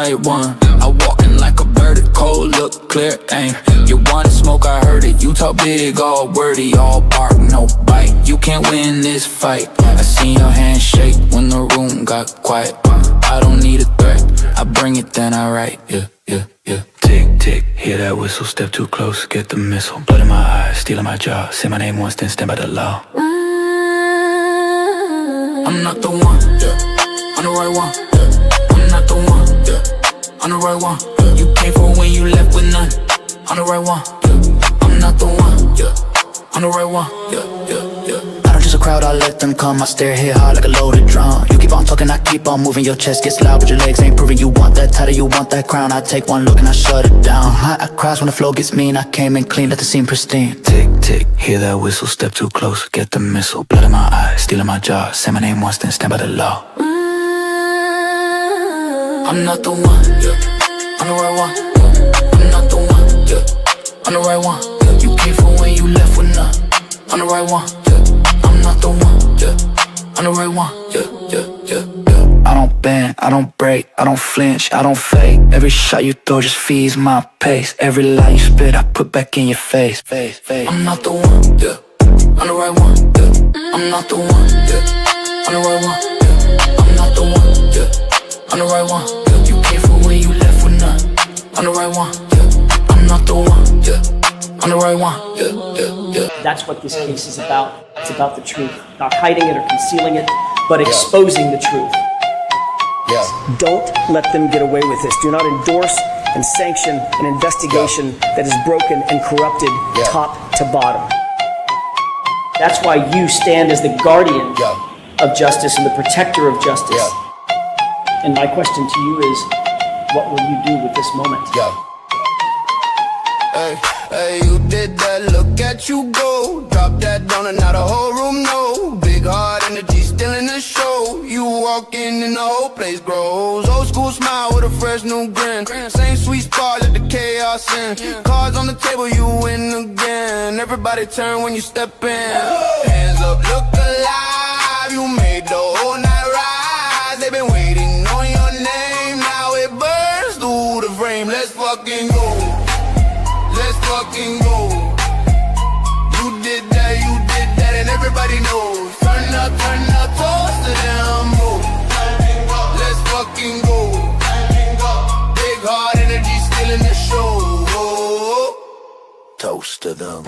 right one. I walk in like a bird, cold look, clear aim. You wanna smoke, I heard it. You talk big, all wordy, all bark, no bite. You can't win this fight. I seen your hand shake when the room got quiet. I don't need a threat, I bring it, then I write. Yeah, yeah, yeah. Tick, tick, hear that whistle, step too close, get the missile. Blood in my eyes, stealing my jaw. Say my name once, then stand by the law. I'm not the one, yeah. I'm the right one, yeah. I'm not the one, yeah. I'm the right one, yeah. You came for when you left with none. I'm the right one, yeah. I'm not the one, yeah. I'm the right one, yeah, yeah, yeah. I don't just a crowd, I let them come. I stare here hard like a loaded drum. You keep on talking, I keep on moving. Your chest gets loud, but your legs ain't proving. You want that title, you want that crown. I take one look and I shut it down. I cries when the flow gets mean. I came in clean, let the scene pristine. Tick, tick, hear that whistle, step too close, get the missile. Blood in my eyes, stealing my jaw. Say my name once, then stand by the law. I'm not the one, yeah. I'm the right one, yeah. I'm not the one, yeah. I'm the right one, yeah. You came for when you left with none. I'm the right one, yeah. I'm not the one, yeah. I'm the right one, yeah, yeah, yeah, yeah. I don't bend, I don't break, I don't flinch, I don't fake. Every shot you throw just feeds my pace. Every lie you spit, I put back in your face. I'm not the one, yeah. I'm the right one, yeah. I'm not the one, yeah. I'm the right one, yeah. I'm not the one, yeah. I'm the right one, yeah. You came for when you left with none. I'm the right one, yeah. I'm not the one, yeah. I'm the right one, yeah, yeah, yeah. That's what this case is about. It's about the truth. Not hiding it or concealing it, but exposing the truth. Yeah. Don't let them get away with this. Do not endorse and sanction an investigation that is broken and corrupted top to bottom. That's why you stand as the guardian of justice and the protector of justice. And my question to you is, what will you do with this moment? Hey, you did that, look at you go. Drop that down and now the whole room know. Big heart energy still in the show. You walk in and the whole place grows. Old school smile with a fresh new grin. Same sweet spot, let the chaos in. Cards on the table, you win again. Everybody turn when you step in. Hands up, look alive. You made the whole night rise. They've been waiting on your name. Now it burns through the frame. Let's fucking go. Let's fucking go. You did that, and everybody knows. Turn up, toast to them, move. Let's fucking go. Big heart energy still in the show. Toast to them.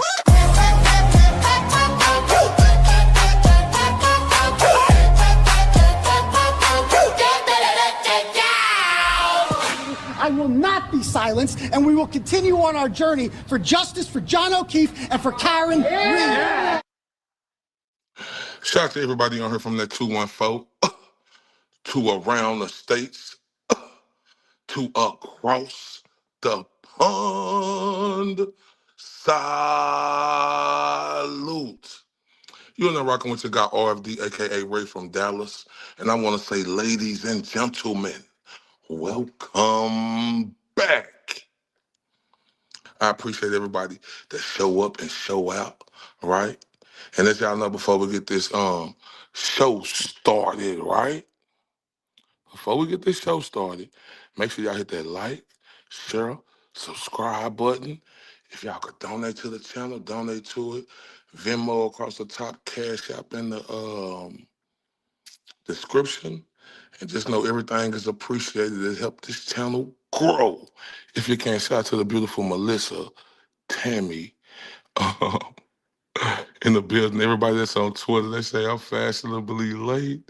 I will not be silenced, and we will continue on our journey for justice for John O'Keefe and for Karen Reed. Shout out to everybody on here from that 214 to around the states to across the pond. Salute. You're not rocking with your guy RFD, aka Ray from Dallas, and I want to say, ladies and gentlemen, welcome back. I appreciate everybody that show up and show out, right? And as y'all know, before we get this show started, right? Before we get this show started, make sure y'all hit that like, share, subscribe button. If y'all could donate to the channel, donate to it. Venmo across the top, Cash App in the description. And just know everything is appreciated to help this channel grow. If you can, shout out to the beautiful Melissa, Tammy, in the building. Everybody that's on Twitter, they say I'm fashionably late.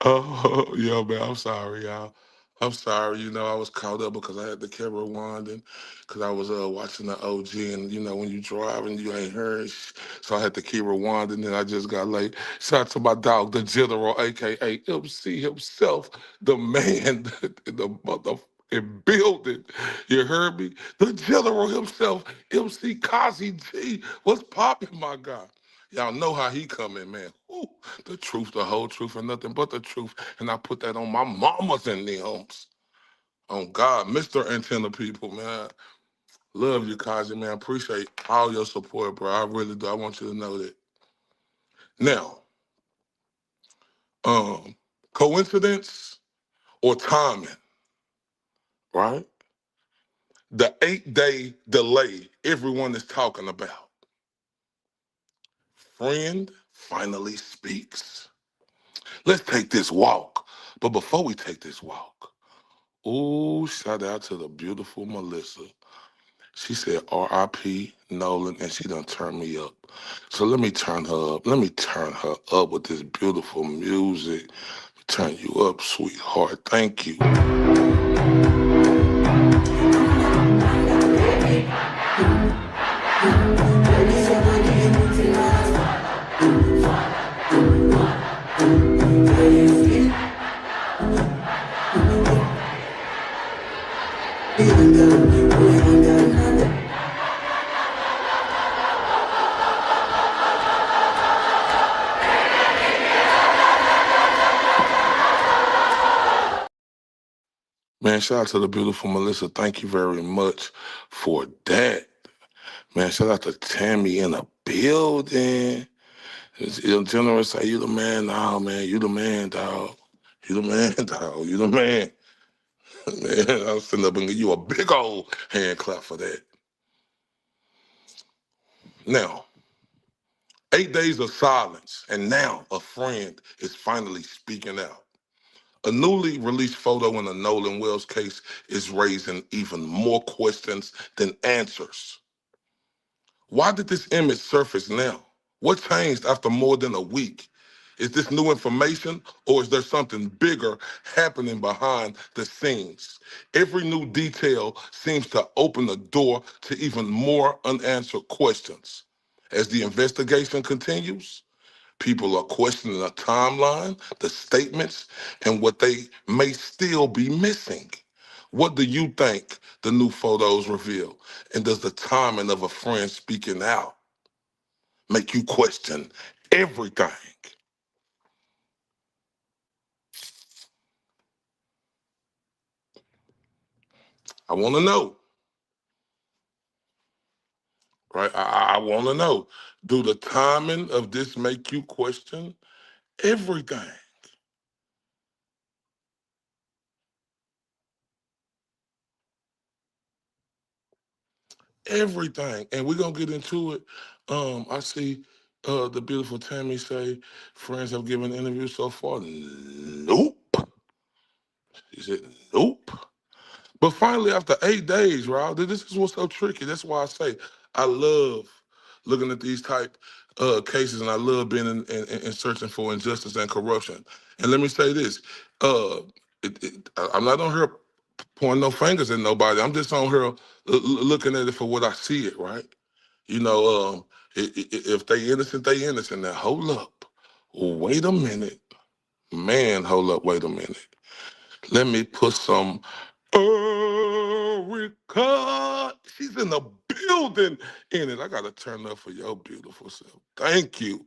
Oh, yo, man, I'm sorry, y'all. I'm sorry. You know, I was caught up because I had the camera winding because I was watching the OG, and, you know, when you driving, you ain't heard. So I had to keep rewinding, and I just got late. Shout out to my dog, the General, a.k.a. MC himself, the man, the motherfucking building. You heard me? The General himself, MC Kazi G. What's popping, my guy? Y'all know how he coming, man. Ooh, the truth, the whole truth, and nothing but the truth. And I put that on my mamas and thems. On God, Mr. Antenna people, man. Love you, Kazi, man. Appreciate all your support, bro. I really do. I want you to know that. Now, coincidence or timing? right? The 8-day delay everyone is talking about. Friend finally speaks. Let's take this walk. But before we take this walk, ooh, shout out to the beautiful Melissa. She said R.I.P. Nolan, and she done turned me up. So let me turn her up. Let me turn her up with this beautiful music. Turn you up, sweetheart. Thank you. Man, shout out to the beautiful Melissa. Thank you very much for that. Man, shout out to Tammy in the building. General say, you the man, nah, man. You the man, dog. You the man, dog. You the man. Man, I'm sitting up and give you a big old hand clap for that. Now, 8 days of silence, and now a friend is finally speaking out. A newly released photo in the Nolan Wells case is raising even more questions than answers. Why did this image surface now? What changed after more than a week? Is this new information or is there something bigger happening behind the scenes? Every new detail seems to open the door to even more unanswered questions. As the investigation continues, people are questioning the timeline, the statements, and what they may still be missing. What do you think the new photos reveal? And does the timing of a friend speaking out make you question everything? I want to know, right? I want to know. Do the timing of this make you question everything? Everything. And we're going to get into it. I see the beautiful Tammy say, friends have given interviews so far. Nope. She said, nope. But finally, after 8 days, Rob, this is what's so tricky. That's why I say I love looking at these type cases, and I love being in searching for injustice and corruption. And let me say this: uh, I'm not on here pointing no fingers at nobody. I'm just on here looking at it for what I see it. Right? You know, if they innocent, they innocent. Now hold up, wait a minute, man. Hold up, wait a minute. Let me put some Erica. She's in the building in it. I gotta turn up for your beautiful self. Thank you.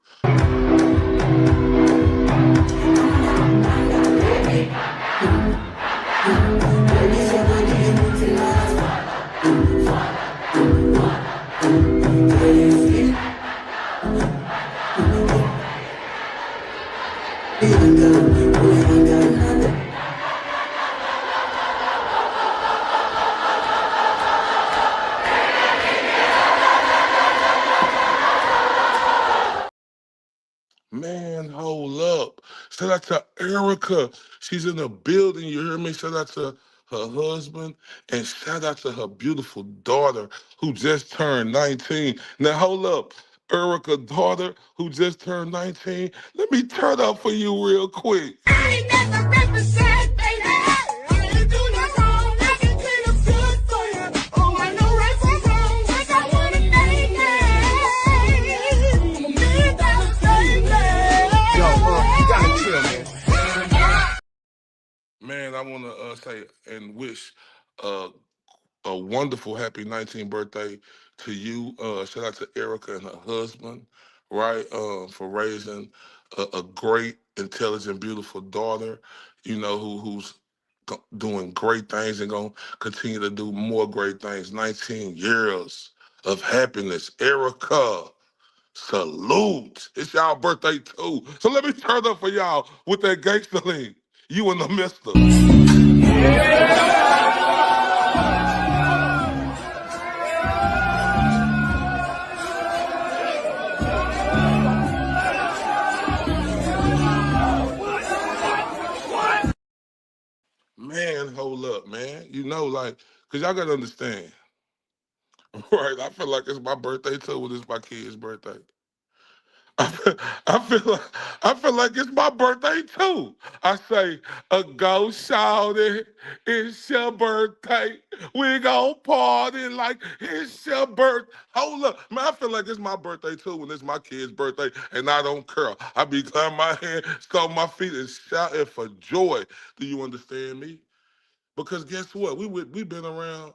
Man, hold up. Shout out to Erica. She's in the building. You hear me? Shout out to her husband and shout out to her beautiful daughter who just turned 19. Now, hold up. Erica, daughter who just turned 19. Let me turn up for you real quick. I ain't never represent, baby. I ain't do no wrong. I can clean up good for you. Oh, I know right from wrong. Yes, I want to thank you. Me, that's baby. Yo, you gotta chill, man. Man, I want to say and wish uh, a wonderful happy 19th birthday to you. Shout out to Erica and her husband, right, for raising a great, intelligent, beautiful daughter, you know, who's doing great things and going to continue to do more great things. 19 years of happiness. Erica, salute. It's y'all birthday too. So let me turn up for y'all with that gangster lean. You and the mister. know, like, because y'all got to understand, right? I feel like it's my birthday too when it's my kid's birthday. I feel, I feel like it's my birthday too. I say, go shawty, it's your birthday. We gon' party like it's your birthday. Hold up, man, I feel like it's my birthday too when it's my kid's birthday, and I don't care. I be clapping my hands, stomping my feet, and shouting for joy. Do you understand me? Because guess what? We been around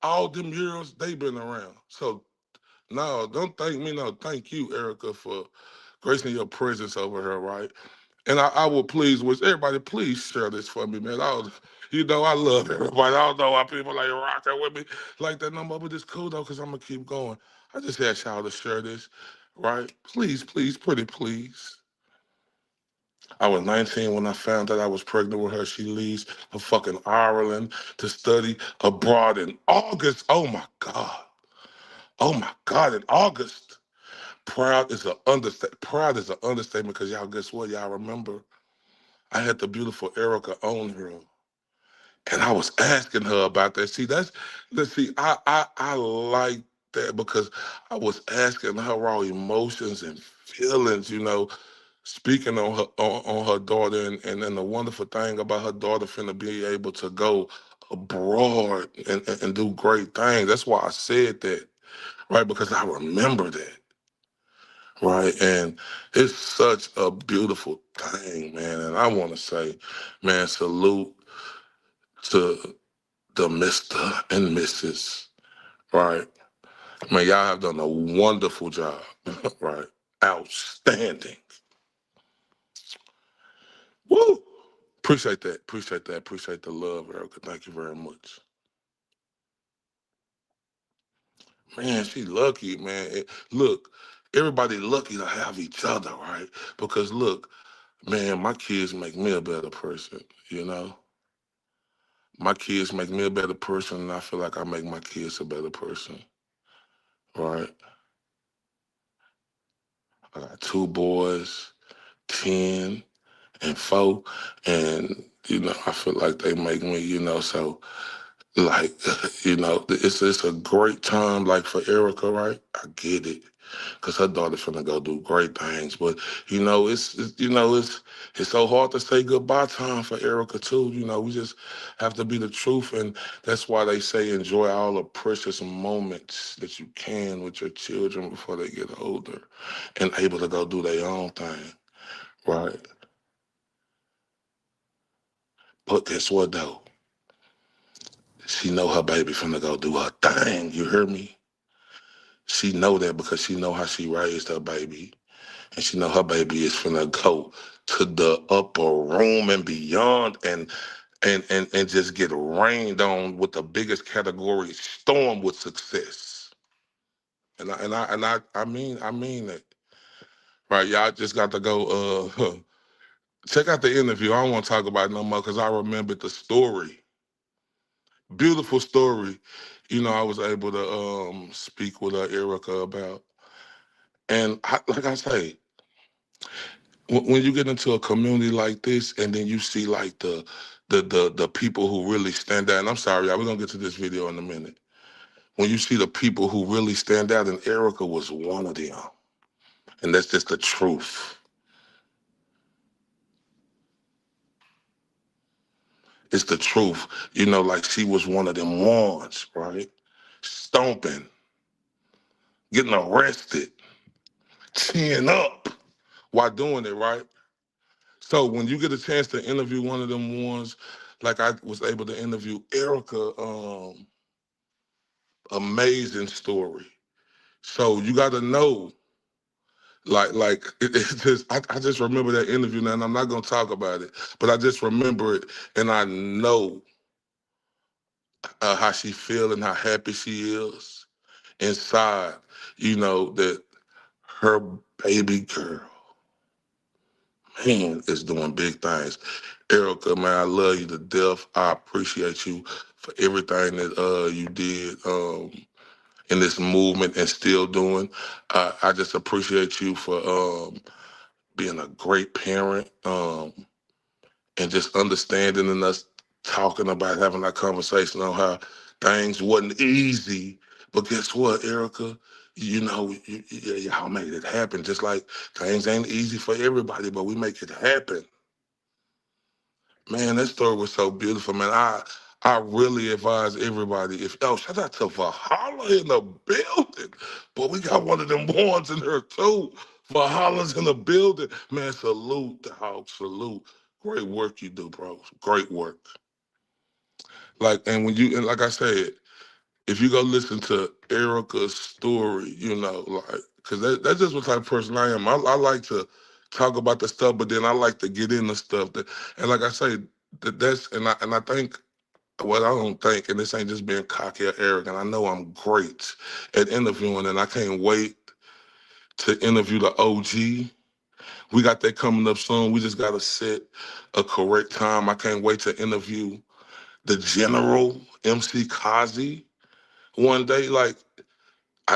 all them years. They been around. So no, don't thank me. No, thank you, Erica, for gracing your presence over here, right? And I will please wish everybody, please share this for me, man. I love everybody. I don't know why people like rocking with me like that no more, but it's cool though, because I'm gonna keep going. I just asked y'all to share this, right? Please, please, pretty please. I was 19 when I found out I was pregnant with her. She leaves for fucking Ireland to study abroad in August. Oh my God. Oh my God, in August. Proud is an understatement. Proud is an understatement because y'all, guess what? Y'all remember I had the beautiful Erica on here, and I was asking her about that. See, let's see. I like that because I was asking her raw emotions and feelings. Speaking on her daughter, and then the wonderful thing about her daughter finna be able to go abroad and do great things. That's why I said that, right? Because I remember that. Right. And it's such a beautiful thing, man. And I want to say, man, salute to the Mr. and Mrs. Right. Man, y'all have done a wonderful job. Right. Outstanding. Woo. Appreciate that. Appreciate that. Appreciate the love, Erica. Thank you very much. Man, she lucky, man. Look, everybody lucky to have each other, right? Because look, man, my kids make me a better person. My kids make me a better person, and I feel like I make my kids a better person, right? I got two boys, 10 and 4, and, I feel like they make me, so, like, it's a great time, like, for Erica, right? I get it. Because her daughter's finna go do great things. But it's so hard to say goodbye time for Erica too. We just have to be the truth, and that's why they say enjoy all the precious moments that you can with your children before they get older and able to go do their own thing, right? But guess what though? She know her baby finna go do her thing. You hear me? She know that because she know how she raised her baby. And she know her baby is finna go to the upper room and beyond and just get rained on with the biggest category storm with success. And I mean it. Right, y'all just got to go check out the interview. I don't want to talk about it no more because I remembered the story. Beautiful story. I was able to speak with Erica about. And like I say, when you get into a community like this and then you see like the people who really stand out, and I'm sorry, y'all, we're gonna get to this video in a minute. When you see the people who really stand out, and Erica was one of them. And that's just the truth. It's the truth. Like she was one of them ones, right? Stomping, getting arrested, teeing up while doing it, right? So when you get a chance to interview one of them ones, like I was able to interview Erica, amazing story. So you got to know, like it's just I just remember that interview now, and I'm not gonna talk about it, but I just remember it, and I know how she feel and how happy she is inside. That her baby girl, man, is doing big things. Erica, man, I love you to death. I appreciate you for everything that you did. In this movement and still doing. I just appreciate you for being a great parent and just understanding in us talking about having that conversation on how things wasn't easy. But guess what, Erica? Y'all made it happen. Just like things ain't easy for everybody, but we make it happen. Man, that story was so beautiful, man. I really advise everybody. Shout out to Valhalla in the building. But we got one of them ones in here too. Valhalla's in the building. Man, salute, dog. Salute. Great work you do, bro. Great work. And like I said, if you go listen to Erica's story, because that's just what type of person I am. I like to talk about the stuff, but then I like to get into stuff and like I say, I think, well, I don't think, and this ain't just being cocky or arrogant. I know I'm great at interviewing, and I can't wait to interview the OG. We got that coming up soon. We just got to set a correct time. I can't wait to interview the General MC Kazi one day. Like,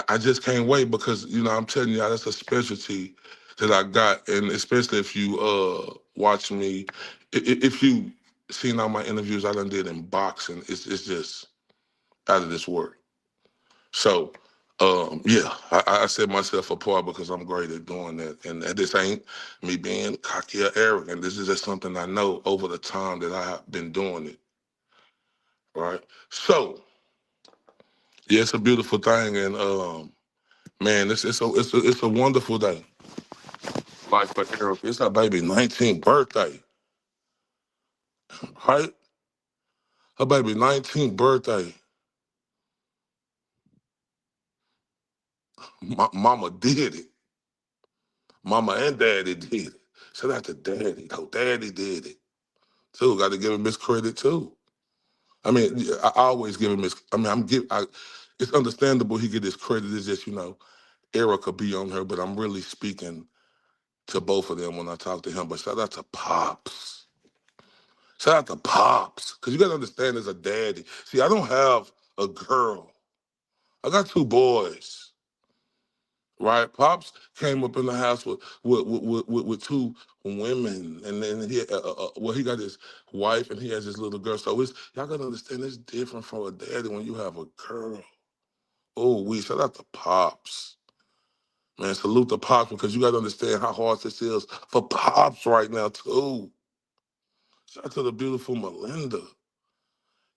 I just can't wait because, I'm telling you, that's a specialty that I got. And especially if you watch me, if you seen all my interviews I done did in boxing, it's just out of this world. So, yeah, I set myself apart because I'm great at doing that. And this ain't me being cocky or arrogant. This is just something I know over the time that I have been doing it. Right? So, yeah, it's a beautiful thing. And, man, it's a wonderful day. Like for Erica, it's her baby's 19th birthday, right? Her baby's 19th birthday. Mama did it. Mama and Daddy did it. Shout out to Daddy. No, Daddy did it too. Got to give him his credit too. I mean, I always give him his. I mean, it's understandable he get his credit. It's just Erica be on her, but I'm really speaking to both of them when I talk to him. But shout out to Pops. Shout out to Pops, because you got to understand as a daddy. See, I don't have a girl. I got two boys, right? Pops came up in the house with two women, and then he got his wife and he has his little girl. So y'all got to understand it's different from a daddy when you have a girl. Oh, we shout out to Pops. Man, salute to Pops because you got to understand how hard this is for Pops right now, too. Shout out to the beautiful Melinda.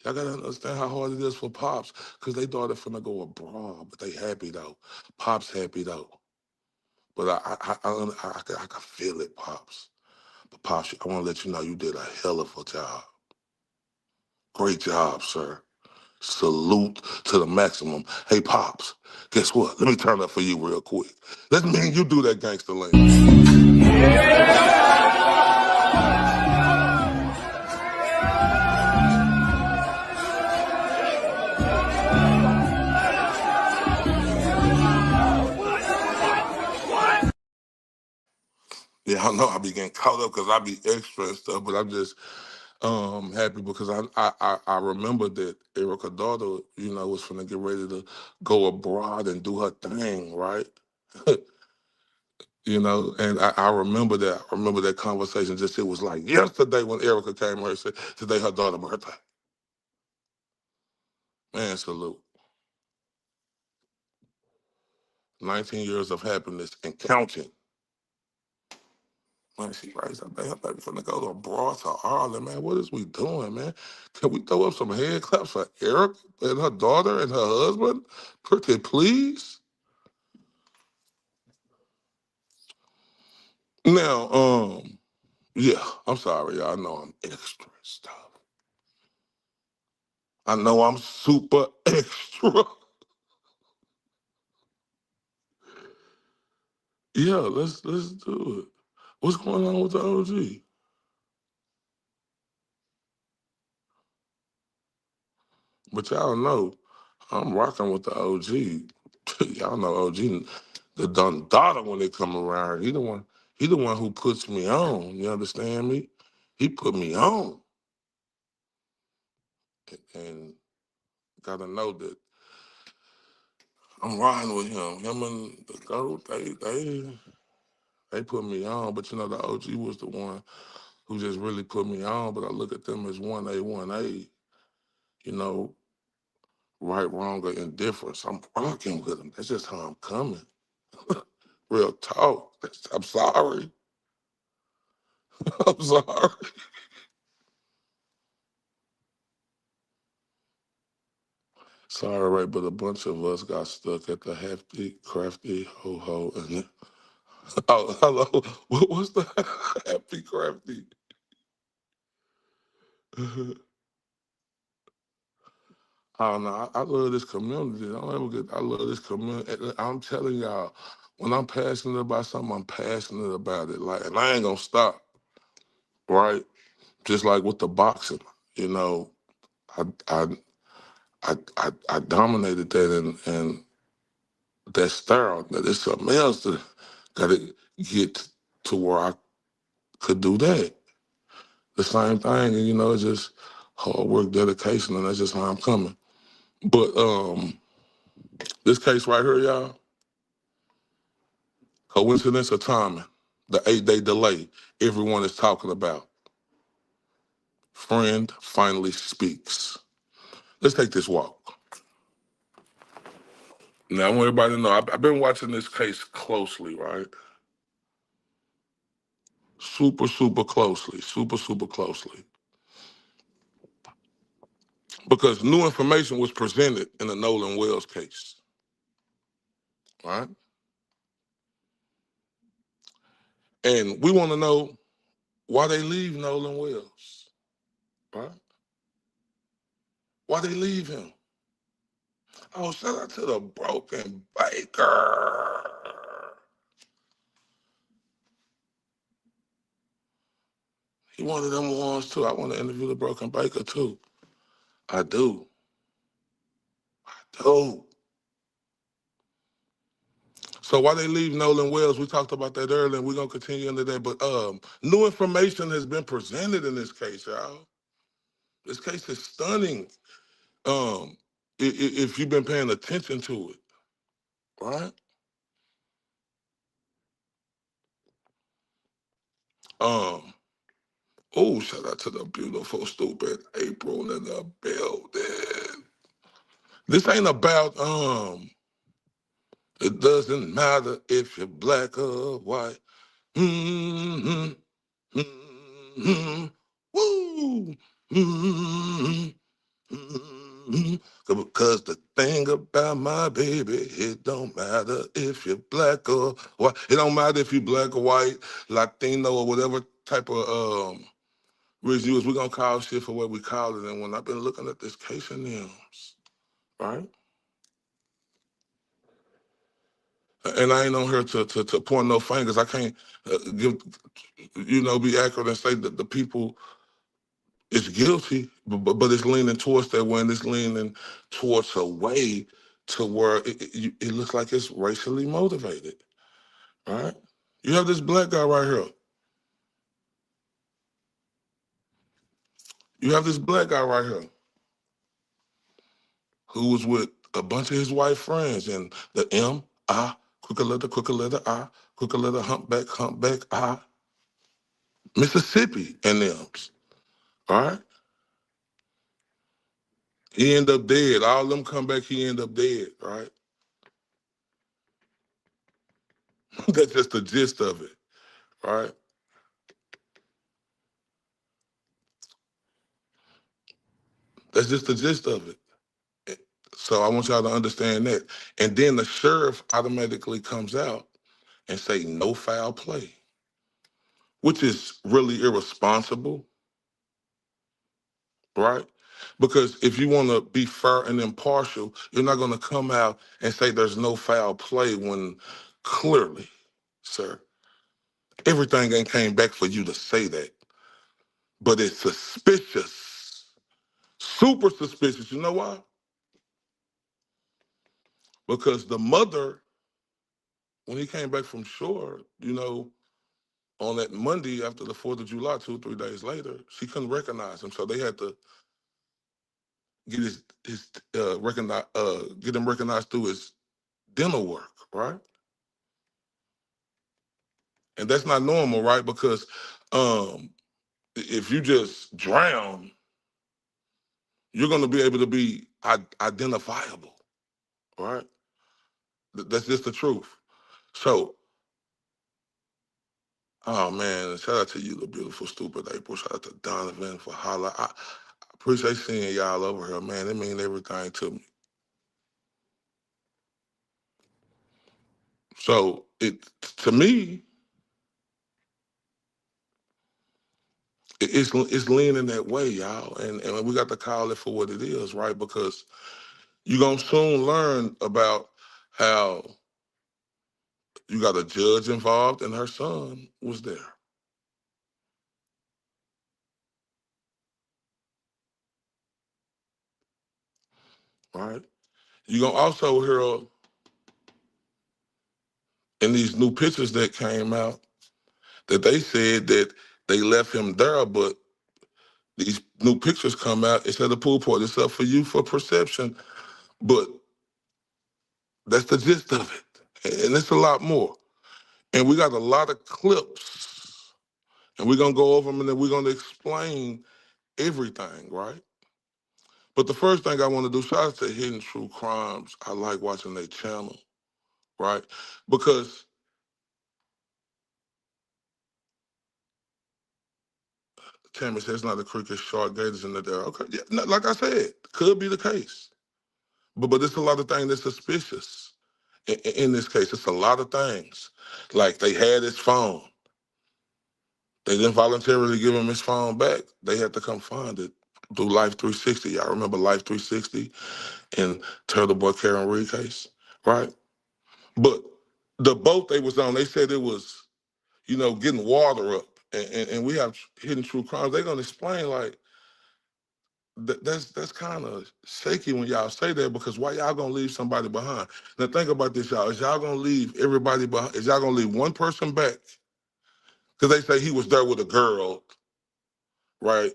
Y'all gotta understand how hard it is for Pops, because they daughter finna go abroad, but they happy though. Pops happy though. But I can feel it, Pops. But Pops, I wanna let you know you did a hell of a job. Great job, sir. Salute to the maximum. Hey, Pops, guess what? Let me turn up for you real quick. Let me and you do that gangster lane. Yeah, I know I be getting caught up because I be extra and stuff, but I'm just happy because I remember that Erica daughter, was finna get ready to go abroad and do her thing, right? And I remember that. I remember that conversation. Just it was like yesterday when Erica came here and said today her daughter's birthday. Man, salute. 19 years of happiness and counting. Man, she raised her baby. Her baby finna go to abroad to Ireland, man. What is we doing, man? Can we throw up some hand claps for Erica and her daughter and her husband? Pretty please. Now, yeah, I'm sorry, y'all. I know I'm extra and stuff. I know I'm super extra. Yeah, let's do it. What's going on with the OG? But y'all know I'm rocking with the OG. Y'all know OG, the Don Dada when they come around. He the one who puts me on. You understand me? He put me on. And gotta know that I'm riding with him. Him and the GOAT, they put me on. But the OG was the one who just really put me on, but I look at them as 1A, 1A, you know, right, wrong, or indifference. I'm rocking with them. That's just how I'm coming. Real talk. I'm sorry. I'm sorry. Sorry, right, but a bunch of us got stuck at the hefty, crafty, ho-ho, and oh, hello. What's the hefty, crafty? Oh no, I love this community. Don't ever get. I love this community. I'm telling y'all, when I'm passionate about something, I'm passionate about it. Like, and I ain't gonna stop. Right? Just like with the boxing, you know, I I I dominated that, and that style. That there's something else that got to get to where I could do that. The same thing, and you know, it's just hard work, dedication, and that's just how I'm coming. But this case right here, y'all, coincidence or timing, the 8-day delay everyone is talking about. Friend finally speaks. Let's take this walk. Now, I want everybody to know, I've been watching this case closely, right? Super, super closely, super closely. Because new information was presented in the Nolan Wells case, right? And we want to know why they leave Nolan Wells, right? Why they leave him? Oh, shout out to the broken baker. He one of them ones too. I want to interview the broken baker too. I do. I do. So why they leave Nolan Wells? We talked about that earlier, and we're gonna continue into that. But new information has been presented in this case, y'all. This case is stunning. If you've been paying attention to it, right? Um, oh, shout out to the beautiful, stupid April in the building. This ain't about it doesn't matter if you're black or white. Mm-hmm. Mm-hmm. Woo! Mm-hmm. Mm-hmm. Because the thing about my baby, it don't matter if you're black or white. It don't matter if you're black or white, Latino or whatever type of race you is. We're gonna call shit for what we call it. And when I've been looking at this case of names, right? And I ain't on here to point no fingers. I can't give, be accurate and say that the people is guilty, but it's leaning towards that way, and it's leaning towards a way to where it looks like it's racially motivated, right? You have this black guy right here. You have this black guy right here who was with a bunch of his white friends, and the M, I, quicker letter I, quicker letter humpback I, Mississippi and them's, all right? He end up dead. All them come back, he end up dead, right? That's just the gist of it, right? That's just the gist of it. So I want y'all to understand that. And then the sheriff automatically comes out and say no foul play, which is really irresponsible, right? Because if you want to be fair and impartial, you're not going to come out and say there's no foul play when clearly, sir, everything ain't came back for you to say that. But it's suspicious, super suspicious. You know why? Because the mother, when he came back from shore, on that Monday after the 4th of July, 2 or 3 days later, she couldn't recognize him. So they had to get get him recognized through his dental work, right? And that's not normal, right? Because um, if you just drown, you're going to be able to be identifiable, right? That's just the truth. So, oh man, shout out to you, the beautiful, stupid April. Shout out to Donovan for holla. I appreciate seeing y'all over here, man. It means everything to me. So, to me, it's leaning that way, y'all. And we got to call it for what it is, right? Because you're going to soon learn about how you got a judge involved and her son was there. Right? You're going to also hear in these new pictures that came out that they said that they left him there, but these new pictures come out. It's at the pool party. It's up for you for perception, but that's the gist of it. And it's a lot more. And we got a lot of clips, and we're going to go over them, and then we're going to explain everything, right? But the first thing I want to do, shout out to Hidden True Crimes. I like watching their channel, right? Because Tammy says not a cricket, shark, gators in the there. Okay, yeah, like I said, could be the case. But it's a lot of things that's suspicious in this case. It's a lot of things. Like they had his phone. They didn't voluntarily give him his phone back. They had to come find it through Life 360. Y'all remember Life 360 and Turtle Boy Karen Reed case, right? But the boat they was on, they said it was, getting water up. And we have Hidden True Crimes. They're gonna explain like that's kind of shaky when y'all say that, because why y'all gonna leave somebody behind? Now think about this, y'all. Is y'all gonna leave everybody behind? Is y'all gonna leave one person back? Because they say he was there with a girl, right?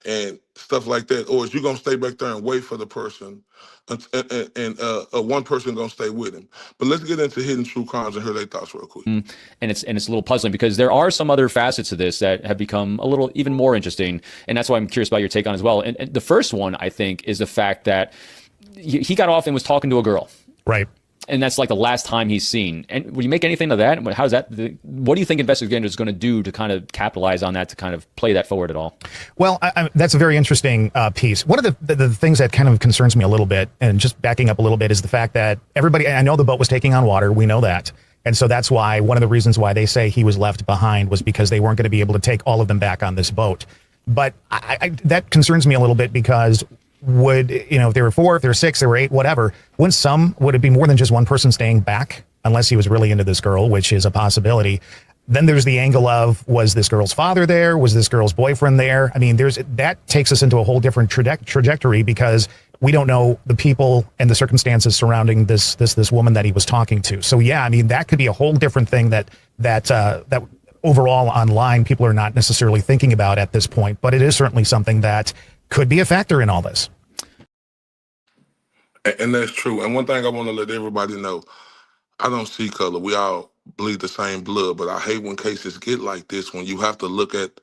And stuff like that. Or is you gonna stay back there and wait for the person, and one person gonna stay with him? But let's get into Hidden True Crimes and hear their thoughts real quick. And it's a little puzzling because there are some other facets to this that have become a little even more interesting, and that's why I'm curious about your take on as well. And the first one, I think, is the fact that he got off and was talking to a girl, right? And that's like the last time he's seen. And would you make anything of that? How's that? What do you think investigators is going to do to kind of capitalize on that, to kind of play that forward at all? Well, that's a very interesting piece. One of the things that kind of concerns me a little bit, and just backing up a little bit, is the fact that I know the boat was taking on water. We know that. And so that's why one of the reasons why they say he was left behind was because they weren't going to be able to take all of them back on this boat. But that concerns me a little bit, because if there were 4, if there were 6, there were 8, whatever, would it be more than just one person staying back, unless he was really into this girl, which is a possibility. Then there's the angle of, was this girl's father there? Was this girl's boyfriend there? I mean, that takes us into a whole different trajectory, because we don't know the people and the circumstances surrounding this woman that he was talking to. So yeah, I mean, that could be a whole different thing that overall online people are not necessarily thinking about at this point, but it is certainly something that could be a factor in all this. And that's true. And one thing I want to let everybody know, I don't see color. We all bleed the same blood, but I hate when cases get like this, when you have to look at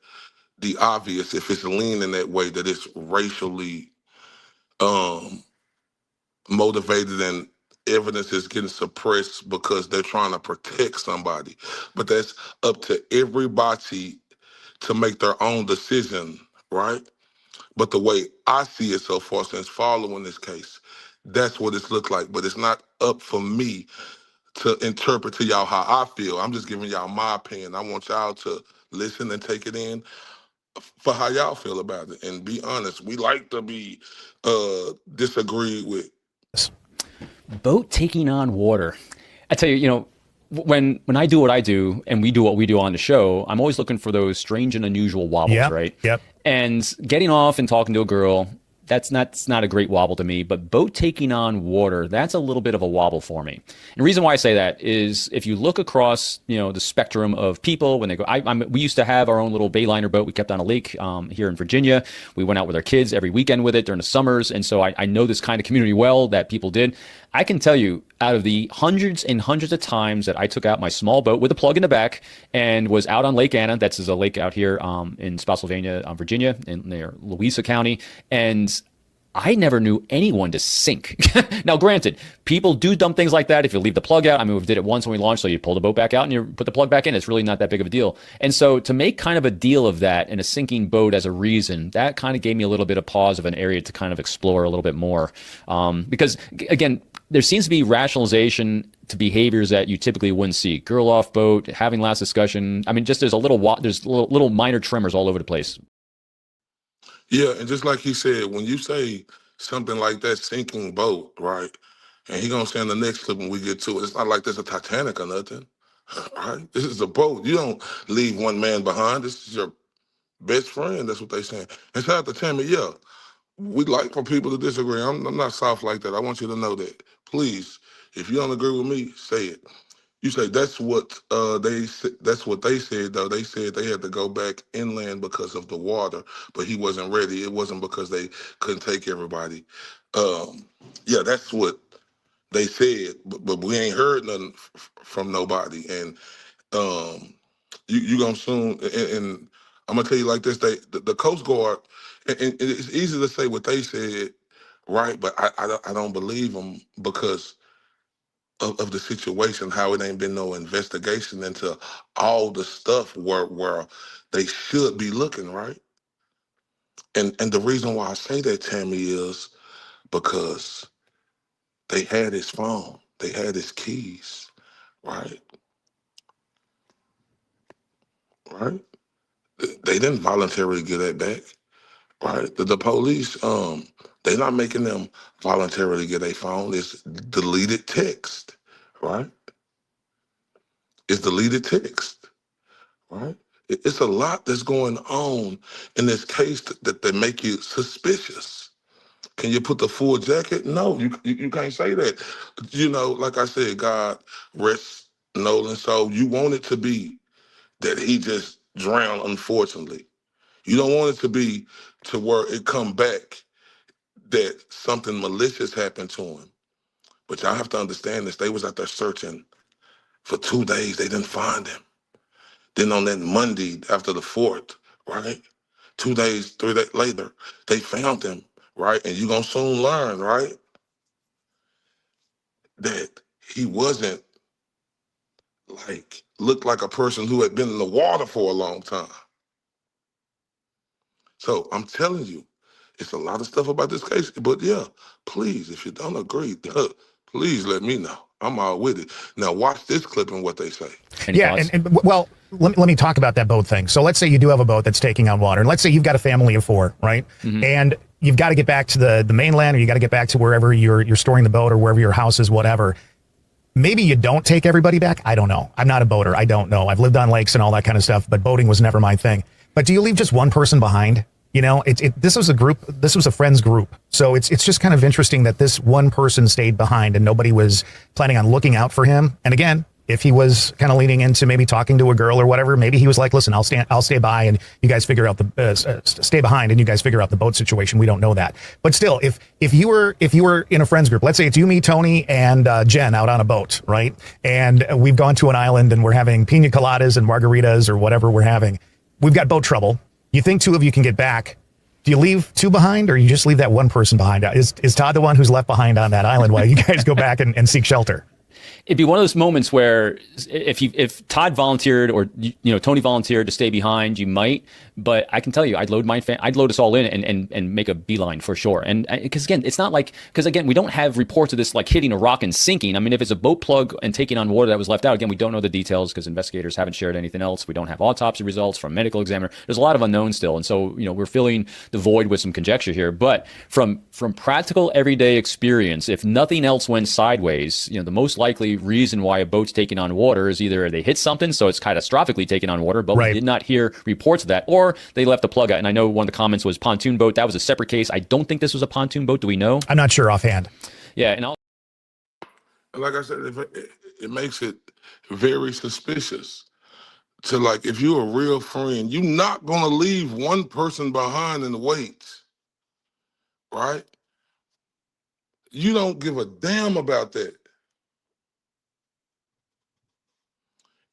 the obvious, if it's leaning that way, that it's racially motivated and evidence is getting suppressed because they're trying to protect somebody. But that's up to everybody to make their own decision, right? But the way I see it so far since following this case, that's what it's looked like. But it's not up for me to interpret to y'all how I feel. I'm just giving y'all my opinion. I want y'all to listen and take it in for how y'all feel about it. And be honest, we like to be disagreed with. Boat taking on water. I tell you, when I do what I do and we do what we do on the show, I'm always looking for those strange and unusual wobbles, right? Yep. And getting off and talking to a girl, that's not a great wobble to me. But boat taking on water, that's a little bit of a wobble for me. And the reason why I say that is, if you look across, the spectrum of people when they go, we used to have our own little Bayliner boat we kept on a lake here in Virginia. We went out with our kids every weekend with it during the summers, and so I know this kind of community well that people did. I can tell you, out of the hundreds and hundreds of times that I took out my small boat with a plug in the back and was out on Lake Anna, that's a lake out here in Spotsylvania, Virginia, in near Louisa County, and I never knew anyone to sink. Now, granted, people do dumb things like that if you leave the plug out. I mean, we did it once when we launched, so you pull the boat back out and you put the plug back in. It's really not that big of a deal. And so to make kind of a deal of that and a sinking boat as a reason, that kind of gave me a little bit of pause of an area to kind of explore a little bit more. Because, again, there seems to be rationalization to behaviors that you typically wouldn't see. Girl off boat, having last discussion. I mean, just there's little minor tremors all over the place. Yeah, and just like he said, when you say something like that, sinking boat, right? And he gonna say in the next clip when we get to it, it's not like there's a Titanic or nothing, right? This is a boat. You don't leave one man behind. This is your best friend. That's what they saying. And shout out to Tammy. Yeah, we like for people to disagree. I'm not soft like that. I want you to know that. Please, if you don't agree with me, say it. You say that's what that's what they said though. They said they had to go back inland because of the water, but he wasn't ready. It wasn't because they couldn't take everybody. Yeah, that's what they said, but we ain't heard nothing from nobody. And you gonna soon and I'm gonna tell you like this: the Coast Guard, and it's easy to say what they said, right? But I don't believe them because of the situation, how it ain't been no investigation into all the stuff where they should be looking, right? And the reason why I say that, Tammy, is because they had his phone, they had his keys, right? Right? They didn't voluntarily get that back, right? The police, they're not making them voluntarily get a phone. It's deleted text, right? It's deleted text. Right? It's a lot that's going on in this case that they make you suspicious. Can you put the full jacket? No, you can't say that. You know, like I said, God rest Nolan. So you want it to be that he just drowned, unfortunately. You don't want it to be to where it come back that something malicious happened to him. But y'all have to understand this. They was out there searching for 2 days. They didn't find him. Then on that Monday after the 4th, right? 2 days, 3 days later, they found him, right? And you're going to soon learn, right? That he wasn't looked like a person who had been in the water for a long time. So I'm telling you, it's a lot of stuff about this case. But yeah, please, if you don't agree, please let me know. I'm all with it. Now watch this clip and what they say. Any Yeah, thoughts? and well, let me talk about that boat thing. So let's say you do have a boat that's taking on water, and let's say you've got a family of 4, right? And you've got to get back to the mainland, or you got to get back to wherever you're storing the boat, or wherever your house is, whatever. Maybe you don't take everybody back. I don't know. I'm not a boater. I don't know. I've lived on lakes and all that kind of stuff, but boating was never my thing. But do you leave just one person behind? You know, this was a group. This was a friends group. So it's just kind of interesting that this one person stayed behind and nobody was planning on looking out for him. And again, if he was kind of leaning into maybe talking to a girl or whatever, maybe he was like, listen, I'll stay by and you guys figure out stay behind and you guys figure out the boat situation. We don't know that. But still, if you were in a friends group, let's say it's you, me, Tony, and Jen out on a boat, right? And we've gone to an island and we're having pina coladas and margaritas or whatever we're having. We've got boat trouble. You think 2 of you can get back. Do you leave 2 behind, or you just leave that one person behind? Is Todd the one who's left behind on that island while you guys go back and seek shelter? It'd be one of those moments where if Todd volunteered or Tony volunteered to stay behind, you might. But I can tell you, I'd load us all in and make a beeline for sure. And because again, it's not like we don't have reports of this like hitting a rock and sinking. I mean, if it's a boat plug and taking on water that was left out, again, we don't know the details because investigators haven't shared anything else. We don't have autopsy results from medical examiner. There's a lot of unknowns still, and so we're filling the void with some conjecture here. But from practical everyday experience, if nothing else went sideways, the most likely reason why a boat's taking on water is either they hit something, so it's catastrophically taking on water, but we did not hear reports of that, or they left the plug out. And I know one of the comments was pontoon boat. That was a separate case. I don't think this was a pontoon boat. Do we know? I'm not sure offhand. Yeah, and Like I said, it makes it very suspicious. To like, if you're a real friend, you're not gonna leave one person behind and wait, right? You don't give a damn about that.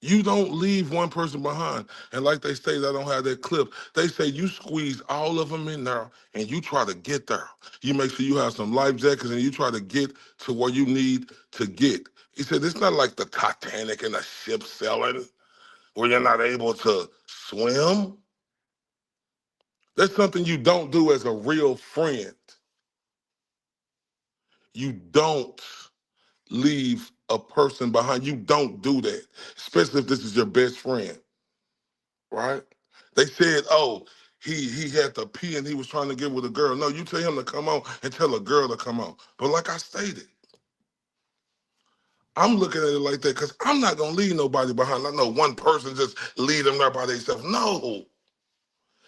You don't leave one person behind. And like they say, I don't have that clip. They say you squeeze all of them in there and you try to get there. You make sure you have some life jackets and you try to get to where you need to get. He said, it's not like the Titanic and the ship sailing where you're not able to swim. That's something you don't do as a real friend. You don't leave a person behind. You don't do that, especially if this is your best friend, right? They said, oh, he had to pee and he was trying to get with a girl. No, you tell him to come on and tell a girl to come on. But like I stated, I'm looking at it like that because I'm not going to leave nobody behind. I know one person just leave them there by themselves. No,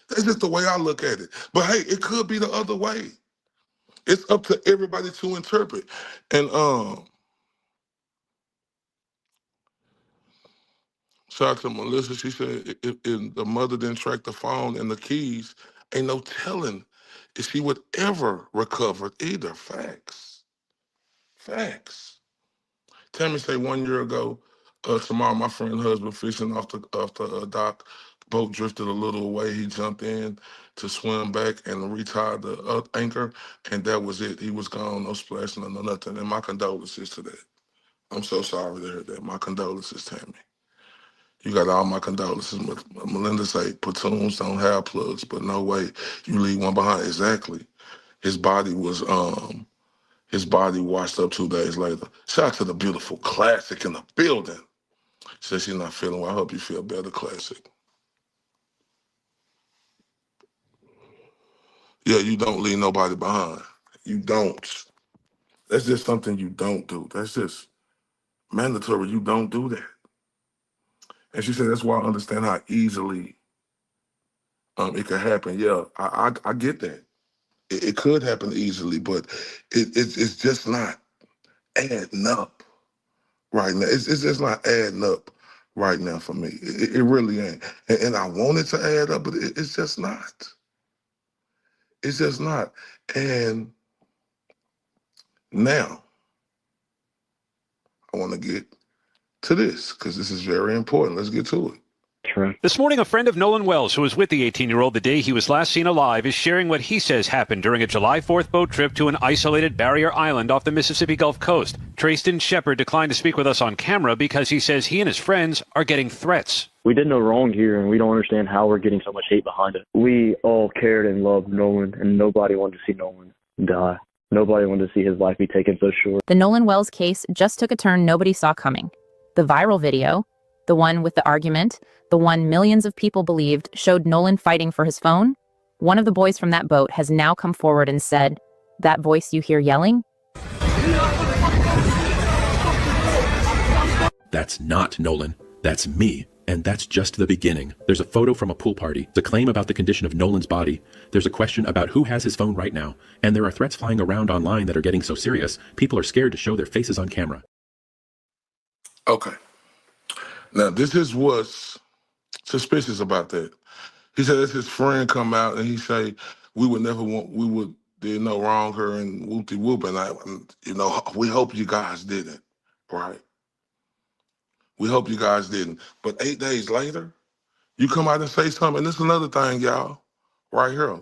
that's just the way I look at it. But hey, it could be the other way. It's up to everybody to interpret. And shout out to Melissa. She said if the mother didn't track the phone and the keys, ain't no telling if she would ever recover either. Facts. Facts. Tammy say 1 year ago, tomorrow my friend husband fishing off the dock. Boat drifted a little away. He jumped in to swim back and retied the anchor, and that was it. He was gone, no splashing, no nothing. And my condolences to that. I'm so sorry to hear that. My condolences, Tammy. You got all my condolences. Melinda say platoons don't have plugs, but no way you leave one behind. Exactly. His body was washed up 2 days later. Shout out to the beautiful Classic in the building. Says she's not feeling well. I hope you feel better, Classic. Yeah, you don't leave nobody behind. You don't. That's just something you don't do. That's just mandatory. You don't do that. And she said that's why I understand how easily it could happen. Yeah, I get that. It could happen easily, but it's just not adding up right now. It's just not adding up right now for me. It really ain't. And I want it to add up, but it's just not. It's just not. And now I want to get to this because this is very important. Let's get to it. This morning, a friend of Nolan Wells, who was with the 18-year-old the day he was last seen alive, is sharing what he says happened during a July 4th boat trip to an isolated barrier island off the Mississippi Gulf Coast. Tristan Shepard declined to speak with us on camera because he says he and his friends are getting threats. We did no wrong here, and we don't understand how we're getting so much hate behind it. We all cared and loved Nolan, and nobody wanted to see Nolan die. Nobody wanted to see his life be taken so short. The Nolan Wells case just took a turn nobody saw coming. The viral video, the one with the argument, the one millions of people believed showed Nolan fighting for his phone. One of the boys from that boat has now come forward and said, "That voice you hear yelling? That's not Nolan. That's me. And that's just the beginning. There's a photo from a pool party, the claim about the condition of Nolan's body. There's a question about who has his phone right now. And there are threats flying around online that are getting so serious, people are scared to show their faces on camera." Okay. Now, this is what's suspicious about that. He said that's his friend come out and he say, we did no wrong her and whoop-de-whoop. And, we hope you guys didn't, right? We hope you guys didn't. But 8 days later, you come out and say something. And this is another thing, y'all, right here.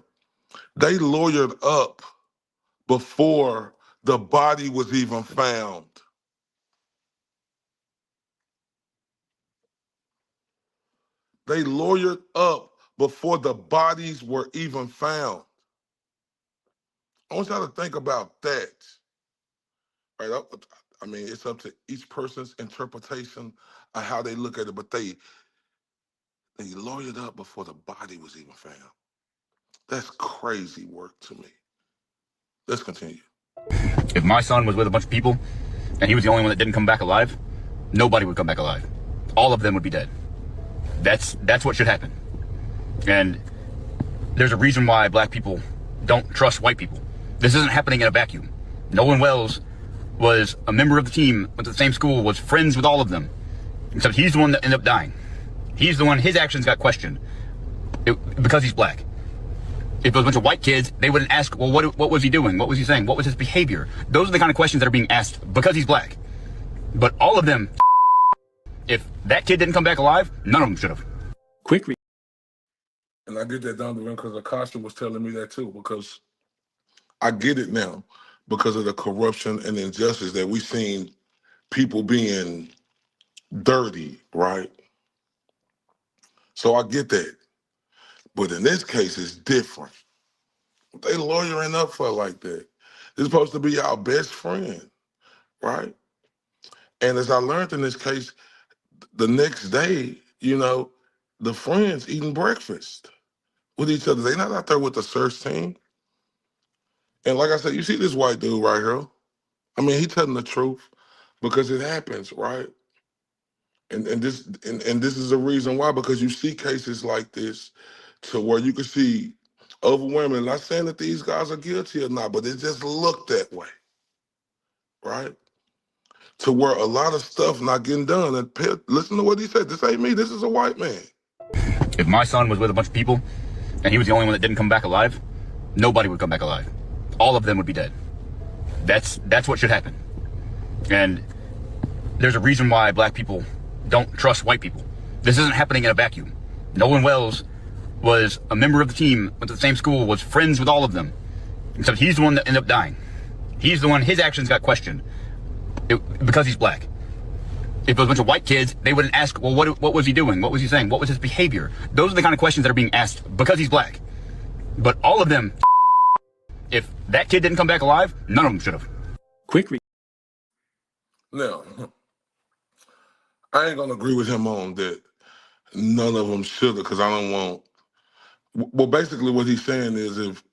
They lawyered up before the body was even found. They lawyered up before the bodies were even found. I want y'all to think about that. Right? I mean, it's up to each person's interpretation of how they look at it, but they lawyered up before the body was even found. That's crazy work to me. Let's continue. If my son was with a bunch of people and he was the only one that didn't come back alive, nobody would come back alive. All of them would be dead. That's what should happen. And there's a reason why black people don't trust white people. This isn't happening in a vacuum. Nolan Wells was a member of the team, went to the same school, was friends with all of them. Except he's the one that ended up dying. He's the one, his actions got questioned because he's black. If it was a bunch of white kids, they wouldn't ask, well, what was he doing? What was he saying? What was his behavior? Those are the kind of questions that are being asked because he's black. But all of them, if that kid didn't come back alive, none of them should have. And I get that down to him because Acosta was telling me that too, because I get it now because of the corruption and injustice that we've seen people being dirty, right? So I get that. But in this case, it's different. What they lawyering up for like that? This is supposed to be our best friend, right? And as I learned in this case, the next day, you know, the friends eating breakfast with each other. They not out there with the search team. And like I said, you see this white dude right here. I mean, he telling the truth because it happens, right? And this is the reason why, because you see cases like this to where you can see overwhelming. Not saying that these guys are guilty or not, but it just looked that way, right? To where a lot of stuff not getting done. And listen to what he said. This ain't me. This is a white man. If my son was with a bunch of people and he was the only one that didn't come back alive, nobody would come back alive. All of them would be dead. That's what should happen. And there's a reason why black people don't trust white people. This isn't happening in a vacuum. Nolan Wells was a member of the team, went to the same school, was friends with all of them. Except he's the one that ended up dying. He's the one, his actions got questioned because he's black. If it was a bunch of white kids, they wouldn't ask, well, what was he doing? What was he saying? What was his behavior? Those are the kind of questions that are being asked because he's black. But all of them, if that kid didn't come back alive, none of them should have. Now, I ain't gonna agree with him on that. None of them should have, because I don't want. Well, basically, what he's saying is if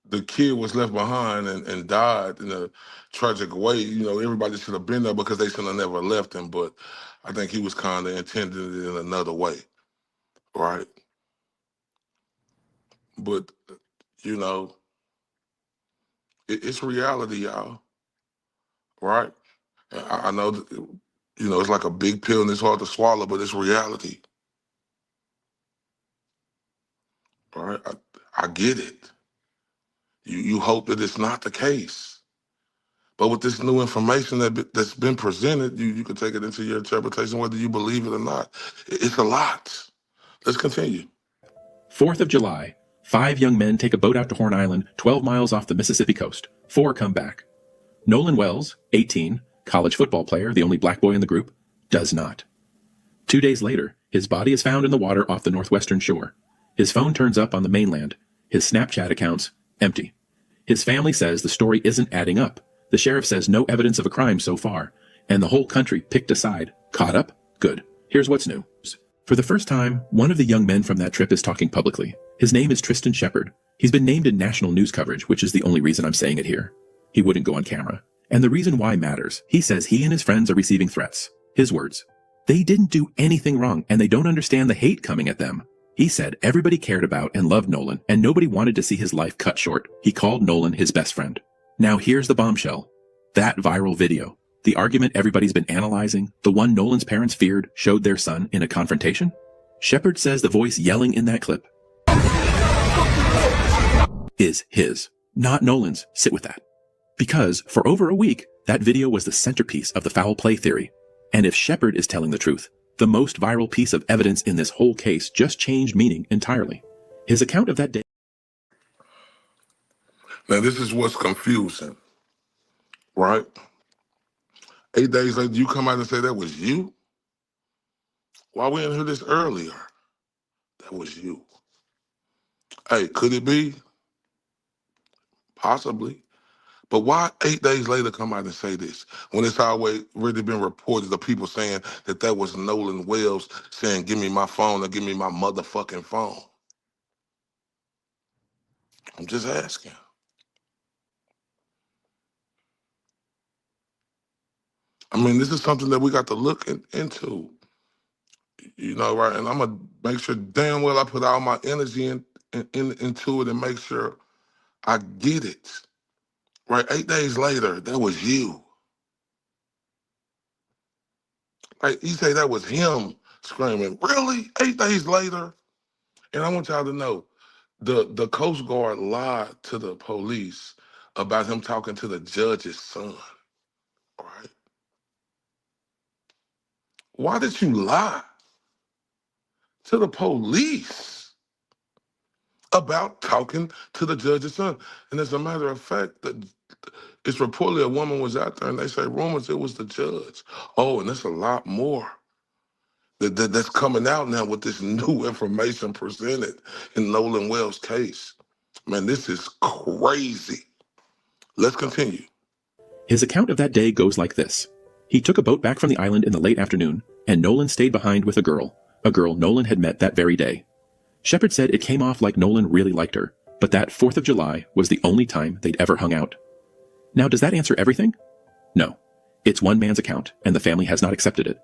the kid was left behind and died in a tragic way, you know, everybody should have been there because they should have never left him. But I think he was kind of intended it in another way, right? But you know, it's reality, y'all, right? I know that, you know, it's like a big pill and it's hard to swallow, but it's reality. All right, I get it. You hope that it's not the case, but with this new information that's been presented, you can take it into your interpretation whether you believe it or not. It's a lot. Let's continue. 4th of July, 5 young men take a boat out to Horn Island, 12 miles off the Mississippi coast. 4 come back. Nolan Wells, 18, college football player, the only black boy in the group, does not. 2 days later, his body is found in the water off the northwestern shore. His phone turns up on the mainland. His Snapchat accounts empty. His family says the story isn't adding up. The sheriff says no evidence of a crime so far, and the whole country picked a side. Caught up? Good. Here's what's new. For the first time, one of the young men from that trip is talking publicly. His name is Tristan Shepard. He's been named in national news coverage, which is the only reason I'm saying it here. He wouldn't go on camera. And the reason why matters. He says he and his friends are receiving threats. His words. They didn't do anything wrong, and they don't understand the hate coming at them. He said everybody cared about and loved Nolan, and nobody wanted to see his life cut short. He called Nolan his best friend. Now here's the bombshell. That viral video. The argument everybody's been analyzing, the one Nolan's parents feared showed their son in a confrontation? Shepard says the voice yelling in that clip is his, not Nolan's. Sit with that. Because for over a week, that video was the centerpiece of the foul play theory. And if Shepard is telling the truth, the most viral piece of evidence in this whole case just changed meaning entirely. His account of that day. Now, this is what's confusing, right? 8 days later, you come out and say that was you? Why we didn't hear this earlier? That was you. Hey, could it be? Possibly. But why 8 days later come out and say this when it's always really been reported of people saying that was Nolan Wells saying, give me my phone or give me my motherfucking phone? I'm just asking. I mean, this is something that we got to look into, you know, right? And I'm going to make sure damn well I put all my energy into it and make sure I get it. Right, 8 days later, that was you. Like, you say that was him screaming, really? 8 days later? And I want y'all to know, The Coast Guard lied to the police about him talking to the judge's son. Right? Why did you lie to the police about talking to the judge's son? And as a matter of fact, it's reportedly a woman was out there, and they say rumors it was the judge. Oh, and there's a lot more that's coming out now with this new information presented in Nolan Wells' case. Man, this is crazy. Let's continue. His account of that day goes like this. He took a boat back from the island in the late afternoon, and Nolan stayed behind with a girl Nolan had met that very day. Shepard said it came off like Nolan really liked her, but that 4th of July was the only time they'd ever hung out. Now, does that answer everything? No. It's one man's account, and the family has not accepted it.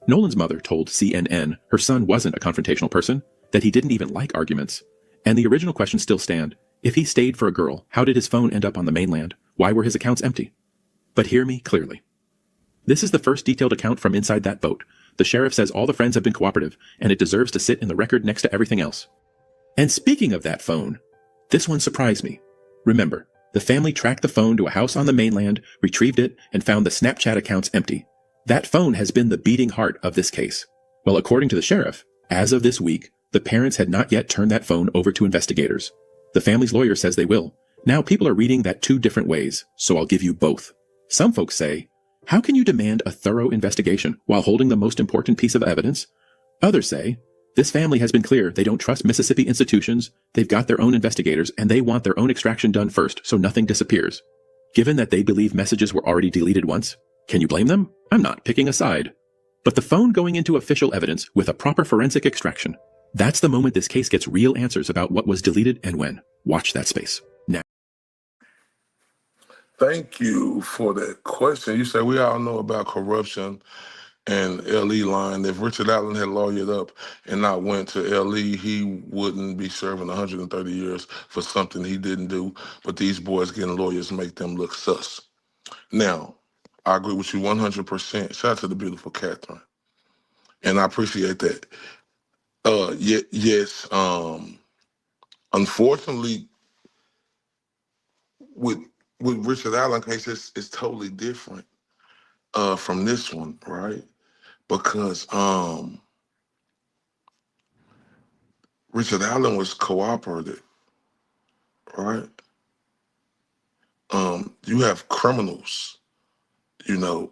Nolan's mother told CNN her son wasn't a confrontational person, that he didn't even like arguments. And the original questions still stand. If he stayed for a girl, how did his phone end up on the mainland? Why were his accounts empty? But hear me clearly. This is the first detailed account from inside that boat. The sheriff says all the friends have been cooperative, and it deserves to sit in the record next to everything else. And speaking of that phone, this one surprised me. Remember, the family tracked the phone to a house on the mainland, retrieved it, and found the Snapchat accounts empty. That phone has been the beating heart of this case. Well, according to the sheriff, as of this week, the parents had not yet turned that phone over to investigators. The family's lawyer says they will. Now people are reading that two different ways, so I'll give you both. Some folks say, how can you demand a thorough investigation while holding the most important piece of evidence? Others say, this family has been clear they don't trust Mississippi institutions, they've got their own investigators, and they want their own extraction done first so nothing disappears. Given that they believe messages were already deleted once, can you blame them? I'm not picking a side. But the phone going into official evidence with a proper forensic extraction, that's the moment this case gets real answers about what was deleted and when. Watch that space. Now. Thank you for that question. You said we all know about corruption and LE line. If Richard Allen had lawyered up and not went to LE, he wouldn't be serving 130 years for something he didn't do. But these boys getting lawyers make them look sus. Now, I agree with you 100%. Shout out to the beautiful Catherine. And I appreciate that. Yes, unfortunately, with Richard Allen case, it's totally different from this one, right? Because Richard Allen was cooperative, right? You have criminals, you know,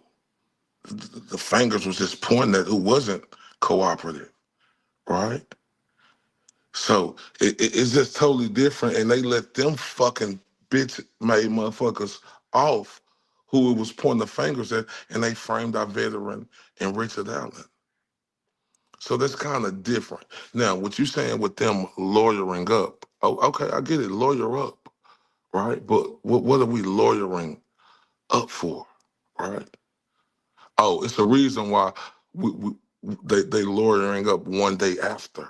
the fingers was just pointing at who wasn't cooperative, right? So it's just totally different, and they let them fucking bitch-made motherfuckers off who it was pointing the fingers at, and they framed our veteran and Richard Allen. So that's kind of different. Now, what you saying with them lawyering up, oh, okay, I get it, lawyer up, right? But what are we lawyering up for, right? Oh, it's a reason why they lawyering up one day after.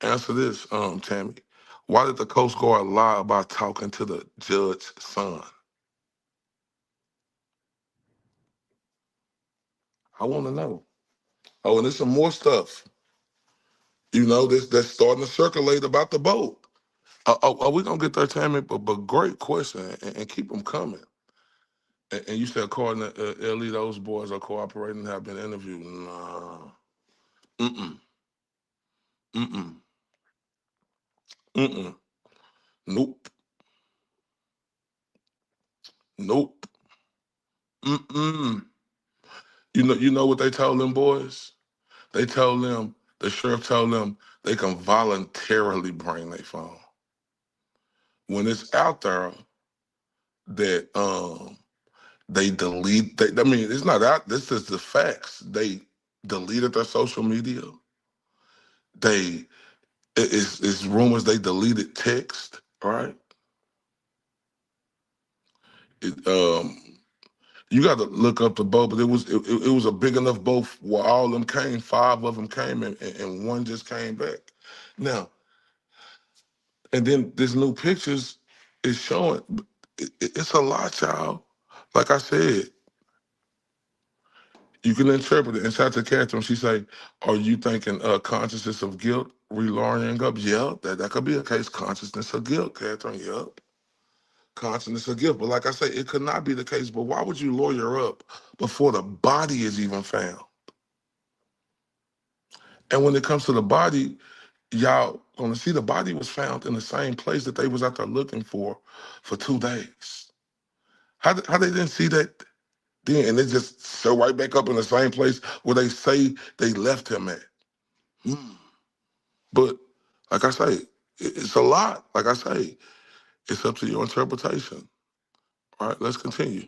Answer this, Tammy. Why did the Coast Guard lie about talking to the judge's son? I want to know. Oh, and there's some more stuff. You know, that's starting to circulate about the boat. Are we gonna get there, Tammy? But great question, and keep them coming. And you said, according to Ellie, those boys are cooperating and have been interviewed. Nah. Mm-mm. Mm-mm. Mm-mm. Nope. Nope. Mm-mm. You know what they told them boys? They told them, the sheriff told them they can voluntarily bring their phone. When it's out there that they delete, I mean, it's not out, this is the facts. They deleted their social media. It's rumors they deleted text, right? You got to look up the boat, but it was a big enough boat where all of them came, 5 of them came, and one just came back. Now, and then this new pictures is showing, it's a lot, y'all. Like I said, You can interpret it. Inside to Catherine, she say, are you thinking consciousness of guilt re-lawyering up? Yeah, that could be a case. Consciousness of guilt, Catherine, yep. Consciousness of guilt. But like I say, it could not be the case. But why would you lawyer up before the body is even found? And when it comes to the body, y'all gonna see the body was found in the same place that they was out there looking for 2 days. How they didn't see that then? And it just show right back up in the same place where they say they left him at. But like I say, it's a lot. Like I say, it's up to your interpretation. All right, let's continue.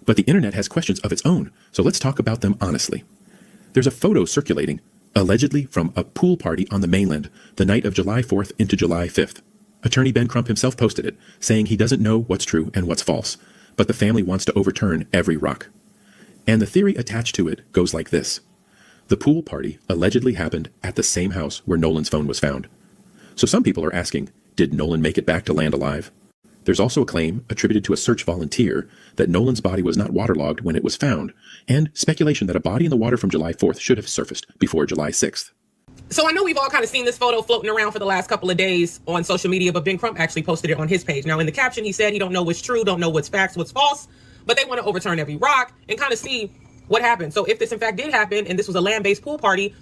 But the internet has questions of its own, so let's talk about them honestly. There's a photo circulating, allegedly from a pool party on the mainland, the night of July 4th into July 5th. Attorney Ben Crump himself posted it, saying he doesn't know what's true and what's false, but the family wants to overturn every rock. And the theory attached to it goes like this. The pool party allegedly happened at the same house where Nolan's phone was found. So some people are asking, did Nolan make it back to land alive? There's also a claim, attributed to a search volunteer, that Nolan's body was not waterlogged when it was found, and speculation that a body in the water from July 4th should have surfaced before July 6th. So I know we've all kind of seen this photo floating around for the last couple of days on social media, but Ben Crump actually posted it on his page. Now, in the caption, he said he don't know what's true, don't know what's facts, what's false, but they want to overturn every rock and kind of see what happened. So if this in fact did happen, and this was a land-based pool party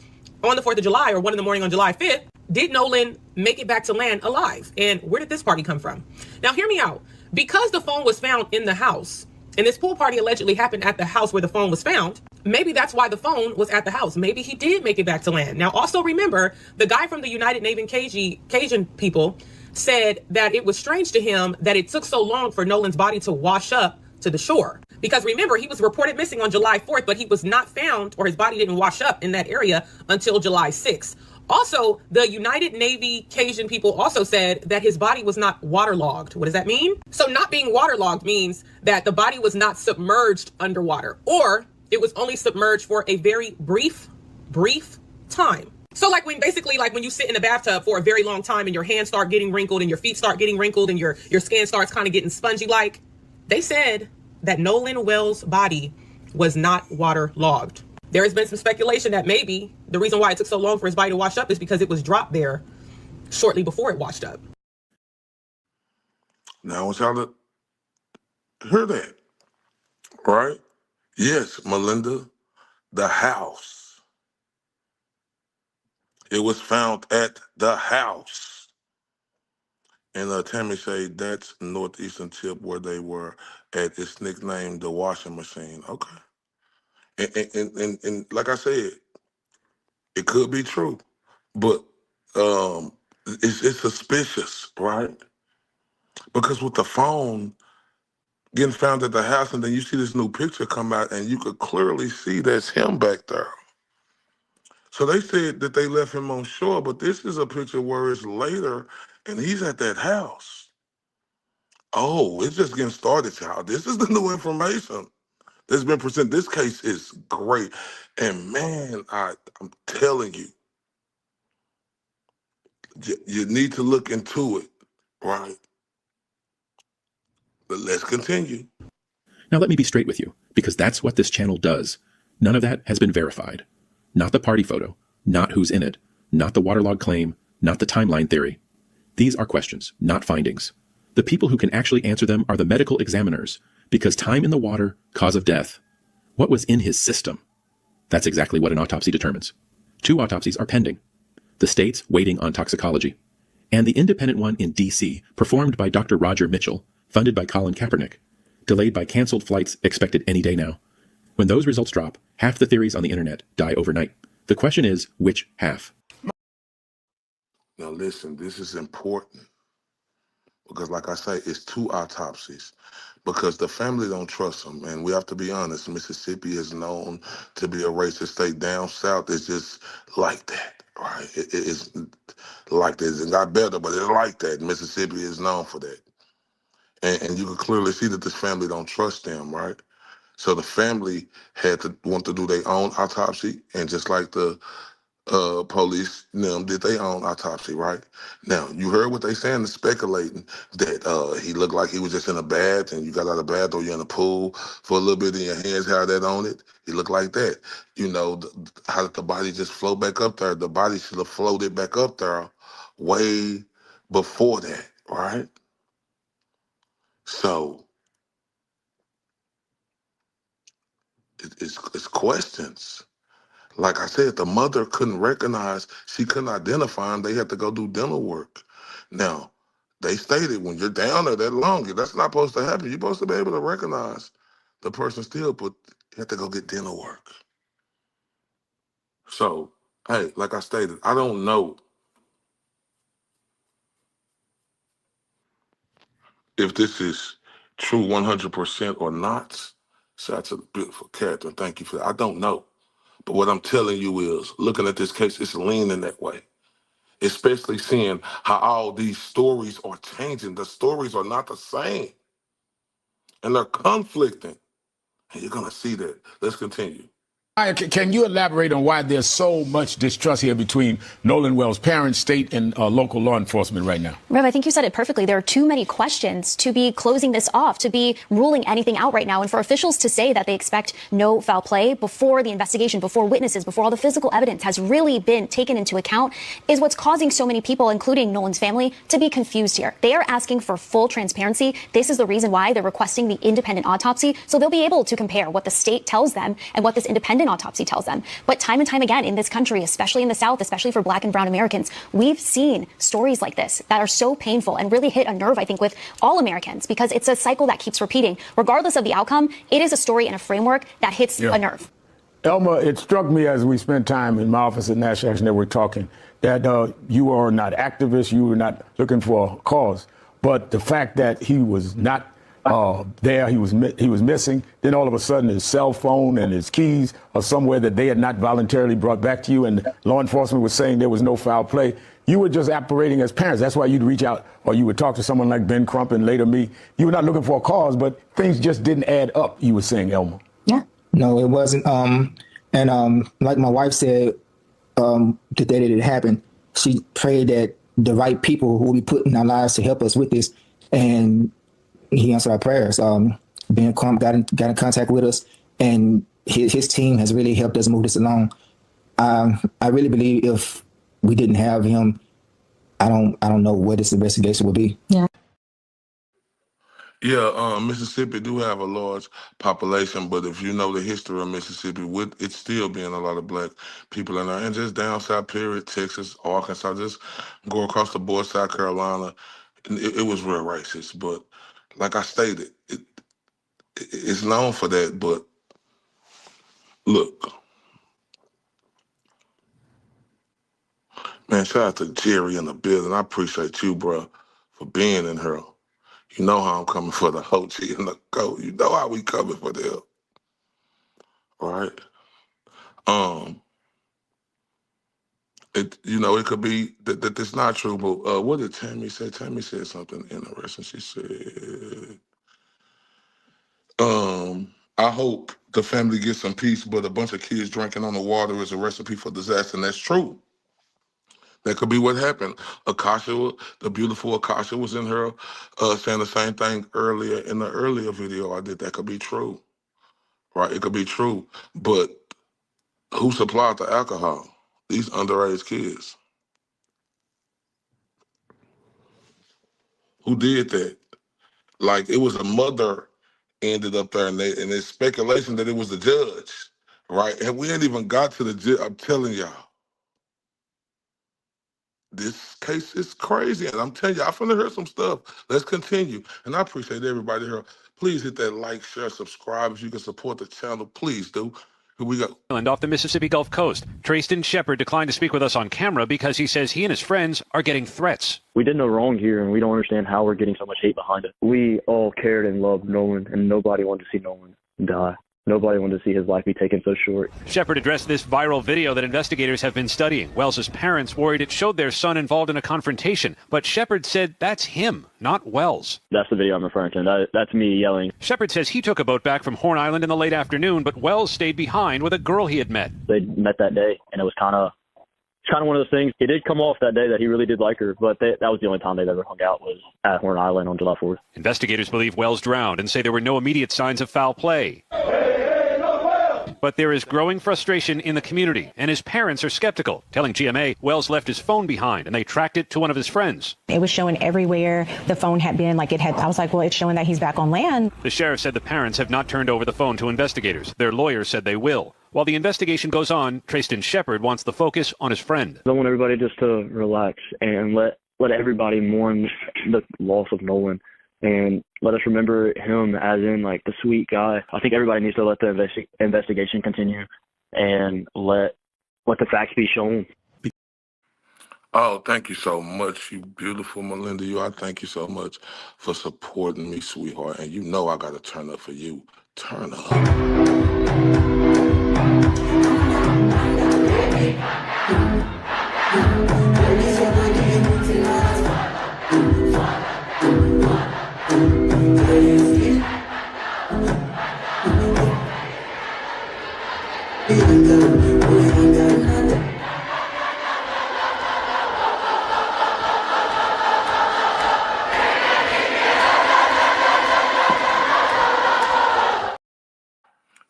on the 4th of July or 1 in the morning on July 5th, did Nolan make it back to land alive? And where did this party come from? Now, hear me out. Because the phone was found in the house, and this pool party allegedly happened at the house where the phone was found, maybe that's why the phone was at the house. Maybe he did make it back to land. Now, also remember, the guy from the United Native Cajun people said that it was strange to him that it took so long for Nolan's body to wash up to the shore. Because remember, he was reported missing on July 4th, but he was not found, or his body didn't wash up in that area until July 6th. Also, the United Navy Cajun people also said that his body was not waterlogged. What does that mean? So not being waterlogged means that the body was not submerged underwater, or it was only submerged for a very brief time. So like when you sit in a bathtub for a very long time and your hands start getting wrinkled and your feet start getting wrinkled and your skin starts kind of getting spongy, like they said that Nolan Wells' body was not waterlogged. There has been some speculation that maybe the reason why it took so long for his body to wash up is because it was dropped there shortly before it washed up. Now I want y'all to hear that, right? Yes, Melinda, the house. It was found at the house. And Tammy said that's northeastern tip where they were at. It's nicknamed the washing machine. Okay. And like I said, it could be true, but it's suspicious, right? Because with the phone getting found at the house, and then you see this new picture come out, and you could clearly see that's him back there. So they said that they left him on shore, but this is a picture where it's later, and he's at that house. Oh, it's just getting started, y'all. This is the new information that's been presented. This case is great. And man, I'm telling you, you need to look into it, right? But let's continue. Now let me be straight with you, because that's what this channel does. None of that has been verified. Not the party photo, not who's in it, not the waterlog claim, not the timeline theory. These are questions, not findings. The people who can actually answer them are the medical examiners, because time in the water, cause of death. What was in his system? That's exactly what an autopsy determines. 2 autopsies are pending. The state's waiting on toxicology. And the independent one in D.C., performed by Dr. Roger Mitchell, funded by Colin Kaepernick, delayed by canceled flights expected any day now. When those results drop, half the theories on the internet die overnight. The question is, which half? Now listen, this is important. Because like I say, it's 2 autopsies. Because the family don't trust them. And we have to be honest, Mississippi is known to be a racist state. Down south, it's just like that, right? It's like this. It got better, but it's like that. Mississippi is known for that. And you can clearly see that this family don't trust them, right? So the family had to want to do their own autopsy. And just like the police them did their own autopsy, right? Now, you heard what they saying, speculating that he looked like he was just in a bath and you got out of the bath or you're in a pool for a little bit and your hands had that on it. He looked like that. You know, how did the body just float back up there? The body should have floated back up there way before that, right? So it's questions. Like I said, the mother couldn't recognize, she couldn't identify him. They had to go do dental work. Now, they stated when you're down there that long, that's not supposed to happen. You're supposed to be able to recognize the person still, but you have to go get dental work. So, hey, like I stated, I don't know if this is true 100% or not. Shout out to the beautiful character. Thank you for that. I don't know. But what I'm telling you is, looking at this case, it's leaning that way. Especially seeing how all these stories are changing. The stories are not the same. And they're conflicting. And you're going to see that. Let's continue. Can you elaborate on why there's so much distrust here between Nolan Wells' parents, state, and local law enforcement right now? Rev, I think you said it perfectly. There are too many questions to be closing this off, to be ruling anything out right now. And for officials to say that they expect no foul play before the investigation, before witnesses, before all the physical evidence has really been taken into account is what's causing so many people, including Nolan's family, to be confused here. They are asking for full transparency. This is the reason why they're requesting the independent autopsy, so they'll be able to compare what the state tells them and what this independent autopsy tells them. But time and time again in this country, especially in the South, especially for Black and brown Americans, we've seen stories like this that are so painful and really hit a nerve, I think, with all Americans, because it's a cycle that keeps repeating. Regardless of the outcome, it is a story and a framework that hits a nerve. Elma, it struck me as we spent time in my office at National Action Network talking that you are not activists, you were not looking for a cause, but the fact that he was not there, he was missing. Then all of a sudden, his cell phone and his keys are somewhere that they had not voluntarily brought back to you, and law enforcement was saying there was no foul play. You were just operating as parents. That's why you'd reach out or you would talk to someone like Ben Crump and later me. You were not looking for a cause, but things just didn't add up. You were saying, Elma. Yeah. No, it wasn't. Like my wife said, the day that it happened, she prayed that the right people who will be put in our lives to help us with this, and he answered our prayers. Ben Crump got in contact with us, and his team has really helped us move this along. I really believe if we didn't have him, I don't know where this investigation would be. Yeah. Yeah, Mississippi do have a large population, but if you know the history of Mississippi, with it still being a lot of Black people in there, and just down south, period, Texas, Arkansas, just go across the board, South Carolina, it was real racist. But like I stated, it's known for that. But look, man, shout out to Jerry in the building. I appreciate you, bro, for being in here. You know how I'm coming for the OG and the GOAT. You know how we coming for them. All right? It could be that it's not true, but what did Tammy say? Tammy said something interesting. She said, I hope the family gets some peace, but a bunch of kids drinking on the water is a recipe for disaster, and that's true. That could be what happened. Akasha, the beautiful Akasha, was in her saying the same thing earlier in the earlier video I did. That could be true, right? It could be true, but who supplied the alcohol? These underage kids. Who did that? Like, it was a mother ended up there, and there's speculation that it was the judge, right? And we ain't even got to the judge. I'm telling y'all, this case is crazy, and I'm telling you, I'm finna hear some stuff. Let's continue, and I appreciate everybody here. Please hit that like, share, subscribe. If you can support the channel, please do. Here we go. Island off the Mississippi Gulf Coast. Trayston Shepard declined to speak with us on camera because he says he and his friends are getting threats. We did no wrong here, and we don't understand how we're getting so much hate behind it. We all cared and loved Nolan, and nobody wanted to see Nolan die. Nobody wanted to see his life be taken so short. Shepard addressed this viral video that investigators have been studying. Wells' parents worried it showed their son involved in a confrontation, but Shepard said that's him, not Wells. That's the video I'm referring to. That's me yelling. Shepard says he took a boat back from Horn Island in the late afternoon, but Wells stayed behind with a girl he had met. They met that day, and it was kind of kind of one of those things. It did come off that day that he really did like her, but that was the only time they've ever hung out was at Horn Island on July 4th. Investigators believe Wells drowned and say there were no immediate signs of foul play. But there is growing frustration in the community, and his parents are skeptical, telling GMA Wells left his phone behind and they tracked it to one of his friends. It was showing everywhere the phone had been, I was like, well, it's showing that he's back on land. The sheriff said the parents have not turned over the phone to investigators. Their lawyer said they will. While the investigation goes on, Trayston Shepard wants the focus on his friend. I want everybody just to relax and let everybody mourn the loss of Nolan. And let us remember him as in the sweet guy. I think everybody needs to let the investigation continue and let the facts be shown. Oh, thank you so much, you beautiful Melinda. I thank you so much for supporting me, sweetheart. And I got to turn up for you. Turn up.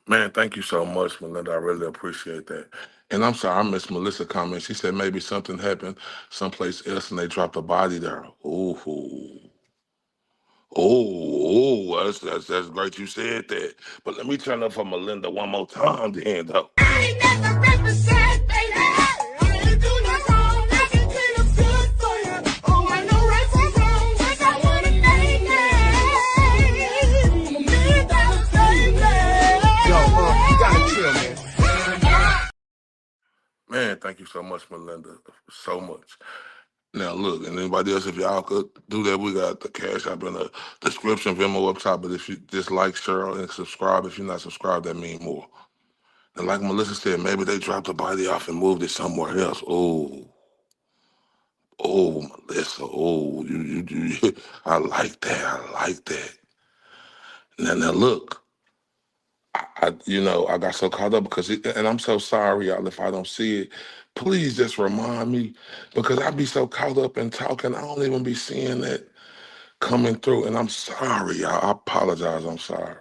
Man, thank you so much, Melinda. I really appreciate that. And I'm sorry, I missed Melissa's comment. She said maybe something happened someplace else and they dropped a body there. That's great you said that. But let me turn up for Melinda one more time then, though. Man, thank you so much, Melinda. So much. Now, look, and anybody else, if y'all could do that, we got the Cash App in the description, Venmo up top. But if you just like Cheryl and subscribe, if you're not subscribed, that means more. And like Melissa said, maybe they dropped the body off and moved it somewhere else. Oh, Melissa. You I like that. I like that. Now look. I got so caught up because, and I'm so sorry, y'all, if I don't see it. Please just remind me because I be so caught up in talking, I don't even be seeing that coming through. And I'm sorry, y'all. I apologize. I'm sorry.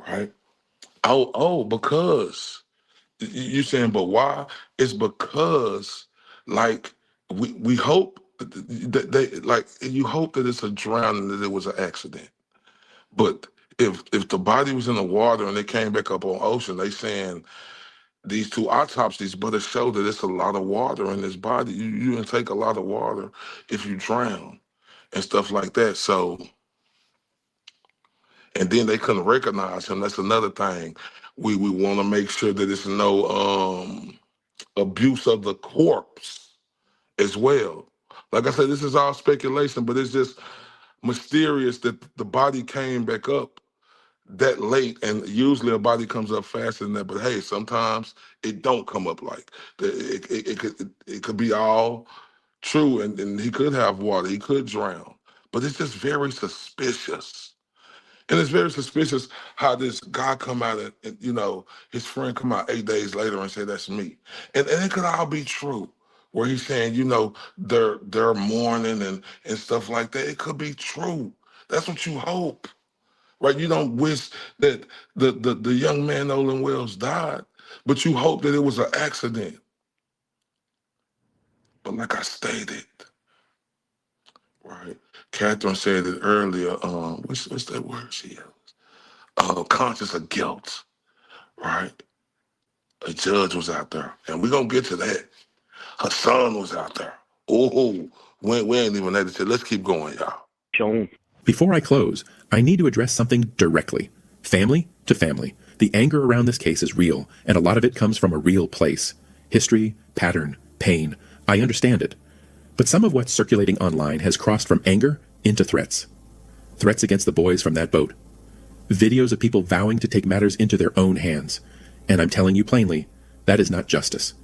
Right? Because you saying, but why? It's because, we hope that you hope that it's a drowning, that it was an accident. But if the body was in the water and they came back up on ocean, they saying these two autopsies, but it showed that it's a lot of water in this body. You can take a lot of water if you drown and stuff like that. So, and then they couldn't recognize him. That's another thing. We want to make sure that there's no abuse of the corpse as well. Like I said, this is all speculation, but it's just mysterious that the body came back up that late, and usually a body comes up faster than that. But hey, sometimes it don't come up like that. It could be all true, and he could have water, he could drown. But it's just very suspicious, and it's very suspicious how this guy come out and his friend come out 8 days later and say that's me, and it could all be true. Where he's saying they're mourning and stuff like that. It could be true. That's what you hope. Right, you don't wish that the young man Nolan Wells died, but you hope that it was an accident. But like I stated, right? Catherine said it earlier. What's that word she used? Conscious of guilt, right? A judge was out there, and we're gonna get to that. Her son was out there. We ain't even at it. Let's keep going, y'all. Shown. Before I close, I need to address something directly. Family to family. The anger around this case is real, and a lot of it comes from a real place. History, pattern, pain. I understand it. But some of what's circulating online has crossed from anger into threats. Threats against the boys from that boat. Videos of people vowing to take matters into their own hands. And I'm telling you plainly, that is not justice.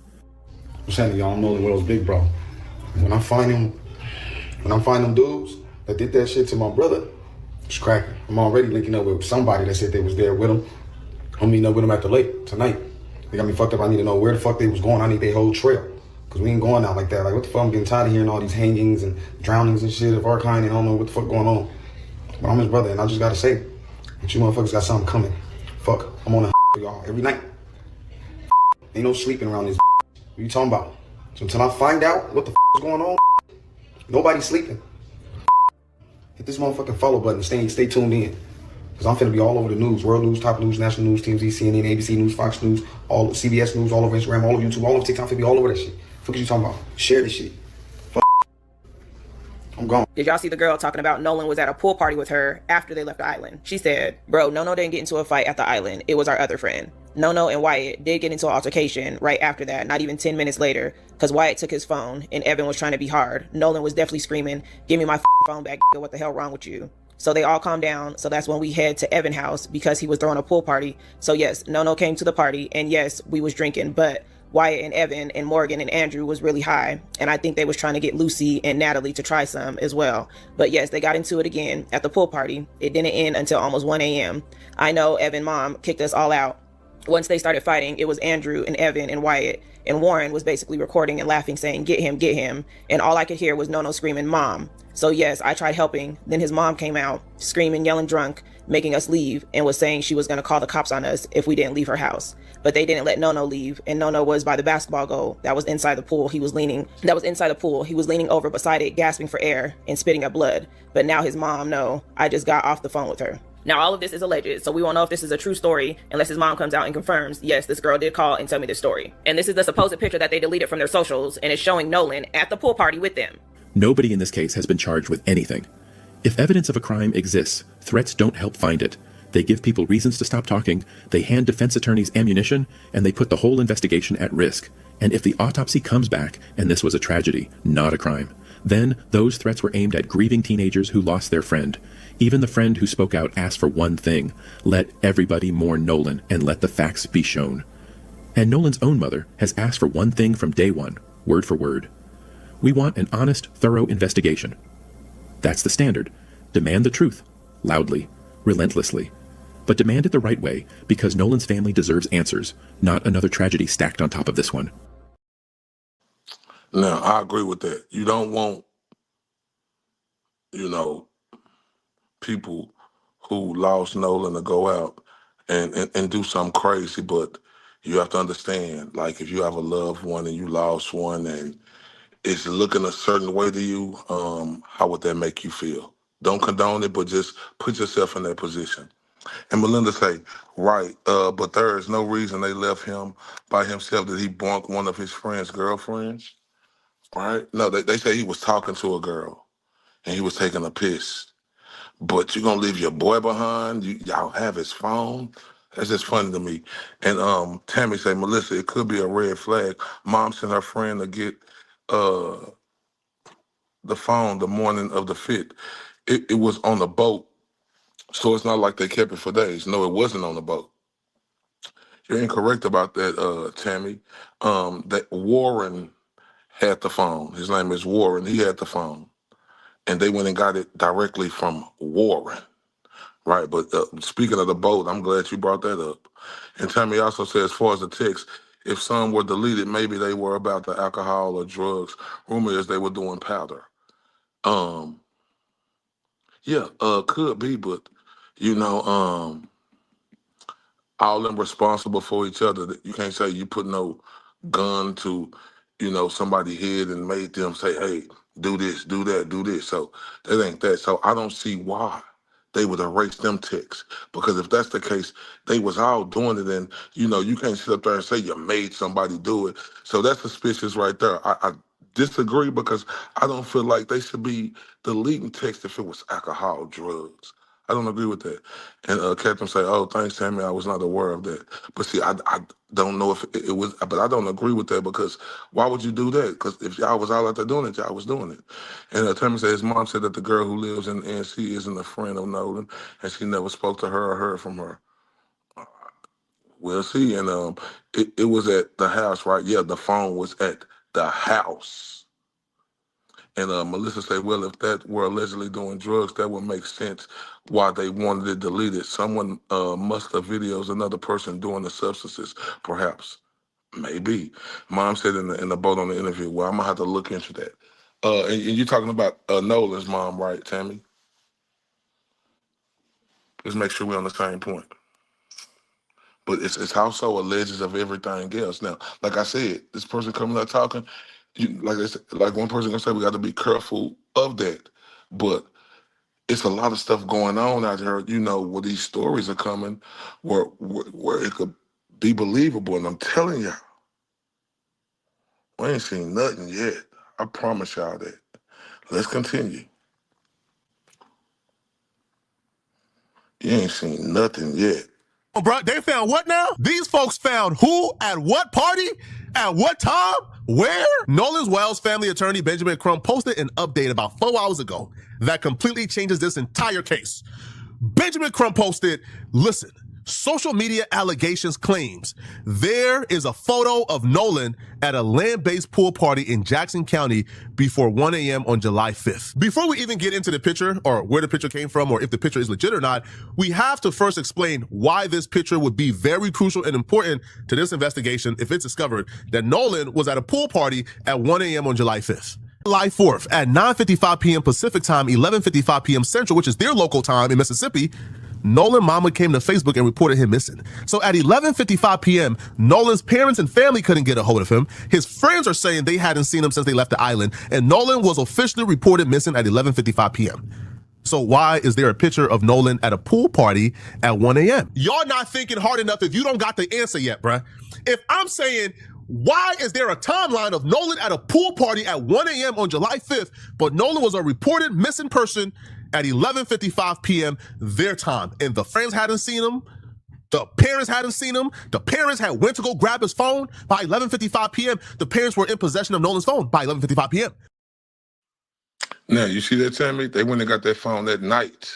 I'm saying y'all, I'm Nolan Wells' big bro. When I find them dudes that did that shit to my brother, it's cracking. I'm already linking up with somebody that said they was there with him. I'm meeting up with them at the lake tonight. They got me fucked up. I need to know where the fuck they was going. I need their whole trail. Because we ain't going out like that. Like, what the fuck? I'm getting tired of hearing all these hangings and drownings and shit of our kind, and I don't know what the fuck going on. But I'm his brother, and I just gotta say, but you motherfuckers got something coming. Fuck, I'm on a for y'all every night. Ain't no sleeping around this. What you talking about? So until I find out what the is going on, nobody's sleeping. Hit this motherfucking follow button. Stay tuned in. Because I'm finna be all over the news. World news, top news, national news, TMZ, CNN, ABC News, Fox News, all CBS News, all over Instagram, all over YouTube, all over TikTok. I'm finna be all over that shit. What are you talking about? Share this shit. Fuck. I'm gone. Did y'all see the girl talking about Nolan was at a pool party with her after they left the island? She said, bro, Nono didn't get into a fight at the island. It was our other friend. Nono and Wyatt did get into an altercation right after that, not even 10 minutes later, because Wyatt took his phone and Evan was trying to be hard. Nolan was definitely screaming, give me my phone back, what the hell wrong with you? So they all calmed down. So that's when we head to Evan's house because he was throwing a pool party. So yes, Nono came to the party and yes, we was drinking, but Wyatt and Evan and Morgan and Andrew was really high. And I think they was trying to get Lucy and Natalie to try some as well. But yes, they got into it again at the pool party. It didn't end until almost 1 a.m. I know Evan's mom kicked us all out. Once they started fighting, it was Andrew and Evan and Wyatt. And Warren was basically recording and laughing, saying, get him, get him. And all I could hear was Nono screaming, Mom. So yes, I tried helping. Then his mom came out, screaming, yelling drunk, making us leave, and was saying she was going to call the cops on us if we didn't leave her house. But they didn't let Nono leave. And Nono was by the basketball goal that was inside the pool. He was leaning over beside it, gasping for air and spitting up blood. But now his mom, no, I just got off the phone with her. Now, all of this is alleged, so we won't know if this is a true story unless his mom comes out and confirms, yes, this girl did call and tell me this story. And this is the supposed picture that they deleted from their socials, and it's showing Nolan at the pool party with them. Nobody in this case has been charged with anything. If evidence of a crime exists, threats don't help find it. They give people reasons to stop talking, they hand defense attorneys ammunition, and they put the whole investigation at risk. And if the autopsy comes back, and this was a tragedy, not a crime, then those threats were aimed at grieving teenagers who lost their friend. Even the friend who spoke out asked for one thing: let everybody mourn Nolan and let the facts be shown. And Nolan's own mother has asked for one thing from day one, word for word. We want an honest, thorough investigation. That's the standard. Demand the truth, loudly, relentlessly. But demand it the right way, because Nolan's family deserves answers, not another tragedy stacked on top of this one. Now, I agree with that. You don't want, people who lost Nolan to go out and do something crazy, but you have to understand, like, if you have a loved one and you lost one and it's looking a certain way to you, how would that make you feel? Don't condone it, but just put yourself in that position. And Melinda say, right, but there is no reason they left him by himself. Did he bonk one of his friend's girlfriends? Right? No, they say he was talking to a girl and he was taking a piss. But you're gonna leave your boy behind? Y'all have his phone? That's just funny to me. And Tammy say, Melissa, it could be a red flag. Mom sent her friend to get the phone the morning of the 5th. It was on the boat, so it's not like they kept it for days. No, it wasn't on the boat. You're incorrect about that, Tammy. That Warren had the phone. His name is Warren. He had the phone. And they went and got it directly from Warren. Right, but speaking of the boat, I'm glad you brought that up. And Tammy also said, as far as the text, if some were deleted, maybe they were about the alcohol or drugs. Rumor is they were doing powder. Yeah, could be, but all them responsible for each other. You can't say you put no gun to, somebody's head and made them say, hey, do this, do that, do this. So that ain't that. So I don't see why they would erase them texts. Because if that's the case, they was all doing it. And, you can't sit up there and say you made somebody do it. So that's suspicious right there. I disagree because I don't feel like they should be deleting text if it was alcohol, drugs. I don't agree with that. And Captain say, oh, thanks, Tammy. I was not aware of that. But see, I don't know if it was, but I don't agree with that because why would you do that? Because if y'all was all out there doing it, y'all was doing it. And Tammy said his mom said that the girl who lives in NC isn't a friend of Nolan and she never spoke to her or heard from her. We'll see. And it was at the house, right? Yeah, the phone was at the house. And Melissa said, well, if that were allegedly doing drugs, that would make sense why they wanted it deleted. Someone must have videos another person doing the substances, perhaps. Maybe. Mom said in the boat on the interview, well, I'm going to have to look into that. And you're talking about Nolan's mom, right, Tammy? Let's make sure we're on the same point. But it's also alleges of everything else. Now, like I said, this person coming up talking, like one person gonna say, we got to be careful of that. But it's a lot of stuff going on out there, where these stories are coming, where it could be believable. And I'm telling y'all, we ain't seen nothing yet. I promise y'all that. Let's continue. You ain't seen nothing yet. Bro, they found what now? These folks found who at what party? At what time? Where? Nolan Wells' family attorney Benjamin Crump posted an update about 4 hours ago that completely changes this entire case. Benjamin Crump posted, listen, social media allegations claims there is a photo of Nolan at a land-based pool party in Jackson County before 1 a.m. on July 5th. Before we even get into the picture or where the picture came from or if the picture is legit or not, we have to first explain why this picture would be very crucial and important to this investigation if it's discovered that Nolan was at a pool party at 1 a.m. on July 5th. July 4th at 9:55 p.m. Pacific time, 11:55 p.m. Central, which is their local time in Mississippi, Nolan mama came to Facebook and reported him missing. So at 11:55 p.m., Nolan's parents and family couldn't get a hold of him. His friends are saying they hadn't seen him since they left the island, and Nolan was officially reported missing at 11:55 p.m. So why is there a picture of Nolan at a pool party at 1 a.m.? Y'all not thinking hard enough if you don't got the answer yet, bruh. If I'm saying, why is there a timeline of Nolan at a pool party at 1 a.m. on July 5th, but Nolan was a reported missing person at 11:55 p.m. their time, and the friends hadn't seen him, the parents hadn't seen him, the parents had went to go grab his phone by 11:55 p.m. The parents were in possession of Nolan's phone by 11:55 p.m. Now, you see that, Tammy? They went and got that phone that night,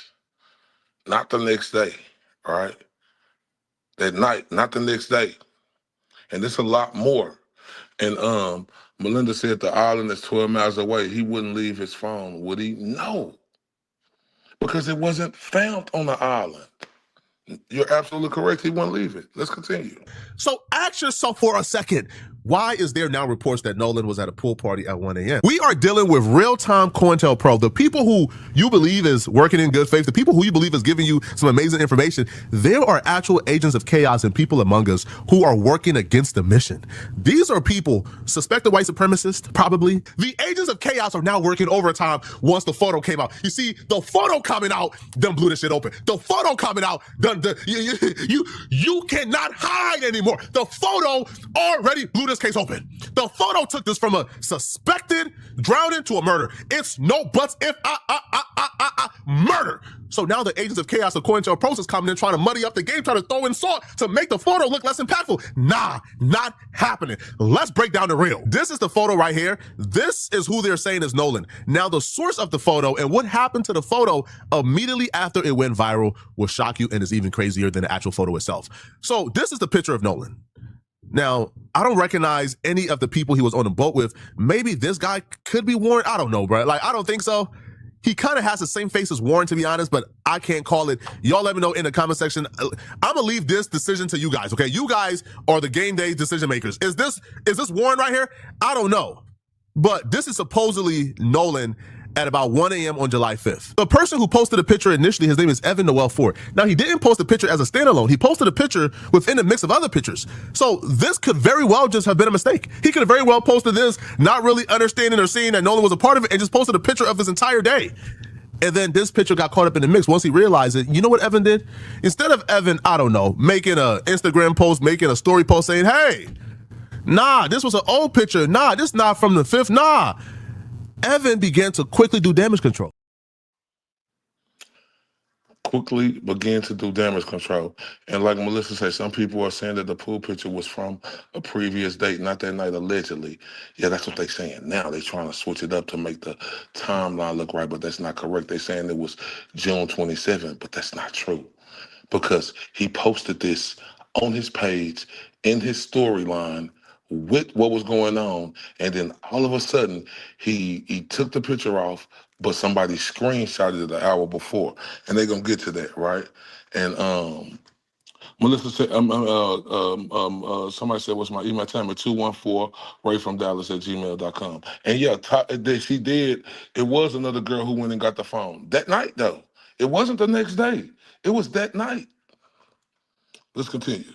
not the next day, all right? That night, not the next day. And there's a lot more. And Melinda said the island is 12 miles away. He wouldn't leave his phone, would he? No. Because it wasn't found on the island. You're absolutely correct. He wouldn't leave it. Let's continue. So ask yourself for a second, why is there now reports that Nolan was at a pool party at 1 a.m.? We are dealing with real-time COINTELPRO. The people who you believe is working in good faith, the people who you believe is giving you some amazing information, there are actual agents of chaos and people among us who are working against the mission. These are people, suspected white supremacists, probably. The agents of chaos are now working overtime once the photo came out. You see, the photo coming out, done blew the shit open. The photo coming out, you cannot hide anymore. The photo already blew this case open. The photo took this from a suspected drowning to a murder. It's no buts if murder. So now the agents of chaos are COINTELPRO is coming in trying to muddy up the game, trying to throw in salt to make the photo look less impactful. Nah, not happening. Let's break down the real. This is the photo right here. This is who they're saying is Nolan. Now the source of the photo and what happened to the photo immediately after it went viral will shock you and is even crazier than the actual photo itself. So this is the picture of Nolan. Now, I don't recognize any of the people he was on the boat with. Maybe this guy could be Warren. I don't know, bro. Like, I don't think so. He kind of has the same face as Warren, to be honest, but I can't call it. Y'all let me know in the comment section. I'm gonna leave this decision to you guys, okay? You guys are the game day decision makers. Is this Warren right here? I don't know. But this is supposedly Nolan at about 1 a.m. on July 5th. The person who posted the picture initially, his name is Evan Noel Ford. Now, he didn't post the picture as a standalone. He posted a picture within a mix of other pictures. So this could very well just have been a mistake. He could have very well posted this, not really understanding or seeing that Nolan was a part of it, and just posted a picture of his entire day. And then this picture got caught up in the mix. Once he realized it, you know what Evan did? Instead of Evan, I don't know, making an Instagram post, making a story post saying, hey, nah, this was an old picture. Nah, this not from the 5th. Nah. Evan began to quickly do damage control. Quickly began to do damage control. And like Melissa said, some people are saying that the pool picture was from a previous date, not that night, allegedly. Yeah, that's what they're saying. Now they're trying to switch it up to make the timeline look right, but that's not correct. They're saying it was June 27th, but that's not true. Because he posted this on his page, in his storyline, with what was going on, and then all of a sudden he took the picture off, but somebody screenshotted it an hour before, and they're gonna get to that, right? And Melissa said, somebody said, what's my email? Time at 214 rayfromdallas@gmail.com. And yeah, she did. It was another girl who went and got the phone that night, though. It wasn't the next day. It was that night. Let's continue.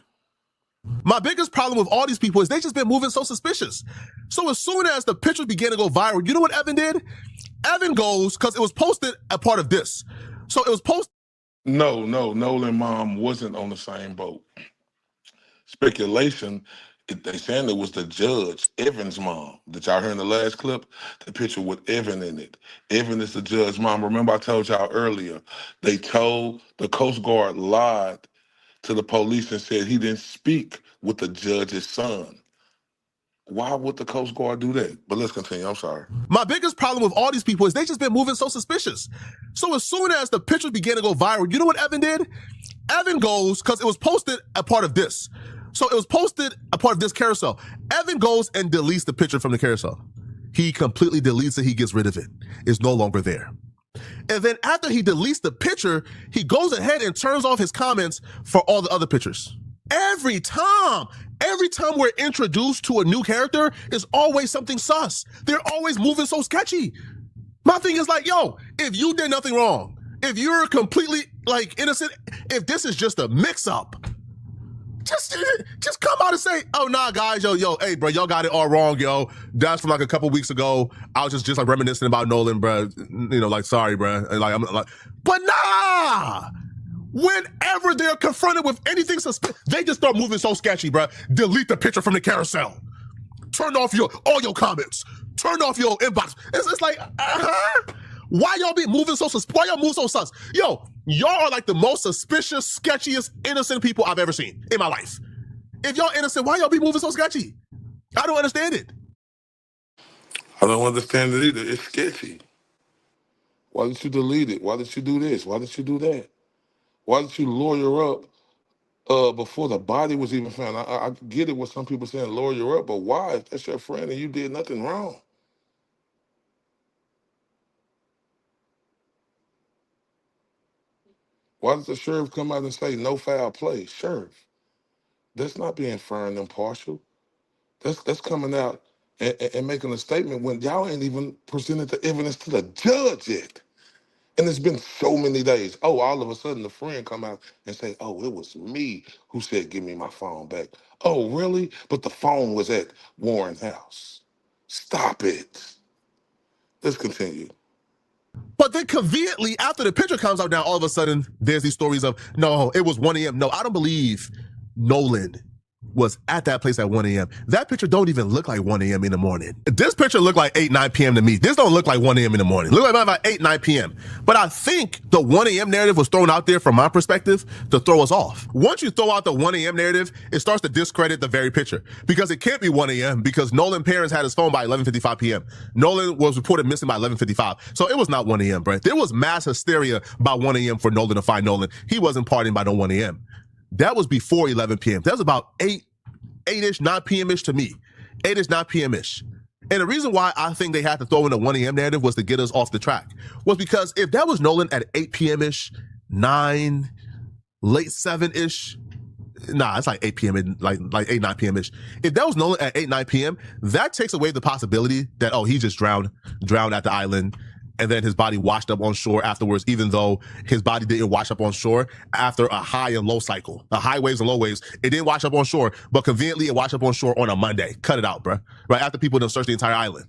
My biggest problem with all these people is they just been moving so suspicious. So as soon as the pictures began to go viral, you know what Evan did? Evan goes, because it was posted a part of this. So it was posted. No, Nolan mom wasn't on the same boat. Speculation, they saying it was the judge, Evan's mom. That y'all heard in the last clip? The picture with Evan in it. Evan is the judge's mom. Remember I told y'all earlier, they told the Coast Guard lied to the police and said he didn't speak with the judge's son. Why would the Coast Guard do that? But let's continue. I'm sorry. My biggest problem with all these people is they just been moving so suspicious. So as soon as the pictures began to go viral, you know what Evan did? Evan goes, because it was posted a part of this. So it was posted a part of this carousel. Evan goes and deletes the picture from the carousel. He completely deletes it. He gets rid of it. It's no longer there. And then after he deletes the picture, he goes ahead and turns off his comments for all the other pictures. Every time we're introduced to a new character, it's always something sus. They're always moving so sketchy. My thing is like, yo, if you did nothing wrong, if you're completely like innocent, if this is just a mix-up, just come out and say, oh nah guys, yo, hey bro, y'all got it all wrong, yo. That's from like a couple weeks ago. I was just like reminiscing about Nolan, bro. You know, like sorry, bro. Like I'm like, but nah. Whenever they're confronted with anything suspicious, they just start moving so sketchy, bro. Delete the picture from the carousel. Turn off all your comments. Turn off your inbox. It's like, why y'all be moving so sus? Why y'all move so sus? Yo, y'all are like the most suspicious, sketchiest, innocent people I've ever seen in my life. If y'all innocent, why y'all be moving so sketchy? I don't understand it. I don't understand it either. It's sketchy. Why did you delete it? Why did you do this? Why did you do that? Why did you lawyer up before the body was even found? I get it what some people saying lawyer up, but why? If that's your friend and you did nothing wrong. Why does the sheriff come out and say no foul play? Sheriff, that's not being fair and impartial. That's coming out and making a statement when y'all ain't even presented the evidence to the judge yet. And it's been so many days. Oh, all of a sudden the friend come out and say, oh, it was me who said, give me my phone back. Oh, really? But the phone was at Warren's house. Stop it. Let's continue. But then conveniently, after the picture comes out now, all of a sudden, there's these stories of, no, it was 1 a.m. No, I don't believe Nolan was at that place at 1 a.m. That picture don't even look like 1 a.m. in the morning. This picture looked like 8, 9 p.m. to me. This don't look like 1 a.m. in the morning. Look like about 8, 9 p.m. But I think the 1 a.m. narrative was thrown out there from my perspective to throw us off. Once you throw out the 1 a.m. narrative, it starts to discredit the very picture because it can't be 1 a.m. because Nolan's parents had his phone by 11:55 p.m. Nolan was reported missing by 11:55. So it was not 1 a.m., bro. There was mass hysteria by 1 a.m. for Nolan to find Nolan. He wasn't partying by no 1 a.m. That was before 11 p.m. That was about 8-ish, 9 p.m.-ish to me. 8-ish, 9 p.m.-ish. And the reason why I think they had to throw in a 1 a.m. narrative was to get us off the track. Was because if that was Nolan at 8 p.m.-ish, 9, late 7-ish, nah, it's like 8 p.m., like 8, 9 p.m.-ish. If that was Nolan at 8, 9 p.m., that takes away the possibility that, oh, he just drowned at the island, and then his body washed up on shore afterwards, even though his body didn't wash up on shore after a high and low cycle, a high waves and low waves. It didn't wash up on shore, but conveniently it washed up on shore on a Monday. Cut it out, bruh. Right after people done searched the entire island.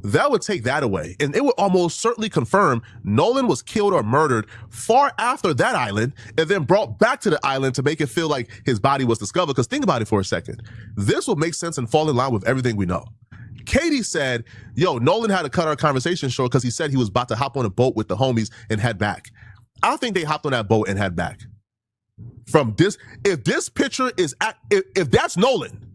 That would take that away. And it would almost certainly confirm Nolan was killed or murdered far after that island and then brought back to the island to make it feel like his body was discovered. Because think about it for a second. This will make sense and fall in line with everything we know. Katie said, yo, Nolan had to cut our conversation short because he said he was about to hop on a boat with the homies and head back. I think they hopped on that boat and head back. From this, if this picture is, if that's Nolan,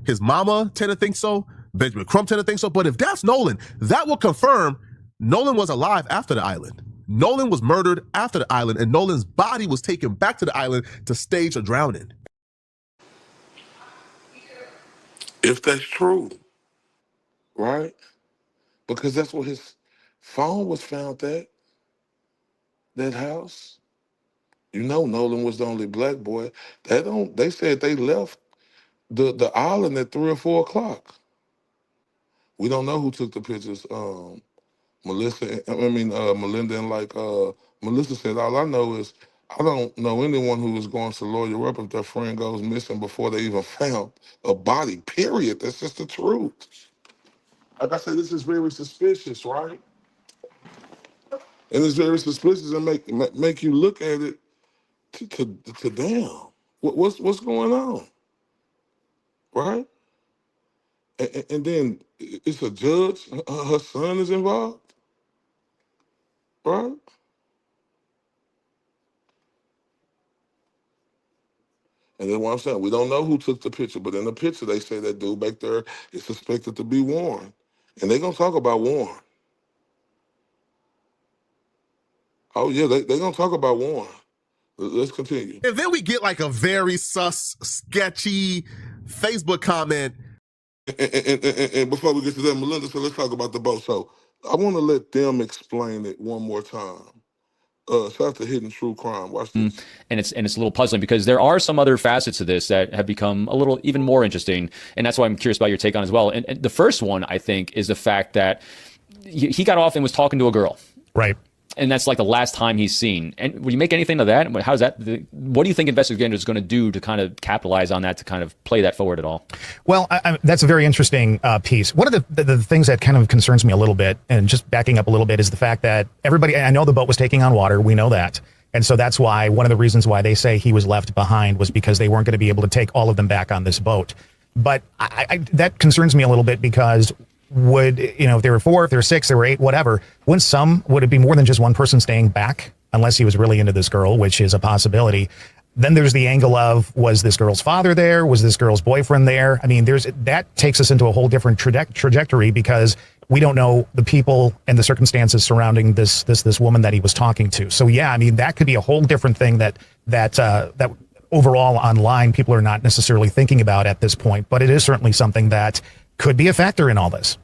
his mama tend to think so, Benjamin Crump tend to think so, but if that's Nolan, that will confirm Nolan was alive after the island. Nolan was murdered after the island, and Nolan's body was taken back to the island to stage a drowning. If that's true, right? Because that's where his phone was found at, that house. You know, Nolan was the only black boy. They said they left the island at 3 or 4 o'clock. We don't know who took the pictures. Melinda, and Melissa said, all I know is I don't know anyone who is going to lawyer up if their friend goes missing before they even found a body, period. That's just the truth. Like I said, this is very suspicious, right? And it's very suspicious and make you look at it to damn, what's going on, right? And then it's a judge, her son is involved, right? And then what I'm saying, we don't know who took the picture, but in the picture they say that dude back there is suspected to be Warren. And they're gonna talk about Warren. Oh yeah, they're gonna talk about Warren. Let's continue. And then we get like a very sketchy Facebook comment. And before we get to that, Melinda, so let's talk about the boat. So I want to let them explain it one more time. Shout out to Hidden True Crime. Watch this. And it's a little puzzling because there are some other facets to this that have become a little even more interesting, and that's why I'm curious about your take on as well. And the first one, I think, is the fact that he got off and was talking to a girl, right? And that's like the last time he's seen. And when you make anything of that, how's that? What do you think investigators are going to do to kind of capitalize on that, to kind of play that forward at all? Well, that's a very interesting piece. One of the things that kind of concerns me a little bit, and just backing up a little bit, is the fact that everybody, I know the boat was taking on water. We know that. And so that's why one of the reasons why they say he was left behind was because they weren't going to be able to take all of them back on this boat. But that concerns me a little bit because if there were 4, if there were 6, there were 8, whatever, would it be more than just one person staying back, unless he was really into this girl, which is a possibility. Then there's the angle of, was this girl's father there? Was this girl's boyfriend there? I mean, that takes us into a whole different trajectory, because we don't know the people and the circumstances surrounding this woman that he was talking to. So yeah, I mean, that could be a whole different thing that overall online people are not necessarily thinking about at this point, but it is certainly something that could be a factor in all this.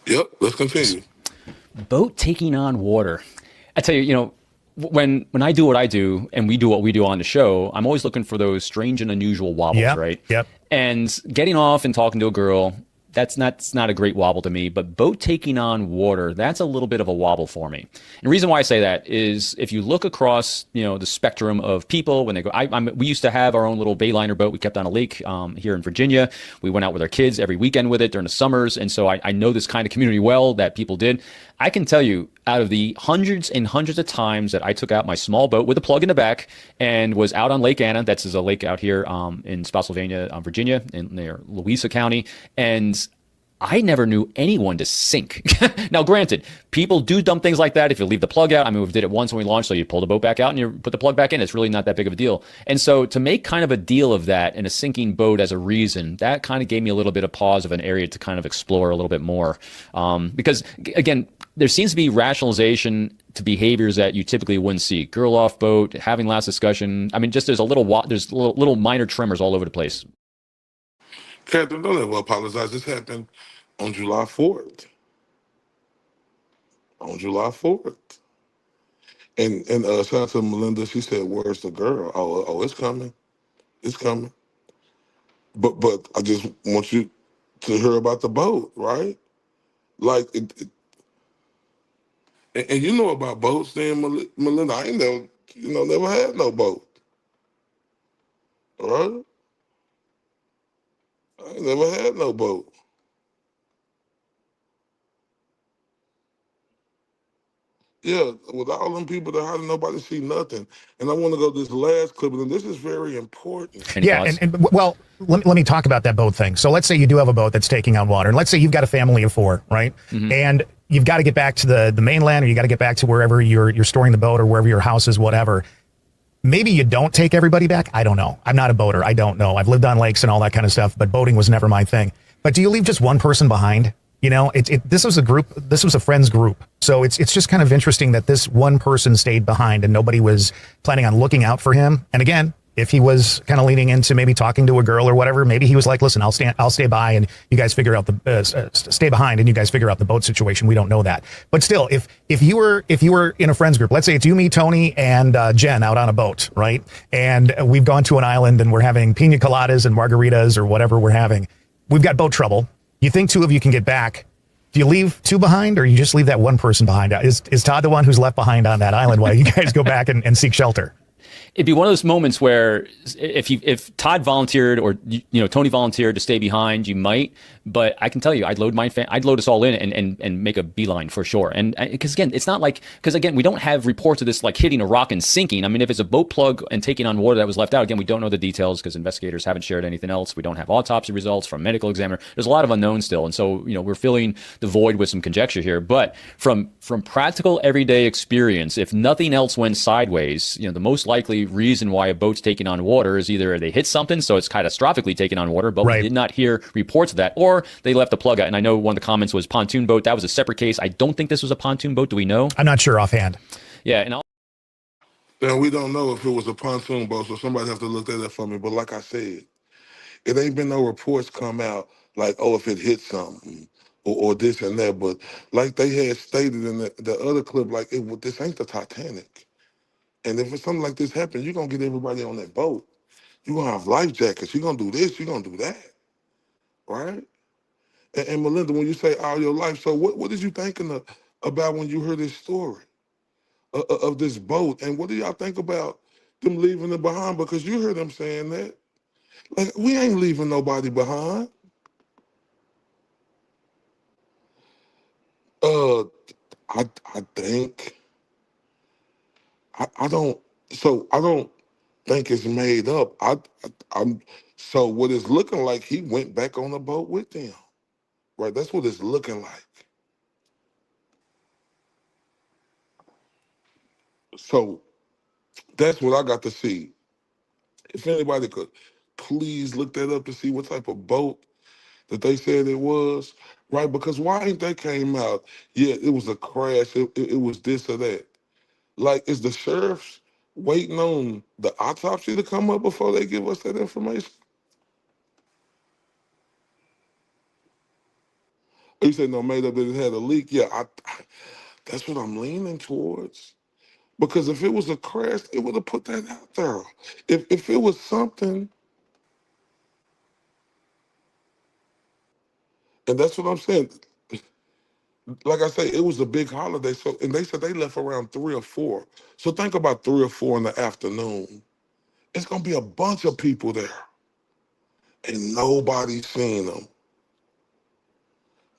Yep, let's continue. Boat taking on water. I tell you, when I do what I do and we do what we do on the show, I'm always looking for those strange and unusual wobbles, right? Yep. And getting off and talking to a girl, that's not a great wobble to me, but boat taking on water, that's a little bit of a wobble for me. And the reason why I say that is if you look across, the spectrum of people when they go, we used to have our own little Bayliner boat we kept on a lake here in Virginia. We went out with our kids every weekend with it during the summers. And so I know this kind of community well that people did. I can tell you, out of the hundreds and hundreds of times that I took out my small boat with a plug in the back and was out on Lake Anna, that's a lake out here in Spotsylvania, Virginia, in near Louisa County, and I never knew anyone to sink. Now, granted, people do dumb things like that if you leave the plug out. I mean, we did it once when we launched, so you pull the boat back out and you put the plug back in. It's really not that big of a deal. And so to make kind of a deal of that and a sinking boat as a reason, that kind of gave me a little bit of pause of an area to kind of explore a little bit more. Because, again, there seems to be rationalization to behaviors that you typically wouldn't see. Girl off boat, having last discussion. I mean, just there's little minor tremors all over the place. Catherine, don't ever apologize. This happened on July 4th. On July 4th. And shout out to Melinda. She said, "Where's the girl?" Oh, it's coming. It's coming. But I just want you to hear about the boat, right? Like, and you know about boats, then, Melinda. I ain't never had no boat. All right? I ain't never had no boat. Yeah, with all them people there, how did nobody see nothing? And I want to go to this last clip, and this is very important. Well, let me talk about that boat thing. So let's say you do have a boat that's taking on water, and let's say you've got a family of 4, right? Mm-hmm. And you've got to get back to the mainland, or you got to get back to wherever you're storing the boat, or wherever your house is, whatever. Maybe you don't take everybody back. I don't know. I'm not a boater. I don't know. I've lived on lakes and all that kind of stuff, but boating was never my thing. But do you leave just one person behind? This was a group. This was a friends group. So it's just kind of interesting that this one person stayed behind and nobody was planning on looking out for him. And again, If he was kind of leaning into maybe talking to a girl or whatever, maybe he was like, listen, I'll stay by and you guys figure out the, stay behind and you guys figure out the boat situation. We don't know that. But still, if you were in a friends group, let's say it's you, me, Tony, and Jen out on a boat, right? And we've gone to an island and we're having pina coladas and margaritas or whatever we're having. We've got boat trouble. You think two of you can get back. Do you leave two behind or you just leave that one person behind? Is Todd the one who's left behind on that island while you guys go back and seek shelter? It'd be one of those moments where if Todd volunteered or Tony volunteered to stay behind, you might. But I can tell you, I'd load us all in and make a beeline for sure. And because again, it's not like we don't have reports of this like hitting a rock and sinking. I mean, if it's a boat plug and taking on water that was left out, again, we don't know the details because investigators haven't shared anything else. We don't have autopsy results from medical examiner. There's a lot of unknowns still, and so we're filling the void with some conjecture here. But from practical everyday experience, if nothing else went sideways, the most likely reason why a boat's taking on water is either they hit something, so it's catastrophically taking on water, but we did not hear reports of that, or they left a plug out. And I know one of the comments was pontoon boat. That was a separate case. I don't think this was a pontoon boat. Do we know? I'm not sure offhand. Yeah, and then we don't know if it was a pontoon boat, so somebody have to look that up for me. But like I said, it ain't been no reports come out like, oh, if it hit something or this and that. But like they had stated in the other clip, like this ain't the Titanic. And if it's something like this happens, you're going to get everybody on that boat. You're going to have life jackets. You're going to do this. You're going to do that. Right? And Melinda, when you say all your life, so what did you thinking about when you heard this story of this boat? And what do y'all think about them leaving it behind? Because you heard them saying that. Like, we ain't leaving nobody behind. I think... I don't think it's made up. So what it's looking like, he went back on the boat with them. Right, that's what it's looking like. So that's what I got to see. If anybody could please look that up to see what type of boat that they said it was, right? Because why ain't that came out? Yeah, it was a crash, it was this or that. Like, is the sheriffs waiting on the autopsy to come up before they give us that information? You said no, made up that it had a leak. Yeah, that's what I'm leaning towards. Because if it was a crash, it would have put that out there. If it was something, and that's what I'm saying. Like I say, it was a big holiday. So, and they said they left around 3 or 4. So think about 3 or 4 in the afternoon. It's gonna be a bunch of people there, and nobody's seen them.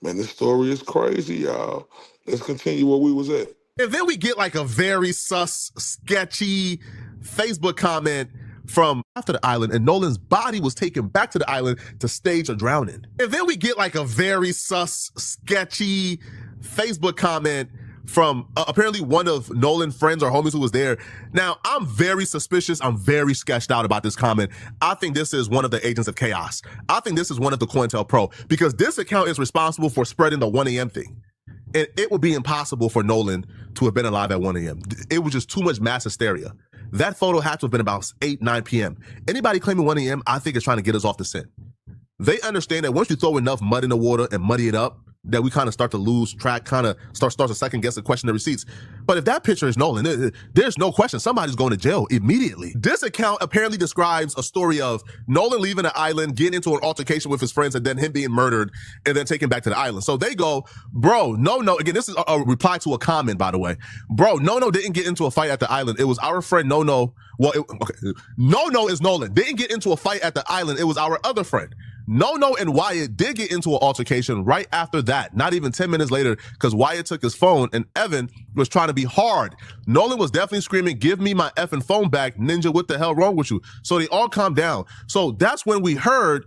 Man, this story is crazy, y'all. Let's continue where we was at. And then we get like a very sketchy Facebook comment from after the island, and Nolan's body was taken back to the island to stage a drowning. And then we get like a very sketchy Facebook comment from apparently one of Nolan's friends or homies who was there. Now, I'm very suspicious. I'm very sketched out about this comment. I think this is one of the agents of chaos. I think this is one of the COINTELPRO, because this account is responsible for spreading the 1 a.m. thing. And it would be impossible for Nolan to have been alive at 1 a.m. It was just too much mass hysteria. That photo had to have been about 8, 9 p.m. Anybody claiming 1 a.m., I think is trying to get us off the scent. They understand that once you throw enough mud in the water and muddy it up, that we kind of start to lose track, kind of starts to second guess the question of receipts. But if that picture is Nolan, there's no question somebody's going to jail immediately. This account apparently describes a story of Nolan leaving the island, getting into an altercation with his friends, and then him being murdered and then taken back to the island. So they go, bro, no. Again, this is a reply to a comment, by the way. Bro, No didn't get into a fight at the island. It was our friend No. Well, No is Nolan. Didn't get into a fight at the island. It was our other friend. No and Wyatt did get into an altercation right after that, not even 10 minutes later, because Wyatt took his phone and Evan was trying to be hard. Nolan was definitely screaming, give me my effing phone back, Ninja, what the hell wrong with you? So they all calmed down. So that's when we heard,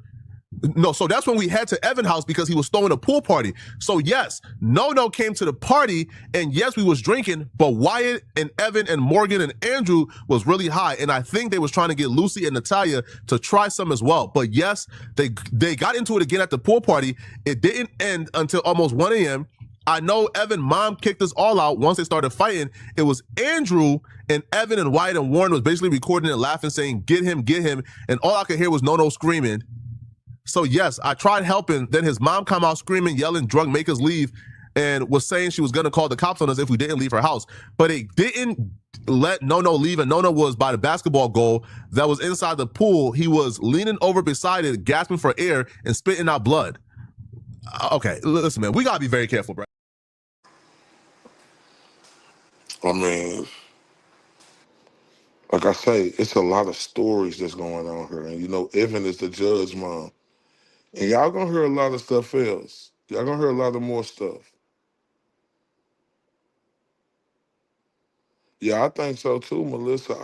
that's when we head to Evan's house because he was throwing a pool party. So yes, No came to the party, and yes, we was drinking, but Wyatt and Evan and Morgan and Andrew was really high, and I think they was trying to get Lucy and Natalia to try some as well. But yes, they got into it again at the pool party. It didn't end until almost 1 a.m. I know Evan mom kicked us all out once they started fighting. It was Andrew and Evan and Wyatt and Warren was basically recording it, laughing, saying, get him. And all I could hear was no screaming. So yes, I tried helping. Then his mom come out screaming, yelling, drunk, make us leave, and was saying she was going to call the cops on us if we didn't leave her house. But it didn't let Nono leave, and Nono was by the basketball goal that was inside the pool. He was leaning over beside it, gasping for air and spitting out blood. Okay, listen, man, we got to be very careful, bro. I mean, like I say, it's a lot of stories that's going on here. And, you know, Evan is the judge, mom. And y'all gonna hear a lot of stuff else. Y'all gonna hear a lot of more stuff. Yeah, I think so too, Melissa.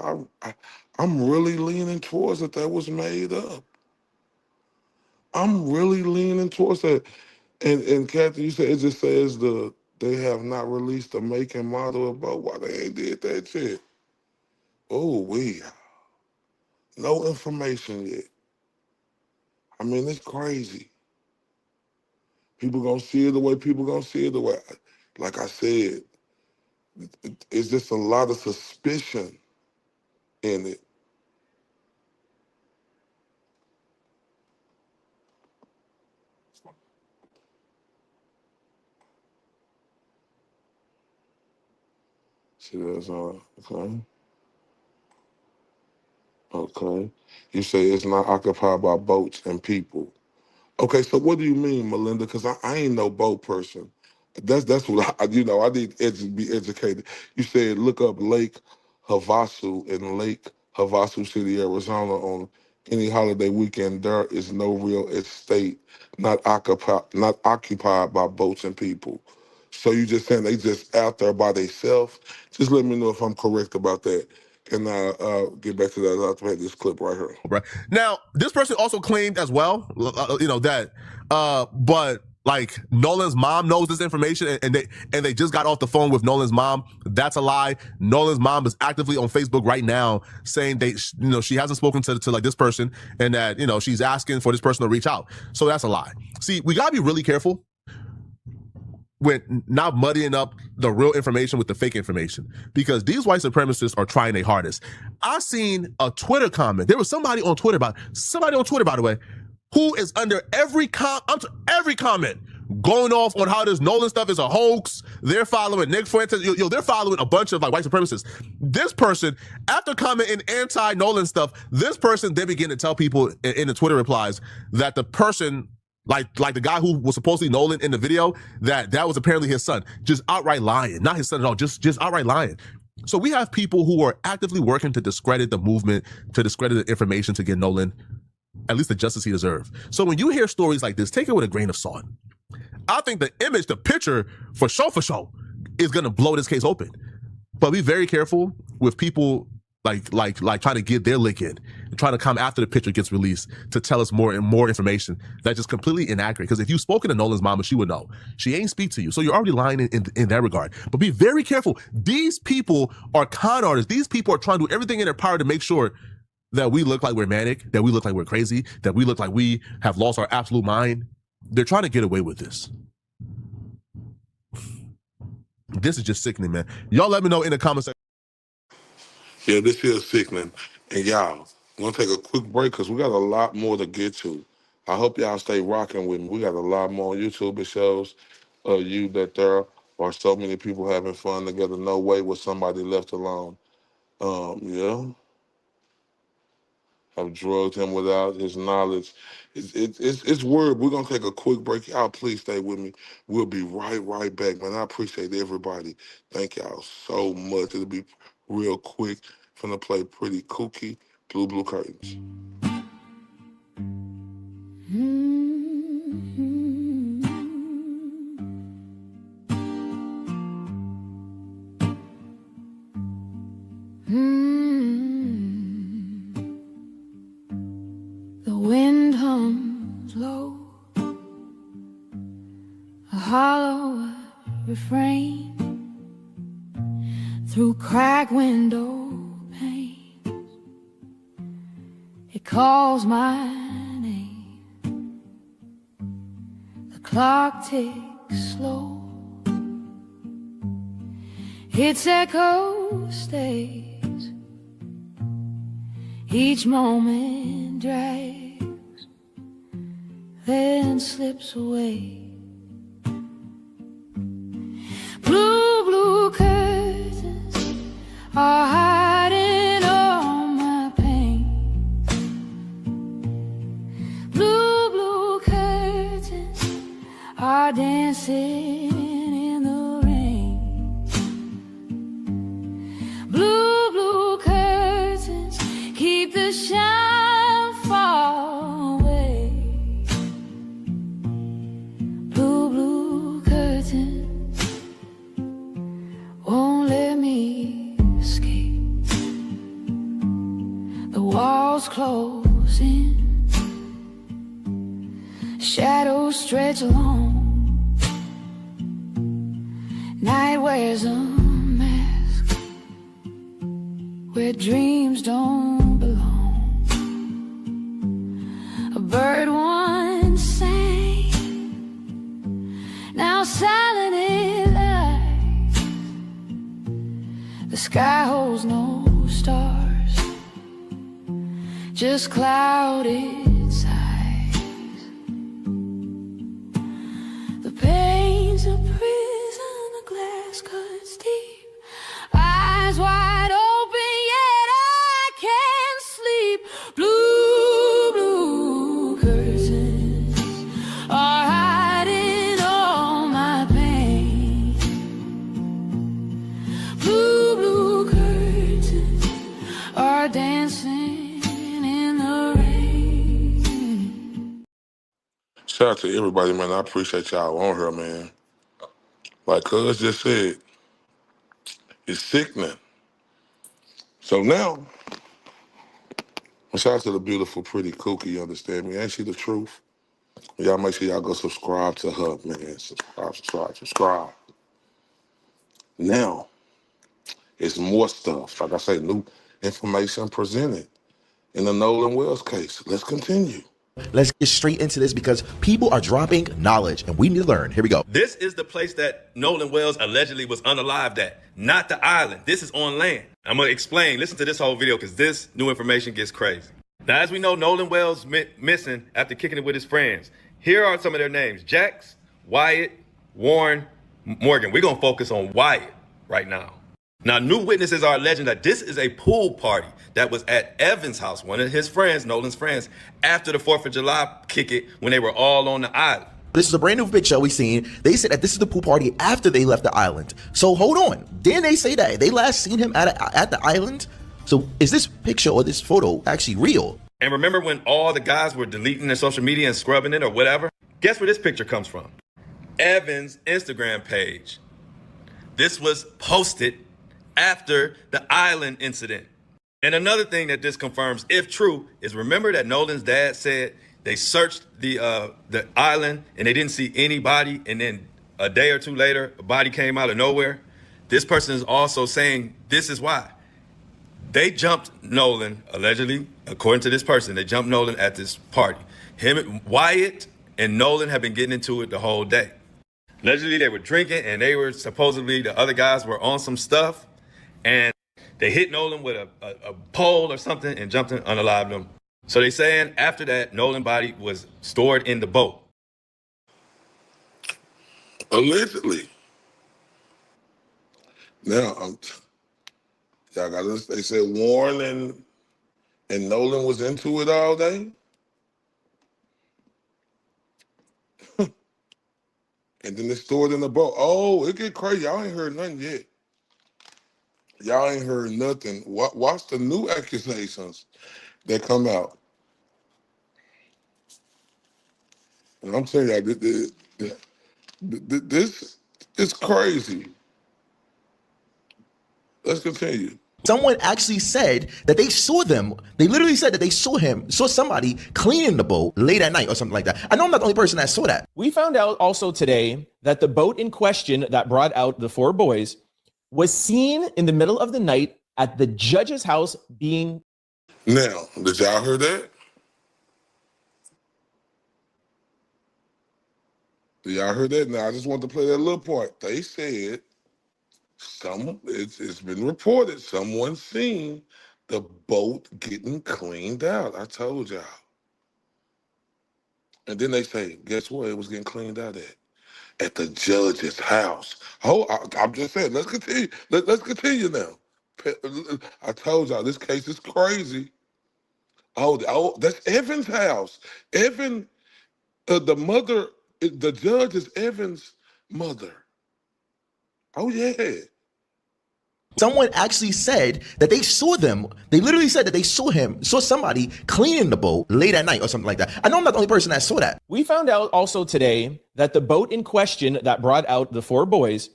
I'm really leaning towards that was made up. I'm really leaning towards that. And Kathy, you said it just says they have not released the make and model about why they ain't did that shit. Oh, no information yet. I mean, it's crazy. People gonna see it the way people gonna see it the way. Like I said, it's just a lot of suspicion in it. See, that's all. Okay. Okay. You say it's not occupied by boats and people. Okay, so what do you mean, Melinda? Because I ain't no boat person. That's what I need to be educated. You said look up Lake Havasu in Lake Havasu City, Arizona on any holiday weekend. There is no real estate, not occupied by boats and people. So you just saying they just out there by themselves? Just let me know if I'm correct about that. And I'll get back to that. I'll play this clip right here. Right. Now, this person also claimed as well, but like Nolan's mom knows this information and they just got off the phone with Nolan's mom. That's a lie. Nolan's mom is actively on Facebook right now saying she hasn't spoken to like this person and that, she's asking for this person to reach out. So that's a lie. See, we gotta be really careful with not muddying up the real information with the fake information, because these white supremacists are trying their hardest. I seen a Twitter comment. There was somebody on Twitter, by the way, who is under every comment going off on how this Nolan stuff is a hoax. They're following Nick Fuentes. They're following a bunch of like white supremacists. This person, after commenting anti-Nolan stuff, this person then began to tell people in the Twitter replies that the person, like the guy who was supposedly Nolan in the video, that was apparently his son. Just outright lying. Not his son at all, just outright lying. So we have people who are actively working to discredit the movement, to discredit the information to get Nolan at least the justice he deserves. So when you hear stories like this, take it with a grain of salt. I think the image, the picture, for sure, is gonna blow this case open. But be very careful with people like trying to get their lick in and trying to come after the picture gets released to tell us more and more information that's just completely inaccurate. Because if you've spoken to Nolan's mama, she would know. She ain't speak to you. So you're already lying in that regard. But be very careful. These people are con artists. These people are trying to do everything in their power to make sure that we look like we're manic, that we look like we're crazy, that we look like we have lost our absolute mind. They're trying to get away with this. This is just sickening, man. Y'all let me know in the comment section. Yeah, this is sickening. And y'all, we're going to take a quick break because we got a lot more to get to. I hope y'all stay rocking with me. We got a lot more on YouTube. It shows you that there are so many people having fun together. No way was somebody left alone. Yeah. Have drugged him without his knowledge. It's weird. We're going to take a quick break. Y'all, please stay with me. We'll be right back, man. I appreciate everybody. Thank y'all so much. It'll be real quick. Finna play Pretty Kooky, Blue Curtains. The wind hums low, a hollow refrain through cracked window panes. It calls my name. The clock ticks slow. Its echo stays. Each moment drags, then slips away. Blue, blue curtains are hiding all my pain. Blue, blue curtains are dancing in the rain. Blue, blue curtains keep the shine far away. Blue, blue curtains won't let me escape. The walls close in, shadows stretch along. Night wears a mask where dreams don't belong. A bird once sang, now silent it lies. The sky holds no stars, just clouded sighs. The pain's a prison, the glass cuts deep. Eyes wide open, yet I can't sleep. Blue, blue curtains are hiding all my pain. Blue, blue curtains are dancing in the rain. Shout out to everybody, man. I appreciate y'all on here, man. Like Cuz just said, it's sickening. So now, shout out to the beautiful, pretty Kookie, you understand me? Ain't she the truth? Y'all make sure y'all go subscribe to her, man. Subscribe. Now, it's more stuff. Like I say, new information presented in the Nolan Wells case. Let's continue. Let's get straight into this because people are dropping knowledge and we need to learn. Here we go. This is the place that Nolan Wells allegedly was unalived at, not the island. This is on land. I'm going to explain. Listen to this whole video because this new information gets crazy. Now, as we know, Nolan Wells missing after kicking it with his friends. Here are some of their names: Jax, Wyatt, Warren, Morgan. We're going to focus on Wyatt right now. Now, new witnesses are alleging that this is a pool party that was at Evan's house, one of his friends, Nolan's friends, after the 4th of July kick it when they were all on the island. This is a brand new picture we seen. They said that this is the pool party after they left the island. So hold on. Didn't they say that they last seen him at the island? So is this picture or this photo actually real? And remember when all the guys were deleting their social media and scrubbing it or whatever? Guess where this picture comes from? Evan's Instagram page. This was posted after the island incident. And another thing that this confirms, if true, is remember that Nolan's dad said they searched the island and they didn't see anybody, and then a day or two later, a body came out of nowhere. This person is also saying this is why. They jumped Nolan, allegedly, according to this person, they jumped Nolan at this party. Wyatt and Nolan have been getting into it the whole day. Allegedly, they were drinking and they were supposedly, the other guys were on some stuff. And they hit Nolan with a pole or something and jumped and unalived him. So they saying after that, Nolan's body was stored in the boat. Allegedly. Now, y'all got this. They said Warren and Nolan was into it all day. And then they stored in the boat. Oh, it get crazy. Y'all ain't heard nothing yet. Y'all ain't heard nothing. Watch the new accusations that come out. And I'm telling you, this is crazy. Let's continue. Someone actually said that they saw them. They literally said that they saw somebody cleaning the boat late at night or something like that. I know I'm not the only person that saw that. We found out also today that the boat in question that brought out the 4 boys was seen in the middle of the night at the judge's house being... Now, did y'all hear that? Did y'all hear that? Now, I just want to play that little part. They said It's been reported someone seen the boat getting cleaned out. I told y'all. And then they say, guess what? It was getting cleaned out at the judge's house. I'm just saying, let's continue. Let's continue now. I told y'all this case is crazy. Oh, that's Evan's house. Evan, the mother, the judge is Evan's mother. Oh yeah. Someone actually said that they saw them. They literally said that they saw somebody cleaning the boat late at night or something like that. I know I'm not the only person that saw that. We found out also today that the boat in question that brought out the 4 boys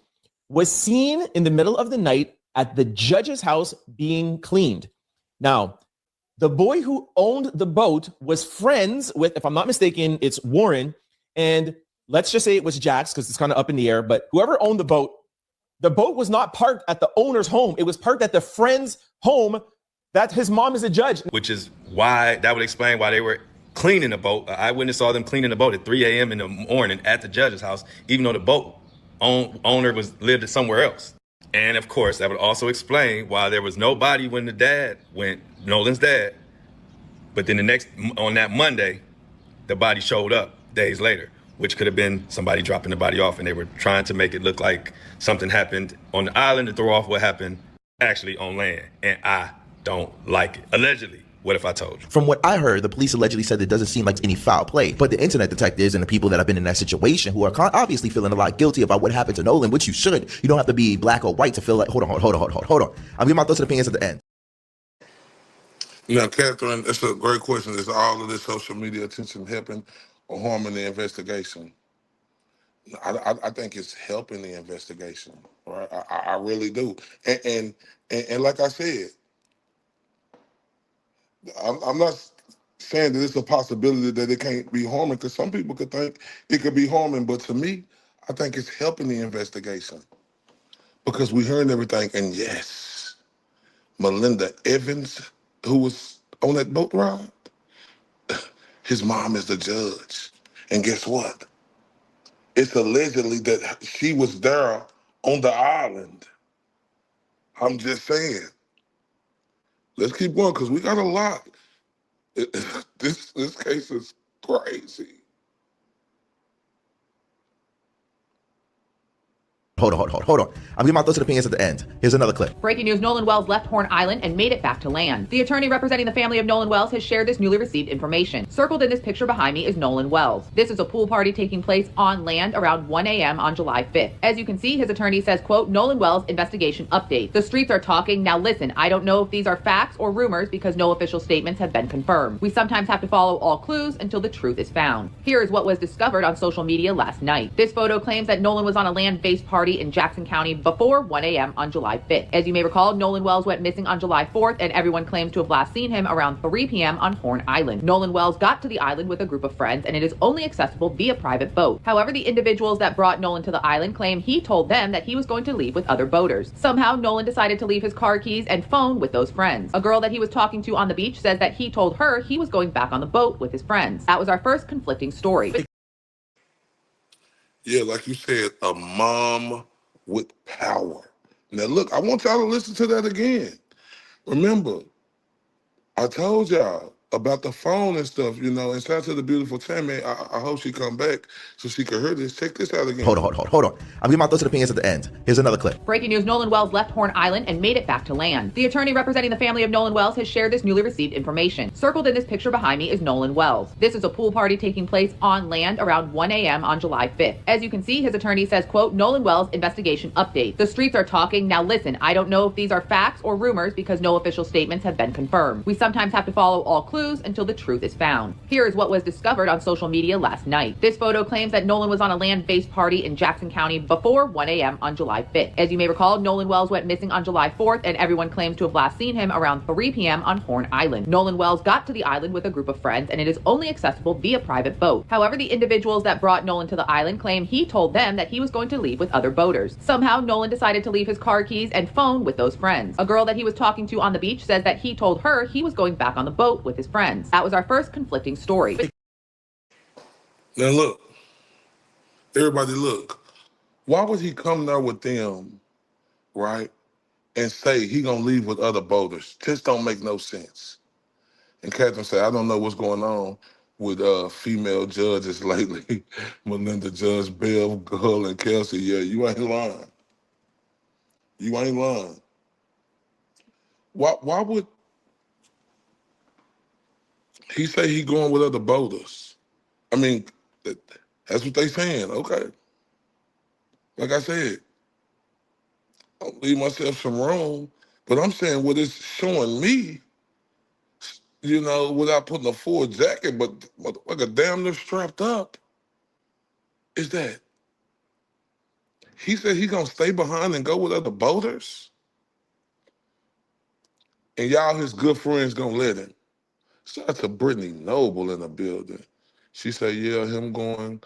was seen in the middle of the night at the judge's house being cleaned. Now, the boy who owned the boat was friends with, if I'm not mistaken, it's Warren. And let's just say it was Jax because it's kind of up in the air. But whoever owned the boat was not parked at the owner's home. It was parked at the friend's home that his mom is a judge. Which is why, that would explain why they were cleaning the boat. An eyewitness saw them cleaning the boat at 3 a.m. in the morning at the judge's house, even though the boat owner lived somewhere else. And of course, that would also explain why there was nobody when the dad went, Nolan's dad. But then on that Monday, the body showed up days later, which could have been somebody dropping the body off, and they were trying to make it look like something happened on the island to throw off what happened actually on land. And I don't like it. Allegedly. What if I told you? From what I heard, the police allegedly said it doesn't seem like any foul play. But the internet detectives and the people that have been in that situation who are obviously feeling a lot guilty about what happened to Nolan, which you should. You don't have to be black or white to feel like, hold on. I'll give my thoughts and opinions at the end. Now, Catherine, that's a great question. Is all of this social media attention helping or harming the investigation? I think it's helping the investigation. Right? I really do. And like I said, I'm not saying that it's a possibility that it can't be harming, because some people could think it could be harming, but to me, I think it's helping the investigation because we're hearing everything. And yes, Melinda Evans, who was on that boat ride, his mom is the judge. And guess what? It's allegedly that she was there on the island. I'm just saying. Let's keep going because we got a lot. This case is crazy. Hold on. I'll give my thoughts and opinions at the end. Here's another clip. Breaking news, Nolan Wells left Horn Island and made it back to land. The attorney representing the family of Nolan Wells has shared this newly received information. Circled in this picture behind me is Nolan Wells. This is a pool party taking place on land around 1 a.m. on July 5th. As you can see, his attorney says, quote, Nolan Wells investigation update. The streets are talking. Now listen, I don't know if these are facts or rumors because no official statements have been confirmed. We sometimes have to follow all clues until the truth is found. Here is what was discovered on social media last night. This photo claims that Nolan was on a land-based party in Jackson County before 1 a.m. on July 5th. As you may recall, Nolan Wells went missing on July 4th, and everyone claims to have last seen him around 3 p.m. on Horn Island. Nolan Wells got to the island with a group of friends, and it is only accessible via private boat. However, the individuals that brought Nolan to the island claim he told them that he was going to leave with other boaters. Somehow, Nolan decided to leave his car keys and phone with those friends. A girl that he was talking to on the beach says that he told her he was going back on the boat with his friends. That was our first conflicting story. Yeah, like you said, a mom with power. Now, look, I want y'all to listen to that again. Remember, I told y'all about the phone and stuff, and shout out to the beautiful Tammy. I hope she come back so she can hear this. Check this out again. Hold on. I'll give my thoughts and opinions at the end. Here's another clip. Breaking news, Nolan Wells left Horn Island and made it back to land. The attorney representing the family of Nolan Wells has shared this newly received information. Circled in this picture behind me is Nolan Wells. This is a pool party taking place on land around 1 a.m. on July 5th. As you can see, his attorney says, quote, Nolan Wells investigation update. The streets are talking. Now listen, I don't know if these are facts or rumors because no official statements have been confirmed. We sometimes have to follow all clues until the truth is found. Here is what was discovered on social media last night. This photo claims that Nolan was on a land-based party in Jackson County before 1 a.m. on July 5th. As you may recall, Nolan Wells went missing on July 4th, and everyone claims to have last seen him around 3 p.m. on Horn Island. Nolan Wells got to the island with a group of friends, and it is only accessible via private boat. However, the individuals that brought Nolan to the island claim he told them that he was going to leave with other boaters. Somehow, Nolan decided to leave his car keys and phone with those friends. A girl that he was talking to on the beach says that he told her he was going back on the boat with his friends. That was our first conflicting story. Now look, everybody look. Why would he come there with them right? And say he gonna leave with other boaters. Just don't make no sense. And Catherine said, I don't know what's going on with female judges lately. Melinda, Judge, Bev, Gull, and Kelsey. Yeah, you ain't lying. You ain't lying. Why would he say he going with other boaters? I mean, that's what they saying. Okay. Like I said, I'll leave myself some room. But I'm saying what it's showing me, you know, without putting a full jacket, but like a damn near strapped up, is that he said he gonna stay behind and go with other boaters, and y'all his good friends gonna let him. Shout out to Brittany Noble in the building. She said, yeah, him going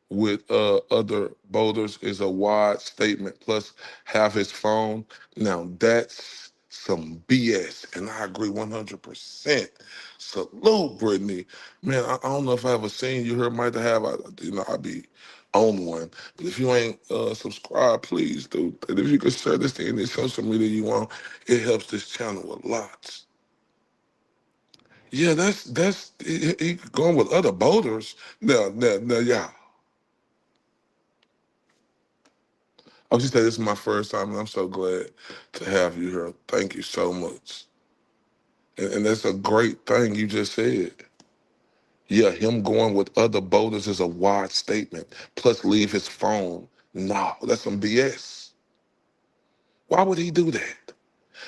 with other boaters is a wide statement, plus have his phone. Now that's some BS, and I agree 100%. Salute, Brittany. Man, I don't know if I ever seen you. Here might have, I be on one. But if you ain't subscribed, please do. And if you could share this to any social media you want, it helps this channel a lot. Yeah, that's he going with other boaters. Now, yeah. I was just saying this is my first time, and I'm so glad to have you here. Thank you so much. And that's a great thing you just said. Yeah, him going with other boaters is a wide statement. Plus, leave his phone. No, that's some BS. Why would he do that?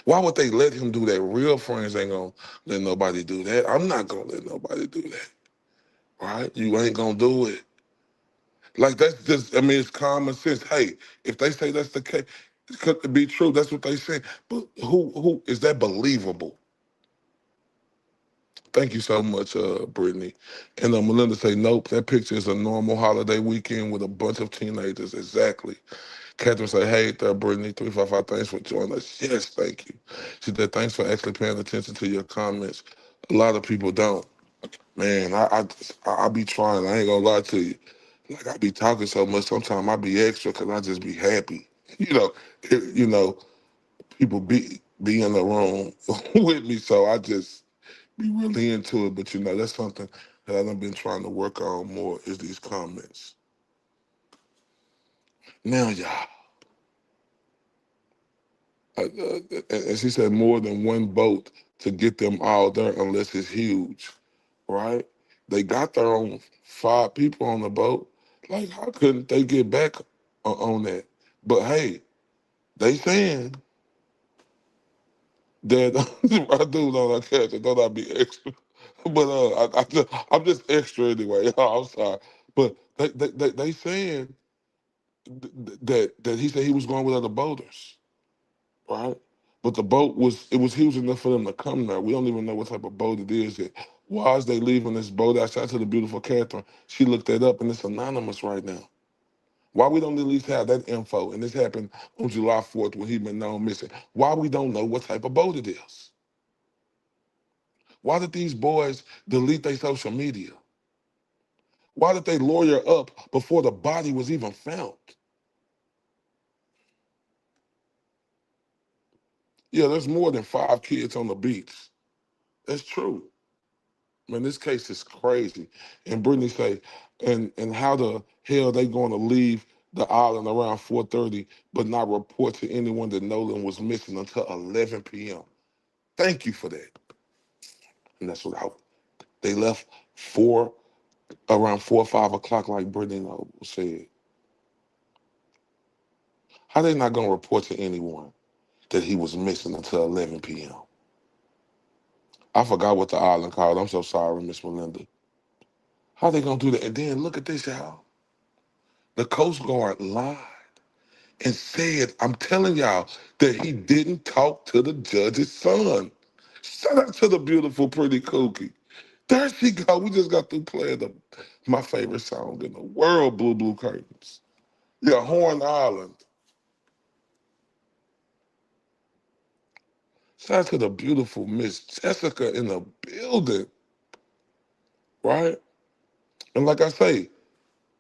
Why would they let him do that? Real friends ain't gonna let nobody do that. I'm not gonna let nobody do that. Right? You ain't gonna do it. Like that's just, I mean, it's common sense. Hey, if they say that's the case, it could be true. That's what they say. But who is that believable? Thank you so much, Brittany. And Melinda say, nope, that picture is a normal holiday weekend with a bunch of teenagers. Exactly. Catherine say, hey there, Brittany, 355, thanks for joining us. Yes, thank you. She said, thanks for actually paying attention to your comments. A lot of people don't. Man, I be trying. I ain't gonna lie to you. Like I be talking so much, sometimes I be extra because I just be happy. You know, people be in the room with me, so I just be really into it. But that's something that I've been trying to work on more is these comments. Now, y'all, and she said more than one boat to get them all there unless it's huge, right? They got their own 5 people on the boat. Like, how couldn't they get back on that? But hey, they saying that I do know I catch it. Don't I be extra? But I'm just extra anyway. I'm sorry. But they saying that he said he was going with other boaters, right? But the boat was huge enough for them to come there. We don't even know what type of boat it is yet. Why is they leaving this boat outside to the beautiful Catherine? She looked that up and it's anonymous right now. Why we don't at least have that info? And this happened on July 4th when he been known missing. Why we don't know what type of boat it is? Why did these boys delete their social media? Why did they lawyer up before the body was even found? Yeah, there's more than 5 kids on the beach. That's true. Man, this case is crazy. And Brittany say, and how the hell they going to leave the island around 4:30, but not report to anyone that Nolan was missing until 11 p.m. Thank you for that. And that's what they left around 4 or 5 o'clock, like Brittany Noble said. How they not gonna report to anyone that he was missing until 11 p.m.? I forgot what the island called. I'm so sorry, Miss Melinda. How they gonna do that? And then look at this, y'all. The Coast Guard lied and said, I'm telling y'all, that he didn't talk to the judge's son. Shout out to the beautiful, pretty Cookie. There she go. We just got through playing my favorite song in the world, Blue Blue Curtains. Yeah, Horn Island. Shout out to the beautiful Miss Jessica in the building, right? And like I say,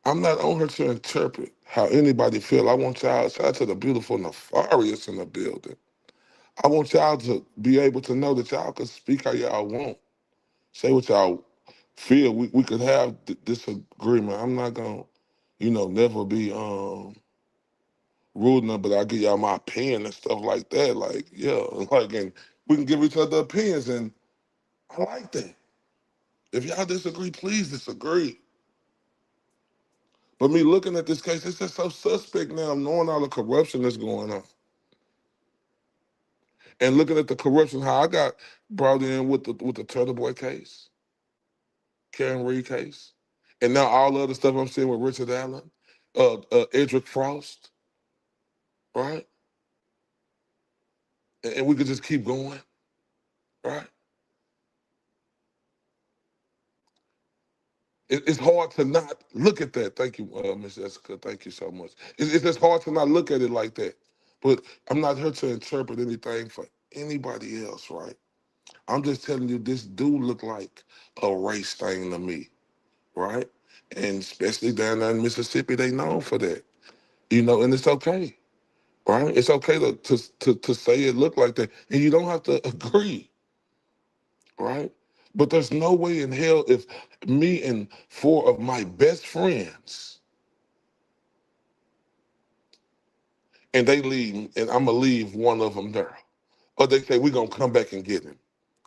I'm not on here to interpret how anybody feel. I want y'all, shout out to the beautiful Nefarious in the building. I want y'all to be able to know that y'all can speak how y'all want. Say what y'all feel. We could have disagreement. I'm not gonna, never be rude enough, but I give y'all my opinion and stuff like that. Like, yeah, and we can give each other opinions, and I like that. If y'all disagree, please disagree. But me looking at this case, it's just so suspect now, knowing all the corruption that's going on. And looking at the corruption, how I got brought in with the Turtle Boy case, Karen Reed case, and now all the other stuff I'm seeing with Richard Allen, Edric Frost, right? And we could just keep going, right? It's hard to not look at that. Thank you, Ms. Jessica. Thank you so much. It's just hard to not look at it like that. But I'm not here to interpret anything for anybody else, right? I'm just telling you, this do look like a race thing to me, right? And especially down there in Mississippi, they known for that, and it's okay, right? It's okay to say it look like that, and you don't have to agree, right? But there's no way in hell if me and 4 of my best friends, and they leave, and I'm gonna leave one of them there, or they say we're gonna come back and get him.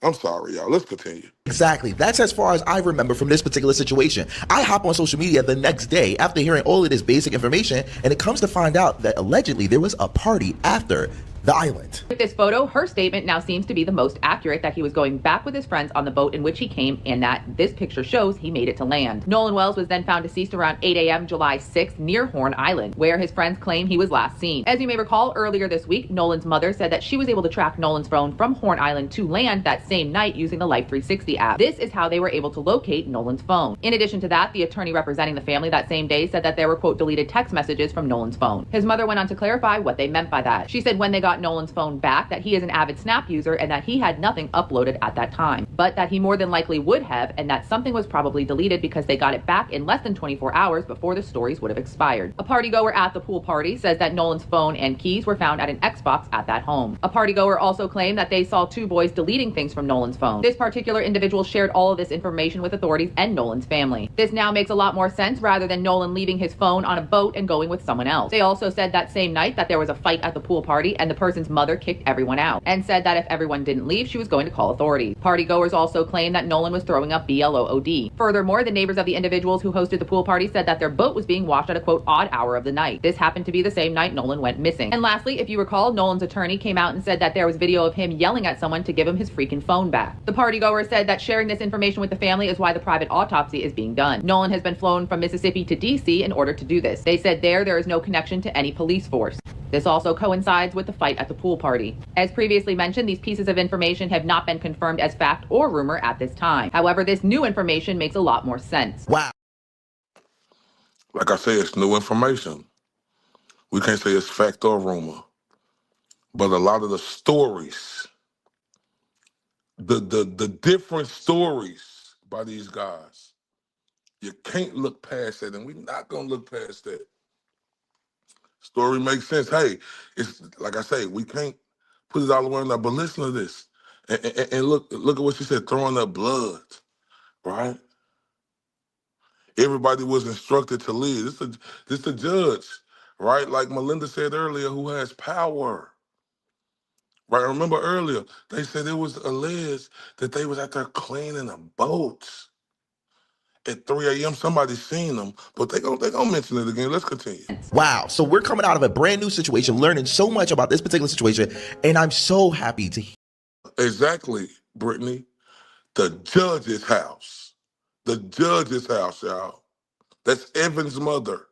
I'm sorry, y'all. Let's continue. Exactly. That's as far as I remember from this particular situation. I hop on social media the next day after hearing all of this basic information, and it comes to find out that allegedly there was a party after the island. With this photo, her statement now seems to be the most accurate, that he was going back with his friends on the boat in which he came, and that this picture shows he made it to land. Nolan Wells was then found deceased around 8 a.m. July 6th near Horn Island, where his friends claim he was last seen. As you may recall, earlier this week, Nolan's mother said that she was able to track Nolan's phone from Horn Island to land that same night using the Life 360 app. This is how they were able to locate Nolan's phone. In addition to that, the attorney representing the family that same day said that there were, quote, deleted text messages from Nolan's phone. His mother went on to clarify what they meant by that. She said when they got Nolan's phone back, that he is an avid Snap user and that he had nothing uploaded at that time, but that he more than likely would have, and that something was probably deleted because they got it back in less than 24 hours before the stories would have expired. A partygoer at the pool party says that Nolan's phone and keys were found at an Xbox at that home. A partygoer also claimed that they saw 2 boys deleting things from Nolan's phone. This particular individual shared all of this information with authorities and Nolan's family. This now makes a lot more sense, rather than Nolan leaving his phone on a boat and going with someone else. They also said that same night that there was a fight at the pool party and the person's mother kicked everyone out, and said that if everyone didn't leave, she was going to call authorities. Partygoers also claim that Nolan was throwing up BLOOD. Furthermore, the neighbors of the individuals who hosted the pool party said that their boat was being washed at a, quote, odd hour of the night. This happened to be the same night Nolan went missing. And lastly, if you recall, Nolan's attorney came out and said that there was video of him yelling at someone to give him his freaking phone back. The partygoer said that sharing this information with the family is why the private autopsy is being done. Nolan has been flown from Mississippi to DC in order to do this. They said there is no connection to any police force. This also coincides with the fight at the pool party. As previously mentioned, these pieces of information have not been confirmed as fact or rumor at this time. However, this new information makes a lot more sense. Wow. Like I said, it's new information. We can't say it's fact or rumor. But a lot of the stories, the different stories by these guys, you can't look past that, and we're not going to look past that. Story makes sense. Hey, it's like I say, we can't put it all the way in there, but listen to this. And look at what she said, throwing up blood, right? Everybody was instructed to leave. This the judge, right? Like Melinda said earlier, who has power. Right? Remember earlier, they said it was alleged that they was out there cleaning a boat at 3 a.m. Somebody seen them, but they gonna mention it again. Let's continue. Wow. So we're coming out of a brand new situation, learning so much about this particular situation, and I'm so happy to hear. Exactly, Brittany. The judge's house. The judge's house, y'all. That's Evan's mother.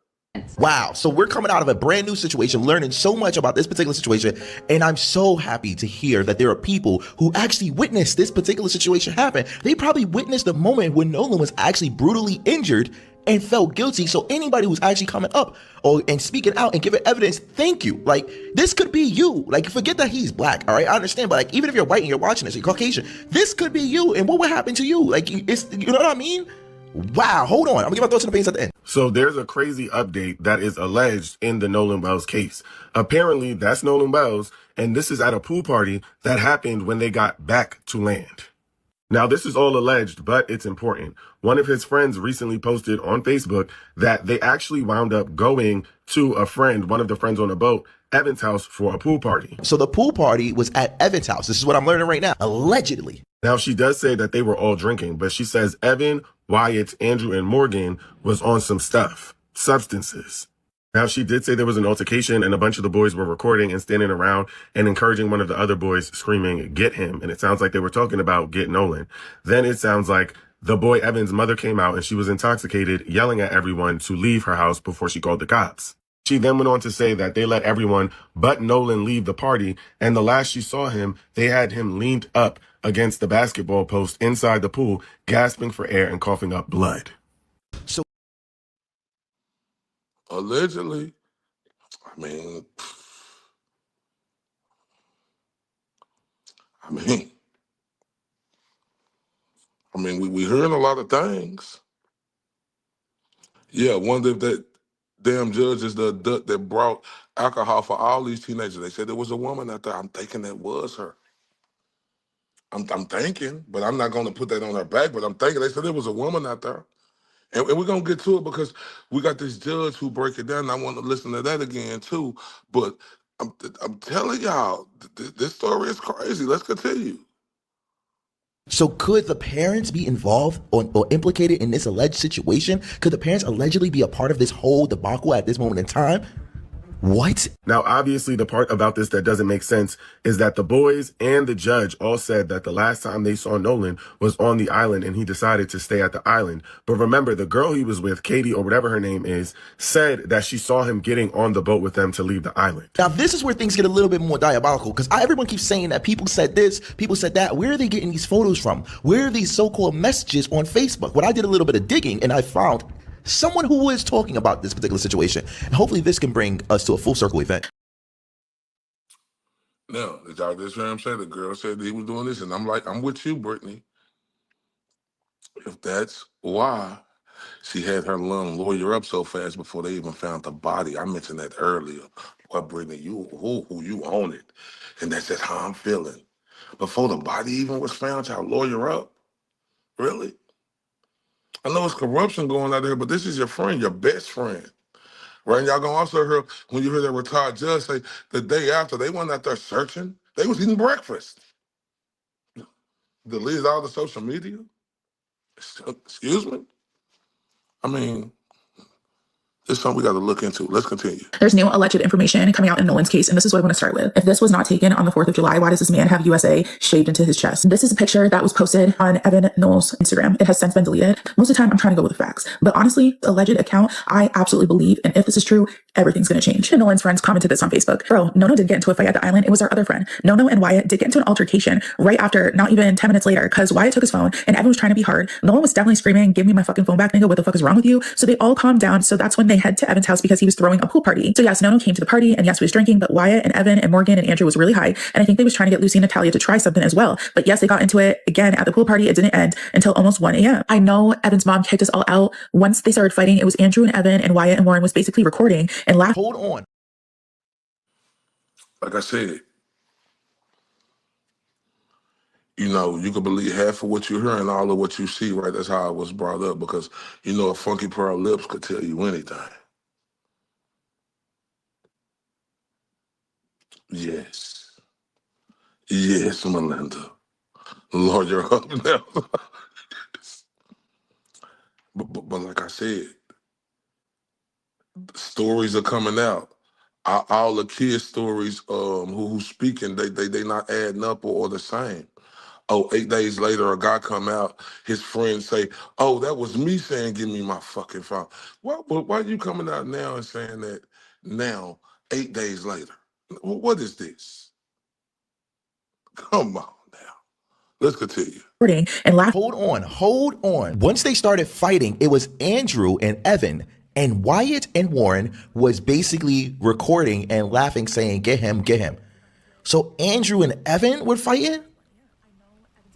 Wow. So we're coming out of a brand new situation, learning so much about this particular situation, and I'm so happy to hear that there are people who actually witnessed this particular situation happen. They probably witnessed the moment when Nolan was actually brutally injured and felt guilty. So anybody who's actually coming up and speaking out and giving evidence, thank you. Like, this could be you. Like, forget that he's black, all right? I understand, but like, even if you're white and you're watching this, you're Caucasian, this could be you. And what would happen to you? Like, it's, you know what I mean? Wow, hold on. I'm gonna give my thoughts and opinions at the end. So there's a crazy update that is alleged in the Nolan Wells case. Apparently, that's Nolan Wells, and this is at a pool party that happened when they got back to land. Now, this is all alleged, but it's important. One of his friends recently posted on Facebook that they actually wound up going to a friend, one of the friends on the boat, Evan's house for a pool party. So the pool party was at Evan's house. This is what I'm learning right now. Allegedly. Now, she does say that they were all drinking, but she says Evan, Wyatt, Andrew, and Morgan was on some stuff, substances. Now, she did say there was an altercation and a bunch of the boys were recording and standing around and encouraging one of the other boys screaming, "Get him." And it sounds like they were talking about get Nolan. Then it sounds like the boy Evan's mother came out and she was intoxicated, yelling at everyone to leave her house before she called the cops. She then went on to say that they let everyone but Nolan leave the party. And the last she saw him, they had him leaned up against the basketball post inside the pool, gasping for air and coughing up blood. So allegedly, I mean, we hearing a lot of things. Yeah, one of that damn judges that brought alcohol for all these teenagers. They said there was a woman out there. I'm thinking that was her. I'm thinking, but I'm not going to put that on her back. But I'm thinking they said there was a woman out there, and we're gonna get to it because we got this judge who break it down. And I want to listen to that again too. But I'm telling y'all, this story is crazy. Let's continue. So could the parents be involved or implicated in this alleged situation? Could the parents allegedly be a part of this whole debacle at this moment in time? What? Now, obviously, the part about this that doesn't make sense is that the boys and the judge all said that the last time they saw Nolan was on the island and he decided to stay at the island. But remember, the girl he was with, Katie or whatever her name is, said that she saw him getting on the boat with them to leave the island. Now, this is where things get a little bit more diabolical because everyone keeps saying that people said this, people said that. Where are they getting these photos from? Where are these so-called messages on Facebook? When I did a little bit of digging and I found someone who was talking about this particular situation. And hopefully this can bring us to a full circle event. Now, did y'all just hear him say the girl said he was doing this? And I'm like, I'm with you, Brittany. If that's why she had her little lawyer up so fast before they even found the body. I mentioned that earlier. Well, Brittany, you own it. And that's just how I'm feeling. Before the body even was found, y'all lawyer up? Really? I know it's corruption going out there, but this is your friend, your best friend. Right? And y'all gonna also hear, when you hear that retired judge say, the day after, they weren't out there searching. They was eating breakfast. Deleted all the social media? Excuse me? I mean, it's something we got to look into. Let's continue. There's new alleged information coming out in Nolan's case, and this is what I want to start with. If this was not taken on the 4th of July, why does this man have USA shaved into his chest? This is a picture that was posted on Evan Knowles' Instagram. It has since been deleted. Most of the time, I'm trying to go with the facts. But honestly, the alleged account, I absolutely believe, and if this is true, everything's going to change. And Nolan's friends commented this on Facebook. Bro, Nono didn't get into a fight at the island. It was our other friend. Nono and Wyatt did get into an altercation right after, not even 10 minutes later, because Wyatt took his phone and Evan was trying to be hard. Nolan was definitely screaming, "Give me my fucking phone back, nigga. What the fuck is wrong with you?" So they all calmed down. So that's when they head to Evan's house because he was throwing a pool party. So yes, Nono came to the party and yes, he was drinking, but Wyatt and Evan and Morgan and Andrew was really high. And I think they was trying to get Lucy and Natalia to try something as well. But yes, they got into it again at the pool party. It didn't end until almost 1 a.m. I know Evan's mom kicked us all out. Once they started fighting, it was Andrew and Evan and Wyatt and Warren was basically recording and laughing. Hold on. Like I said, you know, you can believe half of what you hear and all of what you see, right? That's how it was brought up because, you know, a funky pair of lips could tell you anything. Yes. Yes, Melinda. Lord, you're up now. but like I said, stories are coming out. All the kids' stories who's speaking, they not adding up or the same. Oh, 8 days later, a guy come out, his friends say, "Oh, that was me saying, give me my fucking phone." Why are you coming out now and saying that now, 8 days later? What is this? Come on now. Let's continue. And laugh. Hold on. Once they started fighting, it was Andrew and Evan, and Wyatt and Warren was basically recording and laughing, saying, "Get him, get him." So Andrew and Evan were fighting?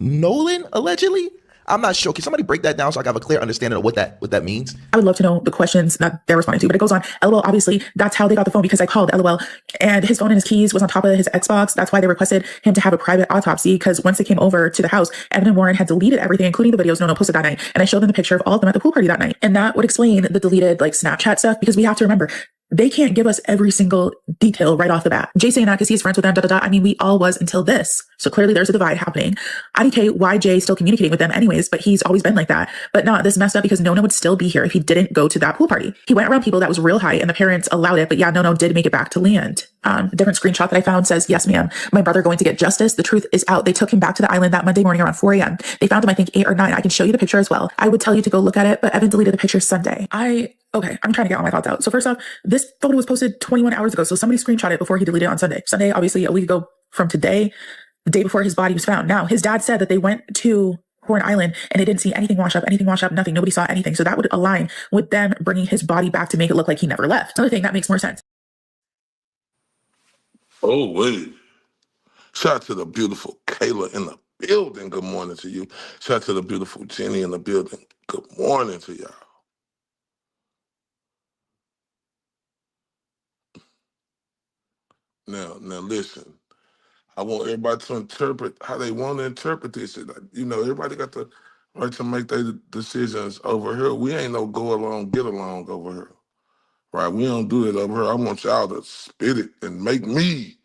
Nolan, allegedly? I'm not sure. Can somebody break that down so I can have a clear understanding of what that means? I would love to know the questions that they're responding to, but it goes on. LOL, obviously, that's how they got the phone, because I called LOL and his phone and his keys was on top of his Xbox. That's why they requested him to have a private autopsy, because once they came over to the house, Evan and Warren had deleted everything, including the videos Nono posted that night. And I showed them the picture of all of them at the pool party that night. And that would explain the deleted like Snapchat stuff, because we have to remember, they can't give us every single detail right off the bat. Jay saying that because he's friends with them, I mean, we all was until this. So clearly there's a divide happening. IDK, why Jay still communicating with them anyways, but he's always been like that. But not this messed up, because Nono would still be here if he didn't go to that pool party. He went around people that was real high and the parents allowed it. But yeah, Nono did make it back to land. Different screenshot that I found says, yes, ma'am, my brother going to get justice. The truth is out. They took him back to the island that Monday morning around 4 a.m. They found him, I think 8 or 9. I can show you the picture as well. I would tell you to go look at it, but Evan deleted the picture Sunday. Okay, I'm trying to get all my thoughts out. So first off, this photo was posted 21 hours ago. So somebody screenshot it before he deleted it on Sunday. Sunday, obviously a week ago from today, the day before his body was found. Now, his dad said that they went to Horn Island and they didn't see anything wash up, nothing. Nobody saw anything. So that would align with them bringing his body back to make it look like he never left. Another thing that makes more sense. Oh, wait. Shout out to the beautiful Kayla in the building. Good morning to you. Shout out to the beautiful Jenny in the building. Good morning to y'all. Now listen. I want everybody to interpret how they want to interpret this. You know, everybody got the right to make their decisions over here. We ain't no go along, get along over here. Right? We don't do it over here. I want y'all to spit it and make me,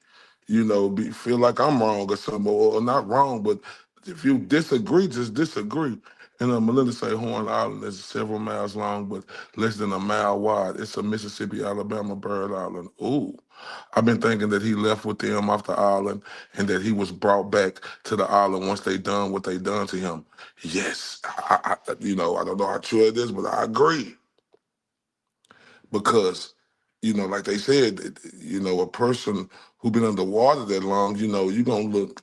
feel like I'm wrong or something, or not wrong, but if you disagree, just disagree. And Melinda say Horn Island is several miles long, but less than a mile wide. It's a Mississippi, Alabama bird island. Ooh. I've been thinking that he left with them off the island and that he was brought back to the island once they done what they done to him. Yes, I don't know how true it is, but I agree. Because, like they said, a person who been underwater that long, you're going to look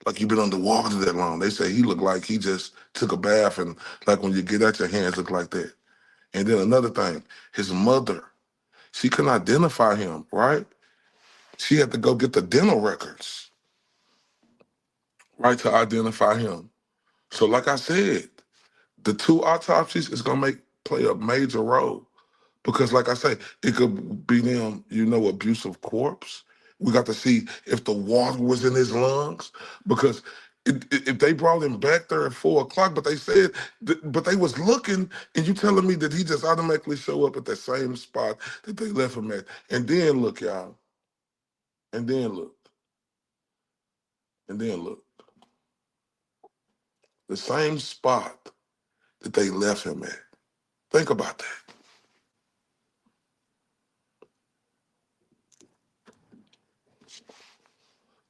like you've been underwater that long. They say he looked like he just took a bath, and like when you get out, your hands look like that. And then another thing, his mother, she couldn't identify him, right? She had to go get the dental records, right, to identify him. So like I said, the 2 autopsies is going to play a major role. Because like I say, it could be them, abusive corpse. We got to see if the water was in his lungs. Because if they brought him back there at 4 o'clock, but they said, but they was looking, and you telling me that he just automatically show up at the same spot that they left him at. And then look, y'all. And then look. And then look. The same spot that they left him at. Think about that.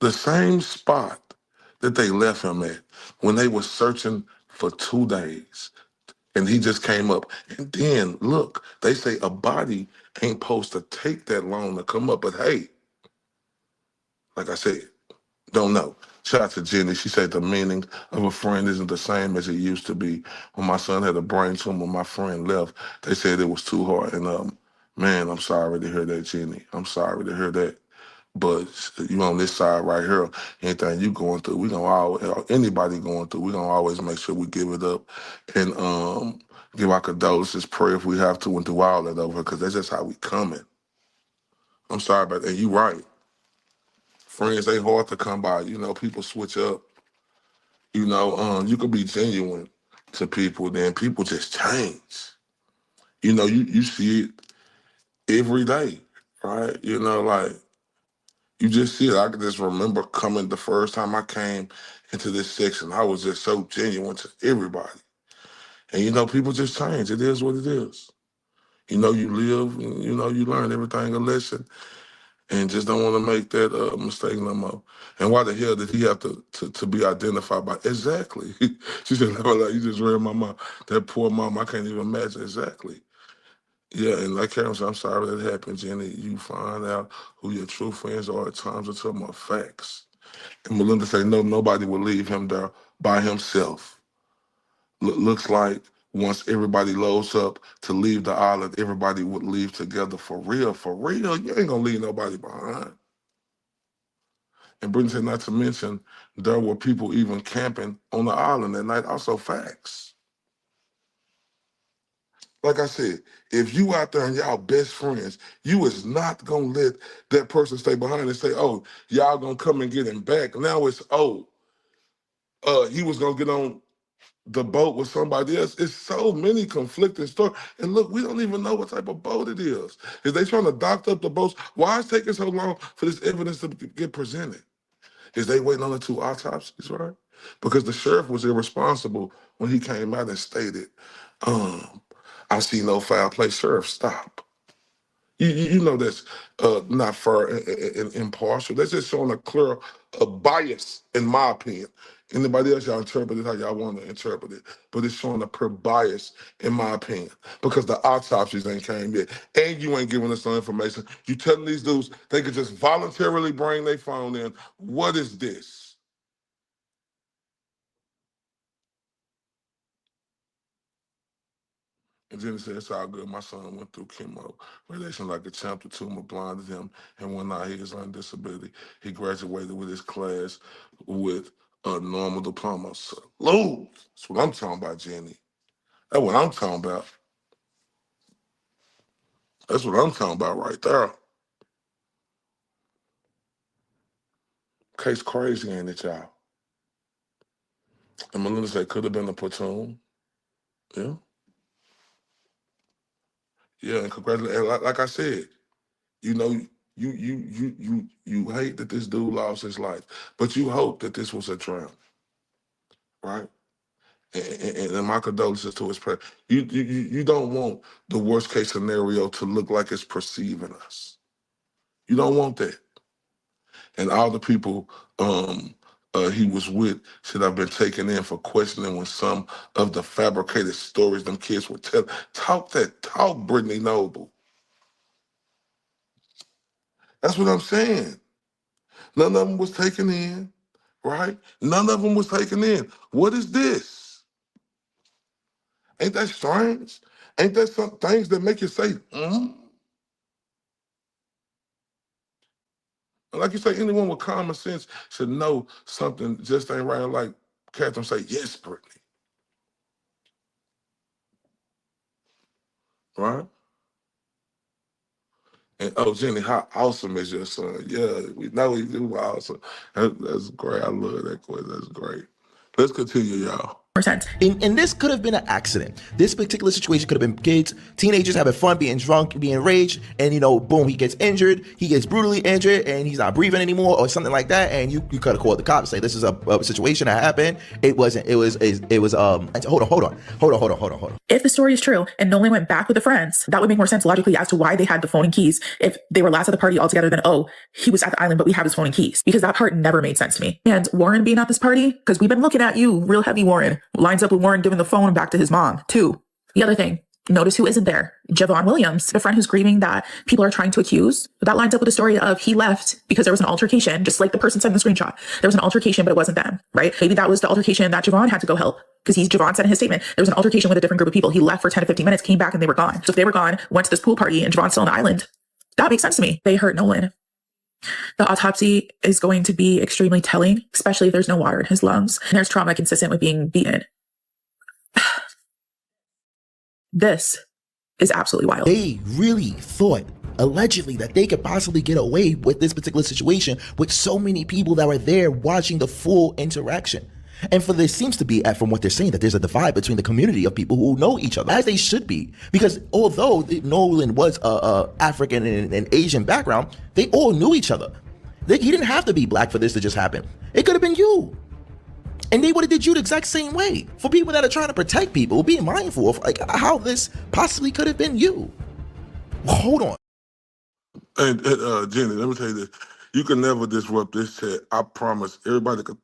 The same spot that they left him at when they were searching for 2 days. And he just came up. And then, look, they say a body ain't supposed to take that long to come up. But hey, like I said, don't know. Shout out to Jenny. She said the meaning of a friend isn't the same as it used to be. When my son had a brain tumor, my friend left. They said it was too hard. And man, I'm sorry to hear that, Jenny. I'm sorry to hear that. But you on this side right here, anything you going through, we gonna always, anybody going through, we gonna always make sure we give it up and give our condolences, pray if we have to, and do all that over, because that's just how we coming. I'm sorry about that. And you right. Friends ain't hard to come by. People switch up. You could be genuine to people, then people just change. You see it every day, right? Like, you just see it. I can just remember coming the first time I came into this section. I was just so genuine to everybody. And, people just change. It is what it is. You live, and, you learn everything a lesson. And just don't want to make that mistake no more. And why the hell did he have to be identified by? Exactly. She said, like, you just read my mom. That poor mom, I can't even imagine. Exactly. Yeah, and like Karen said, I'm sorry that happened, Jenny. You find out who your true friends are at times or tell more facts. And Melinda said, no, nobody will leave him there by himself. Looks like once everybody loads up to leave the island, everybody would leave together for real. For real, you ain't gonna leave nobody behind. And Brittany said, not to mention, there were people even camping on the island that night. Also facts. Like I said, if you out there and y'all best friends, you is not gonna let that person stay behind and say, oh, y'all gonna come and get him back. Now it's, he was gonna get on the boat with somebody else. It's so many conflicting stories. And look, we don't even know what type of boat it is. Is they trying to dock up the boats? Why is it taking so long for this evidence to get presented? Is they waiting on the 2 autopsies, right? Because the sheriff was irresponsible when he came out and stated, I see no foul play. Sheriff, stop. You know that's not fair and impartial. That's just showing a clear bias, in my opinion. Anybody else, y'all interpret it how y'all want to interpret it. But it's showing a clear bias, in my opinion, because the autopsies ain't came yet. And you ain't giving us no information. You telling these dudes they could just voluntarily bring their phone in. What is this? And Jenny said, it's all good. My son went through chemo. Radiation like a champ. The tumor blinded him. And when he is on disability, he graduated with his class with a normal diploma. Salute. That's what I'm talking about, Jenny. That's what I'm talking about. That's what I'm talking about right there. Case crazy, ain't it, y'all? And Melinda said, could have been a platoon. Yeah. Yeah, and congratulations. Like I said, you know, you hate that this dude lost his life, but you hope that this was a drown, right? And my condolences to his parents. You don't want the worst case scenario to look like it's perceiving us. You don't want that. And all the people he was with should have been taken in for questioning when some of the fabricated stories them kids would tell. Talk, Brittany Noble. That's what I'm saying. None of them was taken in, right? None of them was taken in. What is this? Ain't that strange? Ain't that some things that make you say, Like you say, anyone with common sense should know something just ain't right. Like Catherine say, yes, Brittany. Right? And oh, Jenny, how awesome is your son? Yeah, we know he's awesome. That's great. I love that question. That's great. Let's continue, y'all. And this could have been an accident. This particular situation could have been kids, teenagers having fun, being drunk, being enraged, and boom, he gets injured, he gets brutally injured, and he's not breathing anymore, or something like that. And you could have called the cops and say, this is a situation that happened. It wasn't. It was. Hold on. If the story is true and Nolan went back with the friends, that would make more sense logically as to why they had the phone and keys. If they were last at the party altogether, then he was at the island, but we have his phone and keys, because that part never made sense to me. And Warren being at this party, because we've been looking at you real heavy, Warren. Lines up with Warren giving the phone back to his mom, too. The other thing, notice who isn't there. Javon Williams, the friend who's grieving that people are trying to accuse. That lines up with the story of he left because there was an altercation, just like the person said in the screenshot. There was an altercation, but it wasn't them, right? Maybe that was the altercation that Javon had to go help, because Javon said in his statement, there was an altercation with a different group of people. He left for 10 to 15 minutes, came back, and they were gone. So if they were gone, went to this pool party, and Javon's still on the island, that makes sense to me. They hurt Nolan. The autopsy is going to be extremely telling, especially if there's no water in his lungs and there's trauma consistent with being beaten. This is absolutely wild. They really thought, allegedly, that they could possibly get away with this particular situation with so many people that were there watching the full interaction. And for there seems to be, from what they're saying, that there's a divide between the community of people who know each other, as they should be. Because although Nolan was African and Asian background, they all knew each other. He didn't have to be black for this to just happen. It could have been you. And they would have did you the exact same way. For people that are trying to protect people, be mindful of how this possibly could have been you. Hold on. And Jenny, let me tell you this. You can never disrupt this chat. I promise. Everybody could,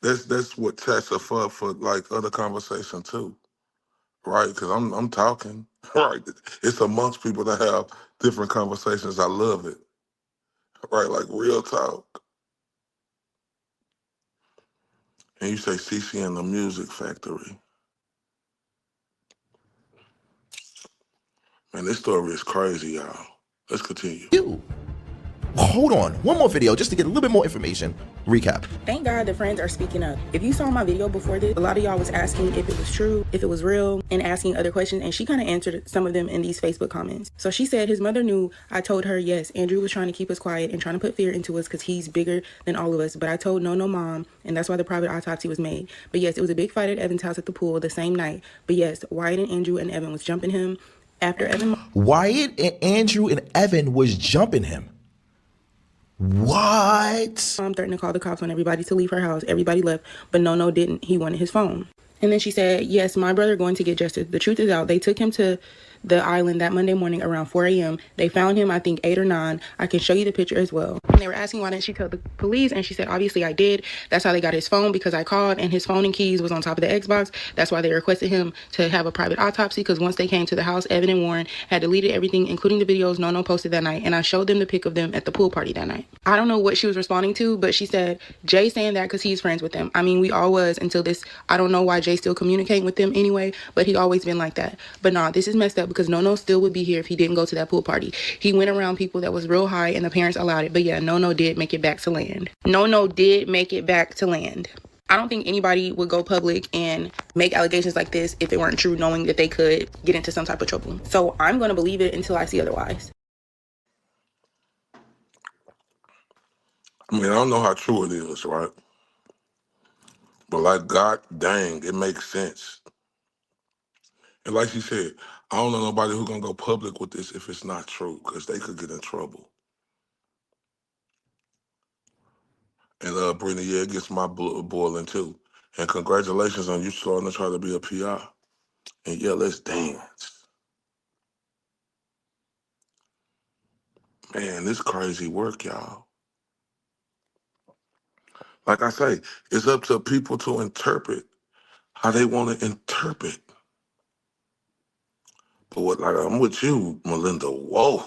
that's what chats are for other conversation too. Right? Because I'm talking. Right. It's amongst people that have different conversations. I love it. Right, like real talk. And you say CC and the Music Factory. Man, this story is crazy, y'all. Let's continue. You. Hold on, one more video just to get a little bit more information. Recap. Thank God the friends are speaking up. If you saw my video before this, a lot of y'all was asking if it was true, if it was real, and asking other questions, and she kind of answered some of them in these Facebook comments. So she said his mother knew. I told her, yes, Andrew was trying to keep us quiet and trying to put fear into us because he's bigger than all of us. But I told no mom, and that's why the private autopsy was made. But yes, it was a big fight at Evan's house at the pool the same night. But yes, Wyatt and Andrew and Evan was jumping him after Evan. Wyatt and Andrew and Evan was jumping him. What? Mom threatened to call the cops on everybody to leave her house. Everybody left, but no didn't. He wanted his phone. And then she said, yes, my brother going to get justice. The truth is out. They took him to the island that Monday morning around 4 a.m. They found him, I think, 8 or 9. I can show you the picture as well. And they were asking why didn't she tell the police? And she said, obviously I did. That's how they got his phone, because I called and his phone and keys was on top of the Xbox. That's why they requested him to have a private autopsy, because once they came to the house, Evan and Warren had deleted everything, including the videos No posted that night. And I showed them the pic of them at the pool party that night. I don't know what she was responding to, but she said, Jay saying that because he's friends with them. I mean, we all was until this. I don't know why Jay's still communicating with them anyway, but he always been like that. But nah, this is messed up, because No still would be here if he didn't go to that pool party. He went around people that was real high and the parents allowed it. But yeah, No did make it back to land. No did make it back to land. I don't think anybody would go public and make allegations like this if it weren't true, knowing that they could get into some type of trouble. So I'm going to believe it until I see otherwise. I mean, I don't know how true it is, right? But like, God dang, it makes sense. And like she said, I don't know nobody who's gonna go public with this if it's not true, because they could get in trouble. And Brittany, yeah, it gets my blood boiling too. And congratulations on you starting to try to be a PR. And yeah, let's dance. Man, this crazy work, y'all. Like I say, it's up to people to interpret how they want to interpret. But what, like, I'm with you, Melinda. Whoa.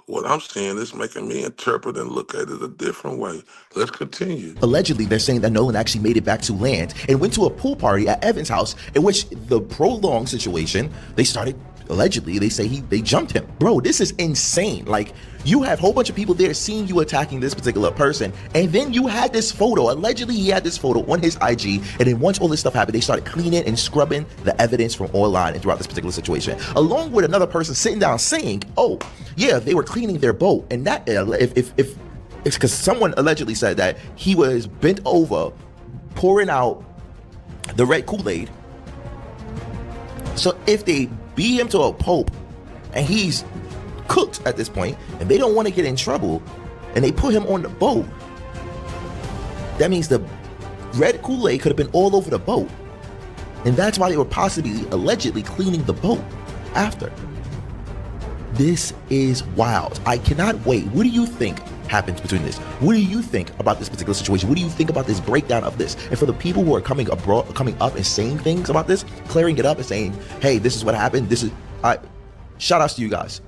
What I'm seeing is making me interpret and look at it a different way. Let's continue. Allegedly, they're saying that Nolan actually made it back to land and went to a pool party at Evan's house, in which the prolonged situation, they started, allegedly, they say they jumped him. Bro, this is insane. Like, you have a whole bunch of people there seeing you attacking this particular person, and then you had this photo. Allegedly, he had this photo on his IG, and then once all this stuff happened, they started cleaning and scrubbing the evidence from online and throughout this particular situation, along with another person sitting down saying, oh, yeah, they were cleaning their boat. And that, if it's because someone allegedly said that he was bent over, pouring out the red Kool-Aid. So if they beat him to a pulp and he's cooked at this point, and they don't want to get in trouble, and they put him on the boat, that means the red Kool-Aid could have been all over the boat. And that's why they were possibly, allegedly cleaning the boat after. This is wild. I cannot wait. What do you think happens between this? What do you think about this particular situation? What do you think about this breakdown of this? And for the people who are coming up and saying things about this, clearing it up and saying, hey, this is what happened. This is, shout outs to you guys.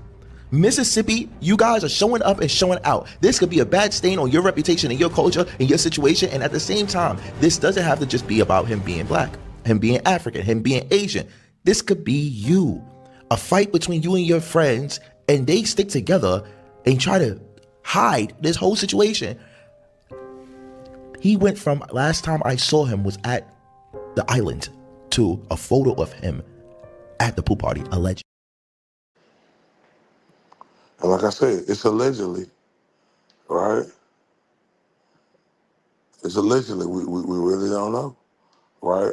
Mississippi, you guys are showing up and showing out. This could be a bad stain on your reputation and your culture and your situation. And at the same time, this doesn't have to just be about him being black, him being African, him being Asian. This could be you. A fight between you and your friends, and they stick together and try to hide this whole situation. He went from, last time I saw him was at the island, to a photo of him at the pool party, allegedly. And like I said, it's allegedly, right? It's allegedly. We really don't know, right?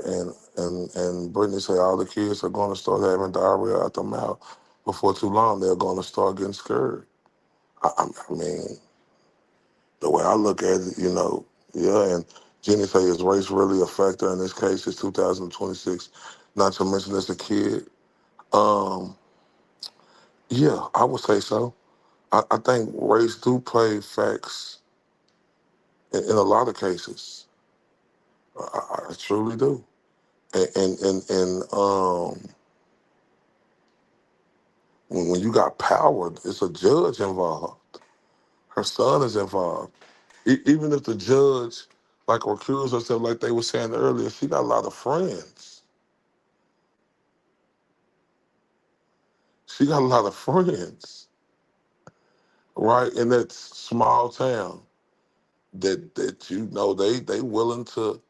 And Brittany said all the kids are going to start having diarrhea out their mouth. Before too long, they're going to start getting scared. I mean, the way I look at it, yeah, and Jenny say, is race really a factor in this case? It's 2026, not to mention it's a kid. Yeah, I would say so. I think race do play facts in a lot of cases. I truly do. And when you got power, it's a judge involved. Her son is involved. Even if the judge, like, recused herself, like they were saying earlier, she got a lot of friends. She got a lot of friends, right, in that small town that you know they willing to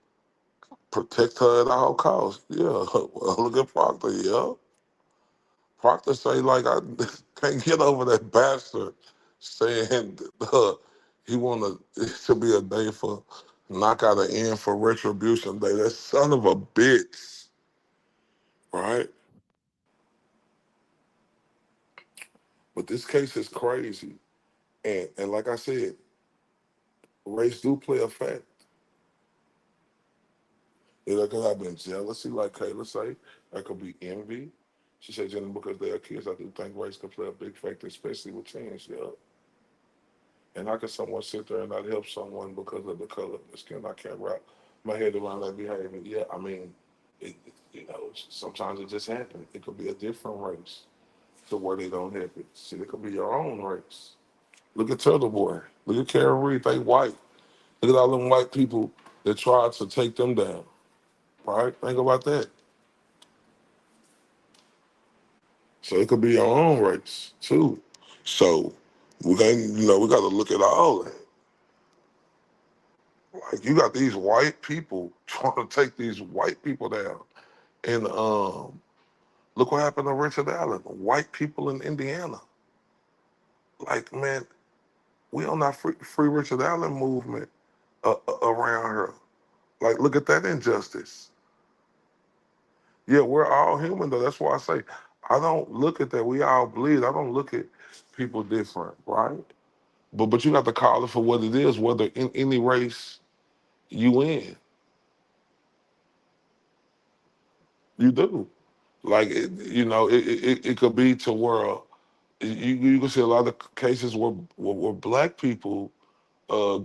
protect her at all costs. Yeah, well, look at Proctor. Yeah, Proctor say like I can't get over that bastard saying he want it to be a day for knock out an end for retribution day. That son of a bitch, right? But this case is crazy, and like I said, race do play a fact. It could have been jealousy, like Kayla say. That could be envy. She said, "Jenny, because they are kids, I do think race could play a big factor, especially with teens." Yeah. And how can someone sit there and not help someone because of the color of the skin? I can't wrap my head around that behavior. Yeah, I mean, sometimes it just happens. It could be a different race to where they don't have it. See, it could be your own race. Look at Turtle Boy. Look at Karen Reed. They white. Look at all them white people that tried to take them down. Right? Think about that. So it could be your own race too. So we got to look at all that. Like you got these white people trying to take these white people down. And look what happened to Richard Allen. White people in Indiana. Like, man, we on that free Richard Allen movement around here. Like, look at that injustice. Yeah, we're all human though. That's why I say I don't look at that. We all bleed. I don't look at people different, right? But you got to call it for what it is, whether in any race you in. You do. Like, it could be to where you can see a lot of cases where black people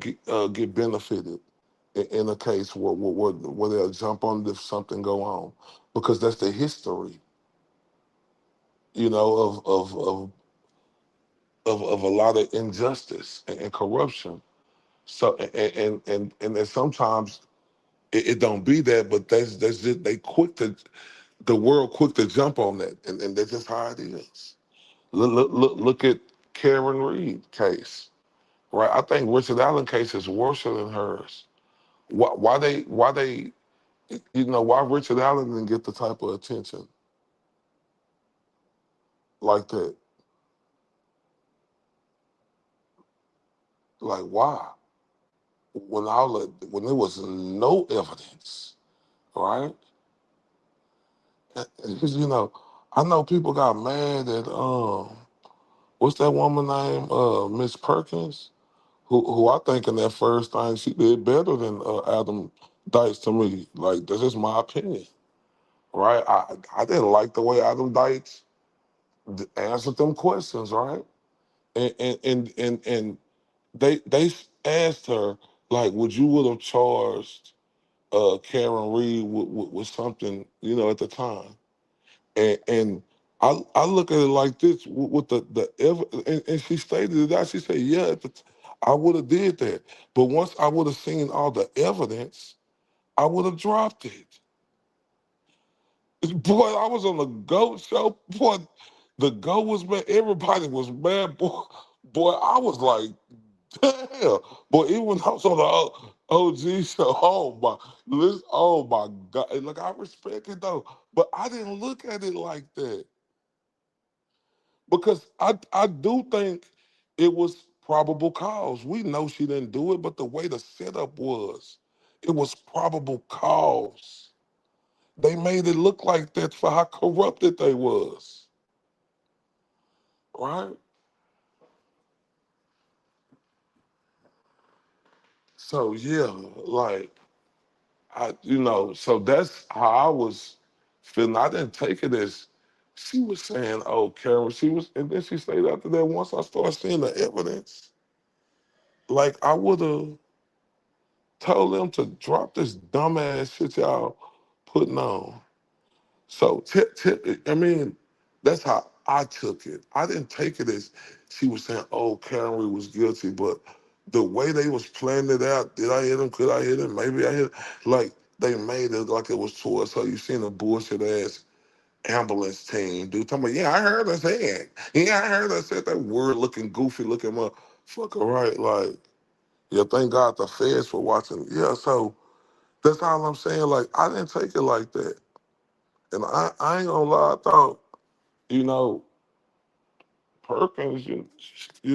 get benefited in a case where they'll jump on if something go on, because that's the history, of a lot of injustice and corruption. So and then sometimes it don't be that, but that's just the world quick to jump on that, and that's just how it is. Look at Karen Reed case, right? I think Richard Allen case is worse than hers. Why Richard Allen didn't get the type of attention like that? Like why? When there was no evidence, right? Because I know people got mad at what's that woman name? Miss Perkins, who I think in that first thing she did better than Adam Dice to me. Like that's just my opinion, right? I didn't like the way Adam Dice answered them questions, right? And they asked her like, would you would have charged Karen Reed with something, at the time? And I look at it like this with and she stated it out. She said, "Yeah, I would have did that, but once I would have seen all the evidence, I would have dropped it." Boy, I was on the GOAT show. Boy, the GOAT was mad. Everybody was mad. Boy, I was like, damn. Boy, even when I was on the OG show, oh my God. Look, I respect it though, but I didn't look at it like that. Because I do think it was probable cause. We know she didn't do it, but the way the setup was, it was probable cause. They made it look like that for how corrupted they was, right? So yeah, like so that's how I was feeling. I didn't take it as she was saying, "Oh, Karen," and then she stayed after that. Once I started seeing the evidence, like I would have told them to drop this dumbass shit y'all putting on. So, I mean, that's how I took it. I didn't take it as she was saying, "Oh, Karen Reed was guilty," but the way they was planning it out, did I hit him? Could I hit him? Maybe I hit him. Like they made it like it was towards her. You seen a bullshit ass ambulance team, dude. Talking about, yeah, I heard her say it. Yeah, I heard her say that word looking goofy looking motherfucker, right? Like, yeah, thank God the feds for watching. Yeah, so that's all I'm saying. Like, I didn't take it like that. And I ain't gonna lie, I thought, you know, Perkins, you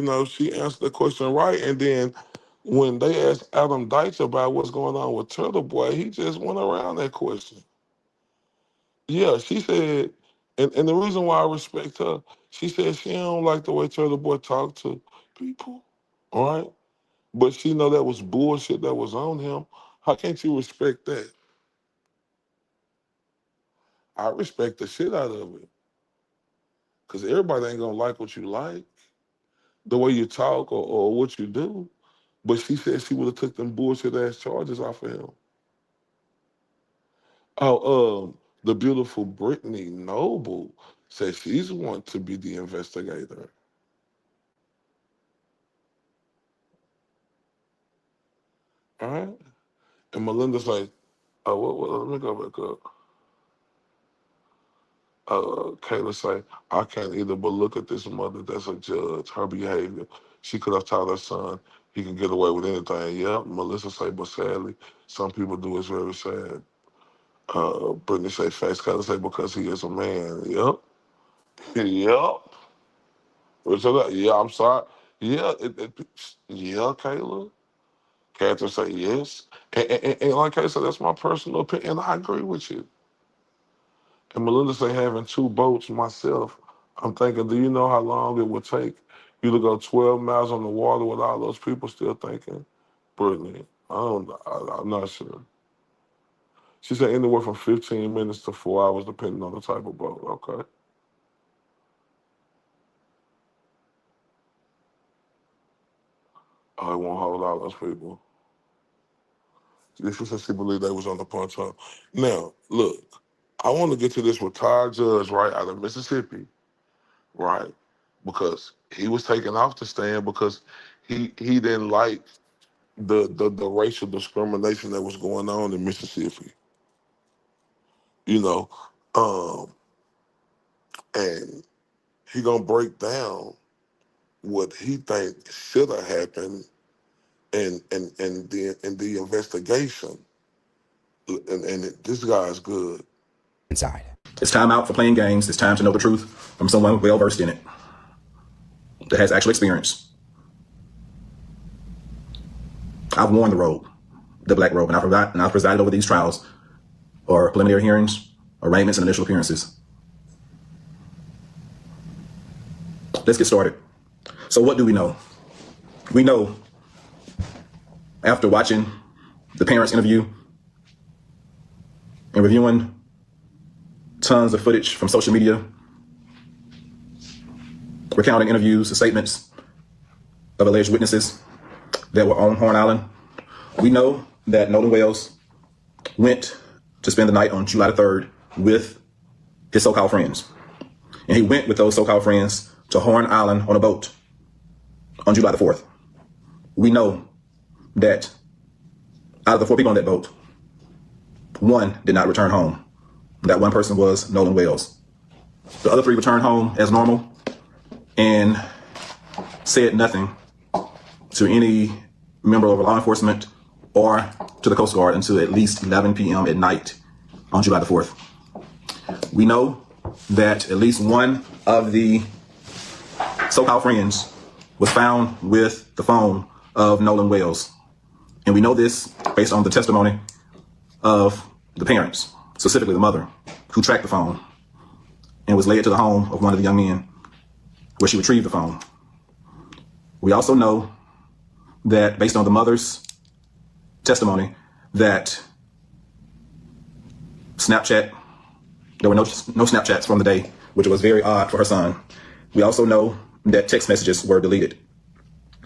know, she answered the question right. And then when they asked Adam Deitch about what's going on with Turtle Boy, he just went around that question. Yeah, she said, and the reason why I respect her, she said she don't like the way Turtle Boy talked to people, all right? But she know that was bullshit that was on him. How can't you respect that? I respect the shit out of it. Because everybody ain't going to like what you like, the way you talk or what you do. But she said she would have took them bullshit ass charges off of him. Oh, the beautiful Brittany Noble said she's want to be the investigator. All right? And Melinda's like, oh, let me go back up. Kayla say, I can't either but look at this mother that's a judge, her behavior. She could have taught her son he can get away with anything. Yep. Melissa say, but sadly, some people do. It's very sad. Brittany say, facts. Kayla say, because he is a man. Yep. Yep. Yeah, I'm sorry. Yeah, yeah, Kayla. Catherine say, yes. And like I said, that's my personal opinion, and I agree with you. And Melinda say having two boats myself, I'm thinking, do you know how long it would take you to go 12 miles on the water with all those people still thinking? Brittany, I'm not sure. She said anywhere from 15 minutes to 4 hours, depending on the type of boat. Okay. Oh, it won't hold all those people. She said she believed they was on the punch hunt. Now, look, I want to get to this retired judge right out of Mississippi, right? Because he was taken off the stand because he didn't like the racial discrimination that was going on in Mississippi. You know, and he gonna break down what he think should have happened in the investigation. And this guy's good. Inside. It's time out for playing games. It's time to know the truth from someone well versed in it, that has actual experience. I've worn the robe, the black robe, and I've presided over these trials, or preliminary hearings, arraignments, and initial appearances. Let's get started. So what do we know? We know, after watching the parents' interview and reviewing tons of footage from social media, recounting interviews and statements of alleged witnesses that were on Horn Island, we know that Nolan Wells went to spend the night on July the 3rd with his so-called friends. And he went with those so-called friends to Horn Island on a boat on July the 4th. We know that out of the 4 people on that boat, 1 did not return home. That 1 person was Nolan Wells. The other 3 returned home as normal and said nothing to any member of law enforcement or to the Coast Guard until at least 11 p.m. at night on July the 4th. We know that at least 1 of the so-called friends was found with the phone of Nolan Wells. And we know this based on the testimony of the parents, specifically the mother, who tracked the phone and was led to the home of one of the young men where she retrieved the phone. We also know that based on the mother's testimony that Snapchat, there were no Snapchats from the day, which was very odd for her son. We also know that text messages were deleted.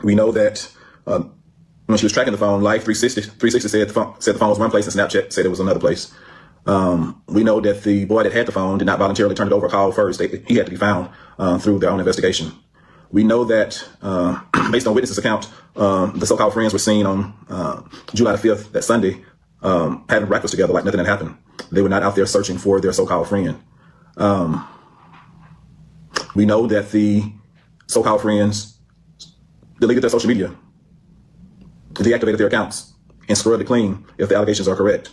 We know that when she was tracking the phone, Life 360 said the phone was one place and Snapchat said it was another place. We know that the boy that had the phone did not voluntarily turn it over, call first. He had to be found through their own investigation. We know that based on witnesses' account, the so-called friends were seen on July the 5th, that Sunday, having breakfast together like nothing had happened. They were not out there searching for their so-called friend. We know that the so-called friends deleted their social media, deactivated their accounts, and scrubbed it clean if the allegations are correct.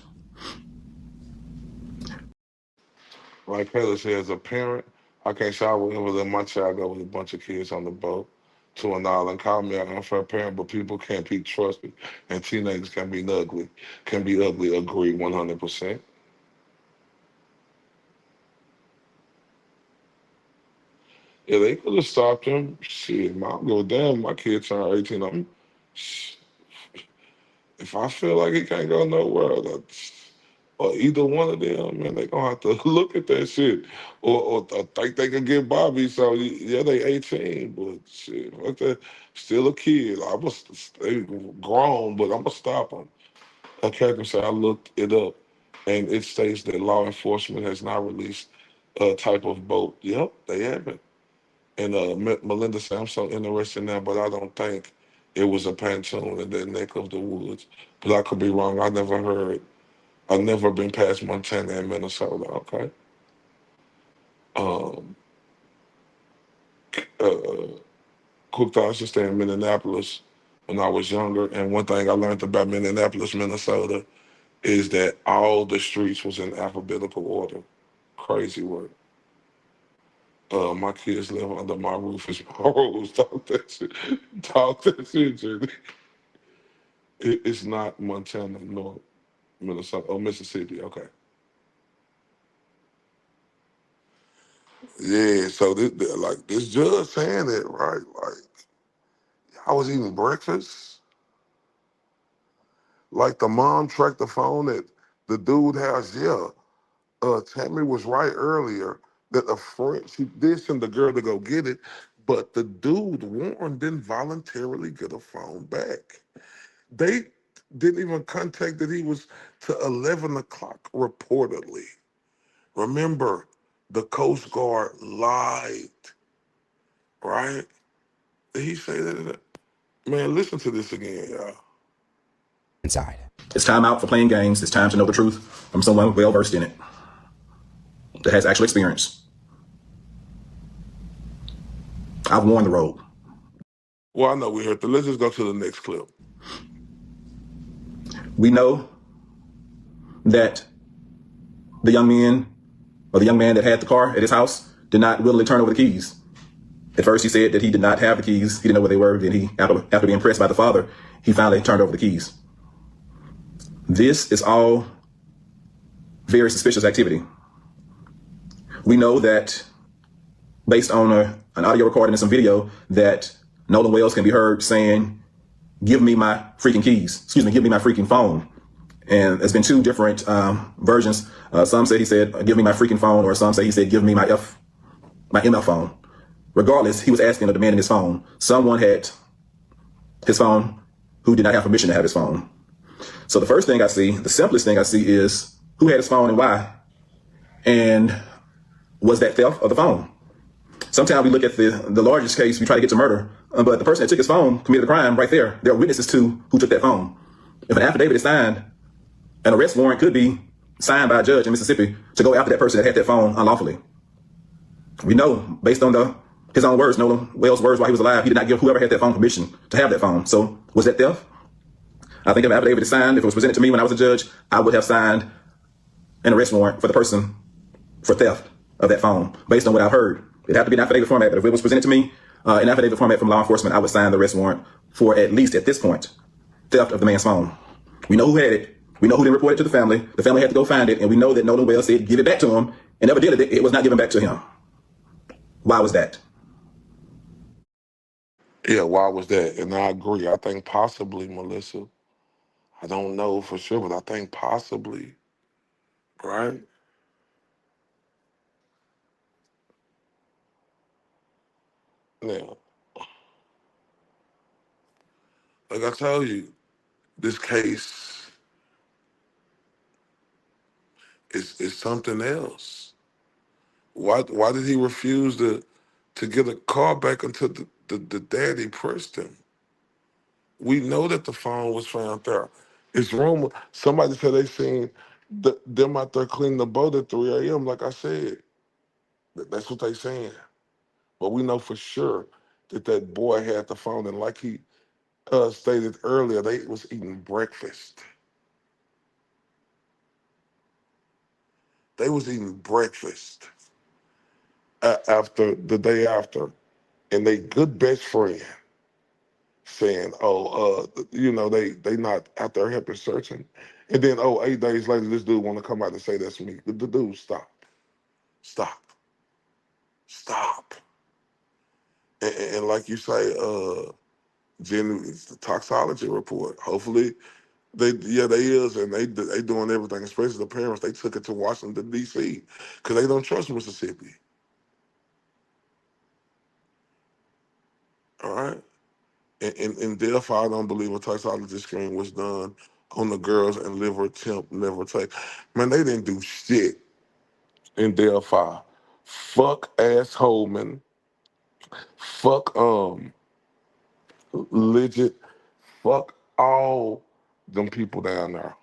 Like Taylor said, as a parent, I can't say I would ever let my child go with a bunch of kids on the boat to an island. Call me an unfair parent, but people can't be trusted, and teenagers can be ugly. Can be ugly. Agree 100%. Yeah, they could have stopped him. Shit, mom go damn. My kid turned 18. If I feel like he can't go nowhere, or either one of them, man, they gonna have to look at that shit, or think they can get Bobby. So yeah, they 18, but shit, fuck that, still a kid. They grown, but I'm gonna stop them. Like Catherine said, I looked it up, and it states that law enforcement has not released a type of boat. Yep, they haven't. And Melinda said, I'm so interested in that, but I don't think it was a pontoon in that neck of the woods. But I could be wrong. I never heard. I've never been past Montana and Minnesota. Okay. Um, Cooked I used to stay in Minneapolis when I was younger, and one thing I learned about Minneapolis, Minnesota, is that all the streets was in alphabetical order. Crazy work. My kids live under my roof. It's my rules. Talk that shit. Talk that shit, Jenny. It's not Montana, nor Minnesota, or Mississippi. Okay. Yeah. So like this judge saying it right. Like I was eating breakfast. Like the mom tracked the phone at the dude house. Yeah. Tammy was right earlier that a friend she did send the girl to go get it, but the dude Warren didn't voluntarily get a phone back. They didn't even contact that he was to 11 o'clock reportedly. Remember, the Coast Guard lied, right? Did he say that? Man, listen to this again, y'all. Inside. It's time out for playing games. It's time to know the truth from someone well versed in it that has actual experience. I've worn the road. Well, I know we heard that. Let's just go to the next clip. We know that the young man that had the car at his house did not willingly turn over the keys. At first, he said that he did not have the keys. He didn't know where they were. Then after being pressed by the father, he finally turned over the keys. This is all very suspicious activity. We know that based on an audio recording and some video that Nolan Wells can be heard saying, "Give me my freaking keys." Excuse me, "Give me my freaking phone." And there's been two different versions. Some say he said, "Give me my freaking phone," or some say he said, "Give me my ML phone." Regardless, he was asking or demanding his phone. Someone had his phone who did not have permission to have his phone. So the first thing I see, the simplest thing I see is who had his phone and why? And was that theft of the phone? Sometimes we look at the largest case, we try to get to murder, but the person that took his phone committed a crime right there. There are witnesses to who took that phone. If an affidavit is signed, an arrest warrant could be signed by a judge in Mississippi to go after that person that had that phone unlawfully. We know, based on his own words, Nolan Wells' words while he was alive, he did not give whoever had that phone permission to have that phone. So was that theft? I think if an affidavit is signed, if it was presented to me when I was a judge, I would have signed an arrest warrant for the person for theft of that phone, based on what I've heard. It'd have to be an affidavit format, but if it was presented to me, an affidavit format from law enforcement, I would sign the arrest warrant for, at least at this point, theft of the man's phone. We know who had it. We know who didn't report it to the family. The family had to go find it, and we know that Nolan Wells said, "Give it back to him," and never did it. It was not given back to him. Why was that? Yeah, why was that? And I agree. I think possibly, Melissa. I don't know for sure, but I think possibly, right? Now, like I tell you, this case is something else. Why did he refuse to get a call back until the daddy pressed him? We know that the phone was found there. It's rumor. Somebody said they seen them out there cleaning the boat at 3 a.m. Like I said, That's what they saying. But we know for sure that that boy had the phone, and like he stated earlier, they was eating breakfast. They was eating breakfast after the day after, and they good best friend saying, "Oh, they not out there helping searching," and then 8 days later, this dude want to come out and say that's me. The dude, stop, stop, and like you say, Jenny, it's the toxology report. Hopefully, they is, and they doing everything, especially the parents. They took it to Washington D.C. because they don't trust Mississippi. All right. In Delphi, I don't believe a toxicology screen was done on the girls and liver take. Man, they didn't do shit in Delphi. Fuck ass Holman. Fuck legit. Fuck all them people down there.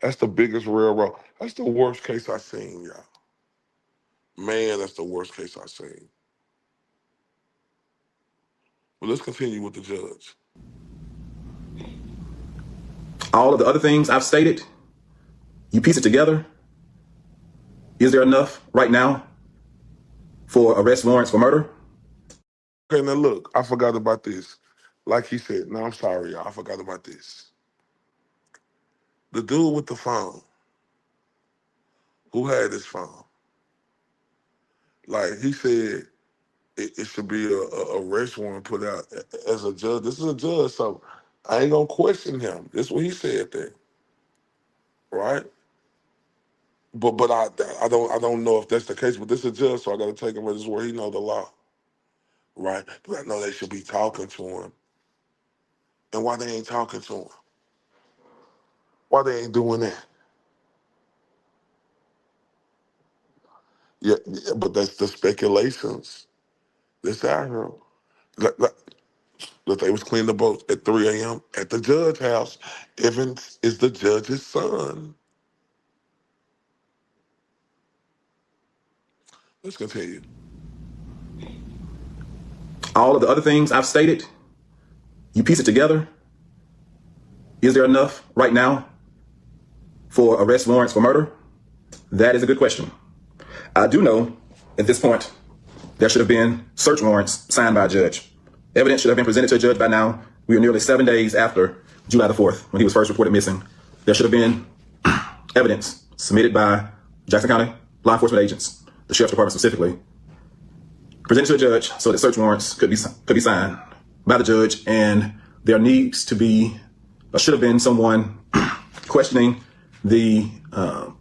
That's the biggest railroad. That's the worst case I seen, y'all. Man, that's the worst case I seen. But let's continue with the judge. All of the other things I've stated, you piece it together. Is there enough right now for arrest warrants for murder? Okay, now look, I forgot about this. Like he said, no, I'm sorry, y'all. I forgot about this. The dude with the phone, who had his phone, like he said, it should be a arrest warrant put out as a judge. This is a judge, so I ain't gonna question him. This is what he said there, right? But I don't know if that's the case. But this is a judge, so I got to take him at his word. He know the law, right? But I know they should be talking to him. And why they ain't talking to him? Why they ain't doing that? Yeah, but that's the speculations that's out here. That they was cleaning the boats at 3 a.m. at the judge house. Evans is the judge's son. Let's continue. All of the other things I've stated, you piece it together. Is there enough right now for arrest warrants for murder? That is a good question. I do know at this point there should have been search warrants signed by a judge. Evidence should have been presented to a judge by now. We are nearly 7 days after July the 4th, when he was first reported missing. There should have been evidence submitted by Jackson County law enforcement agents, the sheriff's department specifically, presented to a judge so that search warrants could be signed by the judge. And there needs to be, or should have been, someone questioning the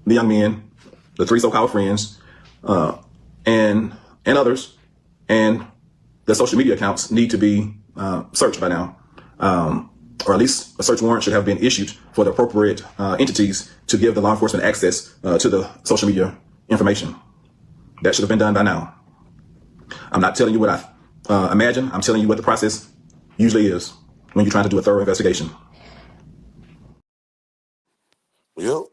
young men, the three so-called friends, and others, and the social media accounts need to be searched by now, or at least a search warrant should have been issued for the appropriate entities to give the law enforcement access to the social media information. That should have been done by now. I'm not telling you what I imagine. I'm telling you what the process usually is when you're trying to do a thorough investigation. Yep.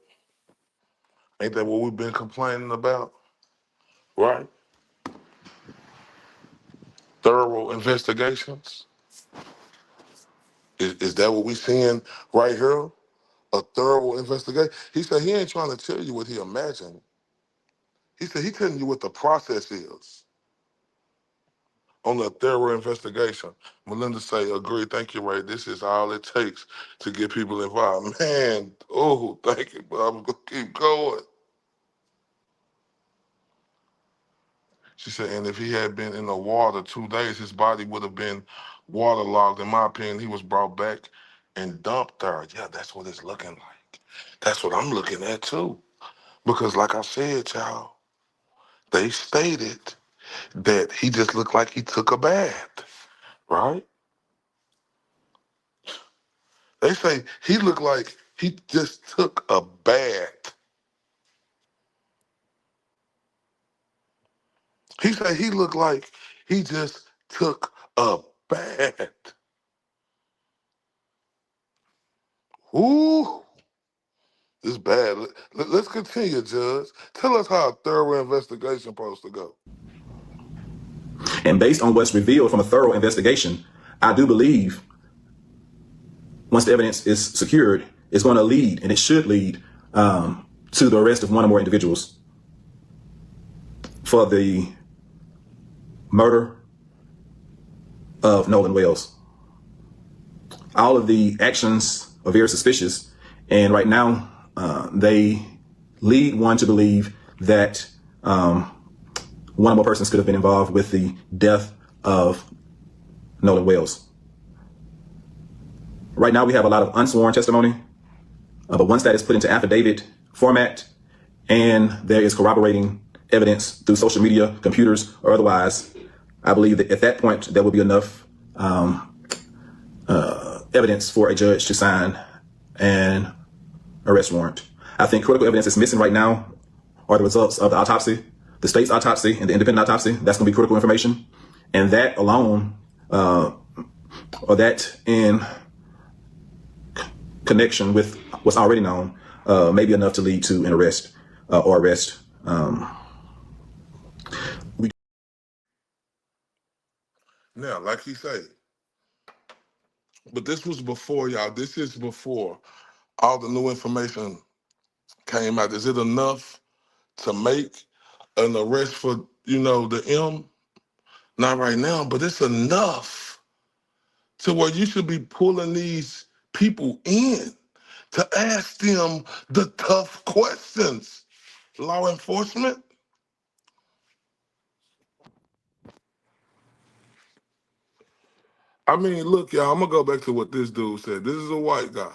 Ain't that what we've been complaining about? Right? Thorough investigations. Is that what we seeing right here? A thorough investigation. He said he ain't trying to tell you what he imagined. He said he telling you what the process is on a thorough investigation. Melinda say, agree, thank you, Ray. This is all it takes to get people involved. Man, oh, thank you, but I'm gonna keep going. She said, and if he had been in the water 2 days, his body would have been waterlogged. In my opinion, he was brought back and dumped there. Yeah, that's what it's looking like. That's what I'm looking at too. Because like I said, y'all, they stated that he just looked like he took a bath, right? They say he looked like he just took a bath. He said he looked like he just took a bath. Ooh, it's bad. Let's continue, Judge. Tell us how a thorough investigation supposed to go. And based on what's revealed from a thorough investigation, I do believe once the evidence is secured, it's going to lead, and it should lead, to the arrest of one or more individuals for the murder of Nolan Wells. All of the actions are very suspicious, and right now they lead one to believe that one or more persons could have been involved with the death of Nolan Wells. Right now we have a lot of unsworn testimony, but once that is put into affidavit format and there is corroborating evidence through social media, computers, or otherwise, I believe that at that point there will be enough evidence for a judge to sign an arrest warrant. I think critical evidence is missing right now are the results of the autopsy, the state's autopsy and the independent autopsy. That's going to be critical information. And that alone, or that in connection with what's already known, may be enough to lead to an arrest or arrest. Now, like he said, but this was before, y'all. This is before all the new information came out. Is it enough to make an arrest for, the M? Not right now, but it's enough to where you should be pulling these people in to ask them the tough questions. Law enforcement? I mean, look, y'all, I'm going to go back to what this dude said. This is a white guy,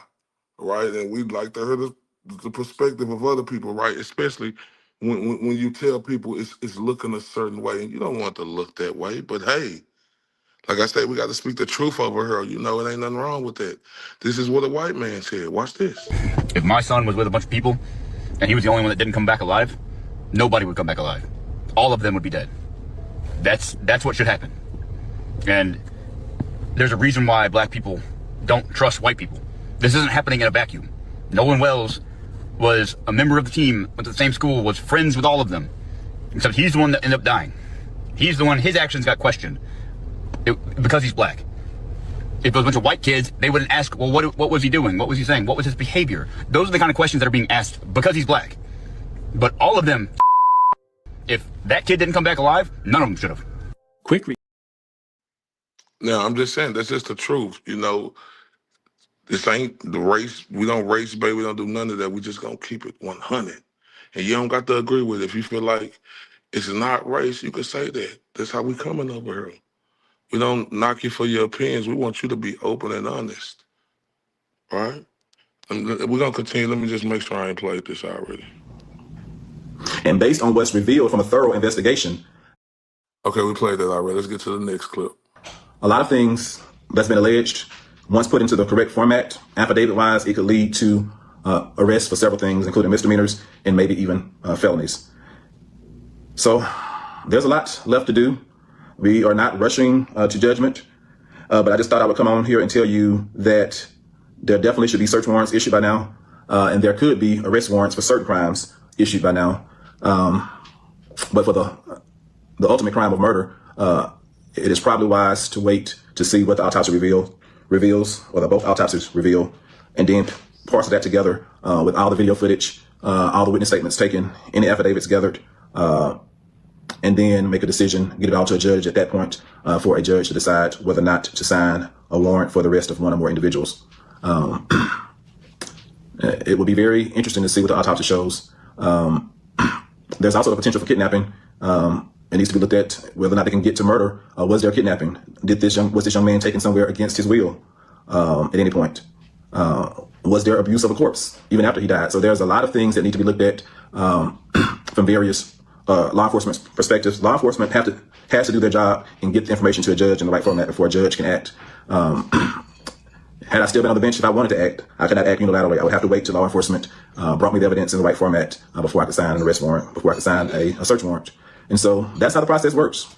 right? And we'd like to hear the perspective of other people, right? Especially when you tell people it's looking a certain way. And you don't want to look that way. But, hey, like I said, we got to speak the truth over here. It ain't nothing wrong with that. This is what a white man said. Watch this. If my son was with a bunch of people and he was the only one that didn't come back alive, nobody would come back alive. All of them would be dead. That's what should happen. And there's a reason why black people don't trust white people. This isn't happening in a vacuum. Nolan Wells was a member of the team, went to the same school, was friends with all of them. Except he's the one that ended up dying. He's the one, his actions got questioned because he's black. If it was a bunch of white kids, they wouldn't ask, well, what was he doing? What was he saying? What was his behavior? Those are the kind of questions that are being asked because he's black. But all of them, if that kid didn't come back alive, none of them should have. Now, I'm just saying, that's just the truth. This ain't the race. We don't race, baby. We don't do none of that. We just going to keep it 100. And you don't got to agree with it. If you feel like it's not race, you can say that. That's how we coming over here. We don't knock you for your opinions. We want you to be open and honest. All right? And we're going to continue. Let me just make sure I ain't played this already. And based on what's revealed from a thorough investigation. Okay, we played that already. Let's get to the next clip. A lot of things that's been alleged, once put into the correct format, affidavit-wise, it could lead to arrests for several things, including misdemeanors and maybe even felonies. So there's a lot left to do. We are not rushing to judgment, but I just thought I would come on here and tell you that there definitely should be search warrants issued by now, and there could be arrest warrants for certain crimes issued by now. But for the ultimate crime of murder, it is probably wise to wait to see what the autopsy reveals, or both autopsies reveal, and then parcel that together with all the video footage, all the witness statements taken, any affidavits gathered, and then make a decision, get it all to a judge at that point for a judge to decide whether or not to sign a warrant for the arrest of one or more individuals. It will be very interesting to see what the autopsy shows. There's also the potential for kidnapping. It needs to be looked at whether or not they can get to murder. Was there kidnapping? Was this young man taken somewhere against his will at any point? Was there abuse of a corpse even after he died? So there's a lot of things that need to be looked at from various law enforcement perspectives. Law enforcement has to do their job and get the information to a judge in the right format before a judge can act. Had I still been on the bench, if I wanted to act, I could not act unilaterally. I would have to wait till law enforcement brought me the evidence in the right format before I could sign an arrest warrant, before I could sign a search warrant. And so that's how the process works.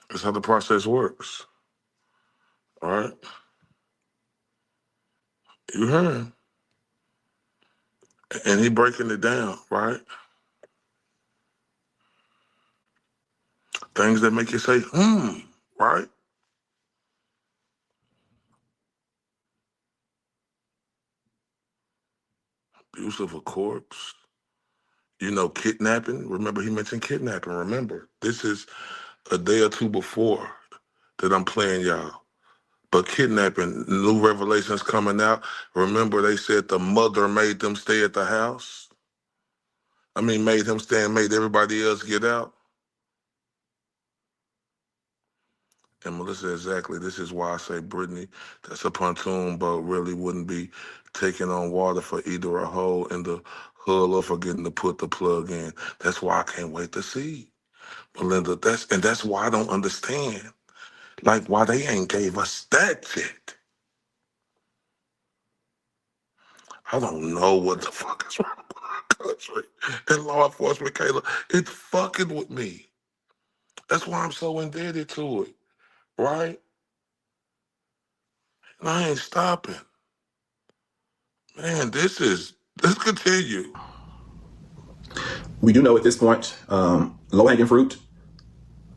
That's how the process works. All right? You heard him. And he breaking it down, right? Things that make you say, right? Abuse of a corpse. Kidnapping. Remember, he mentioned kidnapping. Remember, this is a day or two before that I'm playing y'all. But kidnapping, new revelations coming out. Remember, they said the mother made them stay at the house. Made him stay and made everybody else get out. And Melissa, exactly. This is why I say, Brittany, that's a pontoon boat really wouldn't be taking on water for either a hole in the hull or forgetting to put the plug in. That's why I can't wait to see. Melinda, that's why I don't understand. Like, why they ain't gave us that yet. I don't know what the fuck is wrong with our country and law enforcement, Kayla. It's fucking with me. That's why I'm so indebted to it, right? And I ain't stopping. Man, let's continue. We do know at this point, low-hanging fruit.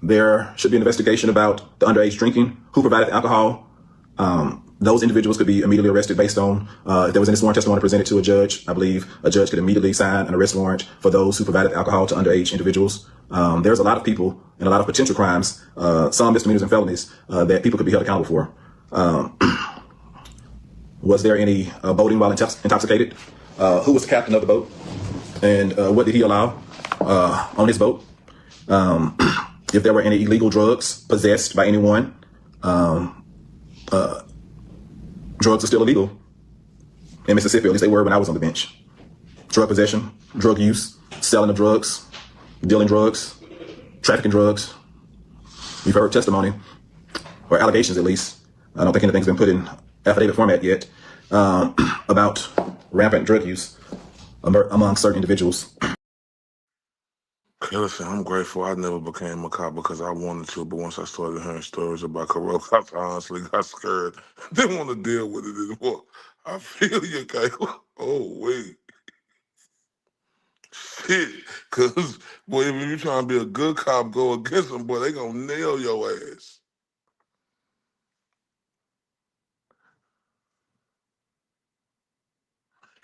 There should be an investigation about the underage drinking, who provided the alcohol. Those individuals could be immediately arrested based on, if there was any sworn testimony presented to a judge, I believe a judge could immediately sign an arrest warrant for those who provided alcohol to underage individuals. There's a lot of people and a lot of potential crimes, some misdemeanors and felonies, that people could be held accountable for. Was there any boating while intoxicated? Who was the captain of the boat? And what did he allow on his boat? If there were any illegal drugs possessed by anyone, drugs are still illegal in Mississippi, at least they were when I was on the bench. Drug possession, drug use, selling of drugs, dealing drugs, trafficking drugs. We've heard testimony, or allegations at least. I don't think anything's been put in affidavit format yet, about rampant drug use among certain individuals. Okay, listen, I'm grateful I never became a cop because I wanted to, but once I started hearing stories about corrupt cops, I honestly got scared. Didn't want to deal with it anymore. I feel you, Kayla. Oh, wait. Shit. Because, boy, if you trying to be a good cop, go against them, boy, they going to nail your ass.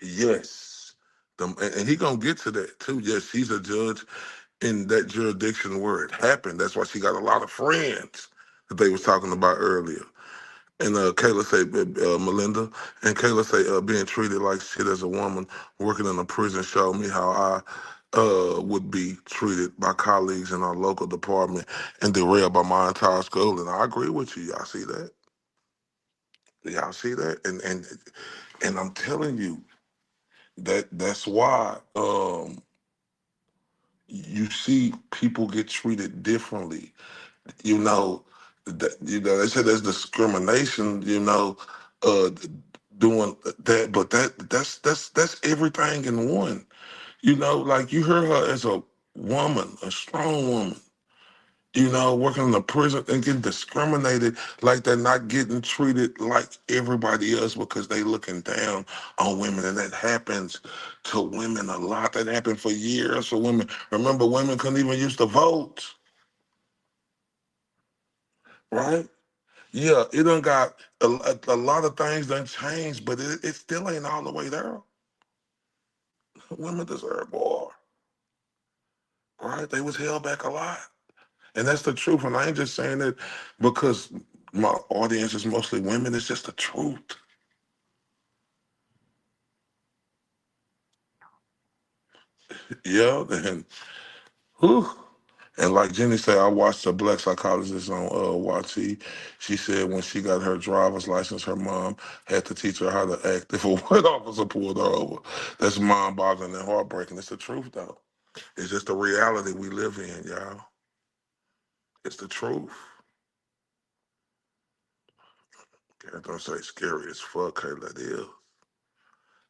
Yes. And he going to get to that, too. Yes, she's a judge in that jurisdiction where it happened. That's why she got a lot of friends that they was talking about earlier. And Kayla say, Melinda, and Kayla say, being treated like shit as a woman working in a prison showed me how I would be treated by colleagues in our local department and derailed by my entire school. And I agree with you. Y'all see that? Y'all see that? And I'm telling you that's why you see people get treated differently. They said there's discrimination, doing that, but that's everything in one. Like you heard her as a woman, a strong woman, working in a prison and getting discriminated like they're not getting treated like everybody else because they looking down on women. And that happens to women a lot. That happened for years for women. Remember, women couldn't even use to vote, right? Yeah, it done got a lot of things done changed, but it still ain't all the way there. Women deserve more, right? They was held back a lot. And that's the truth. And I ain't just saying it because my audience is mostly women. It's just the truth. Yeah, and whew. And like Jenny said, I watched a black psychologist on YT. She said when she got her driver's license, her mom had to teach her how to act if a white officer pulled her over. That's mind-boggling and heartbreaking. It's the truth, though. It's just the reality we live in, y'all. It's the truth. Can't don't say scary as fuck, Kayla. It is.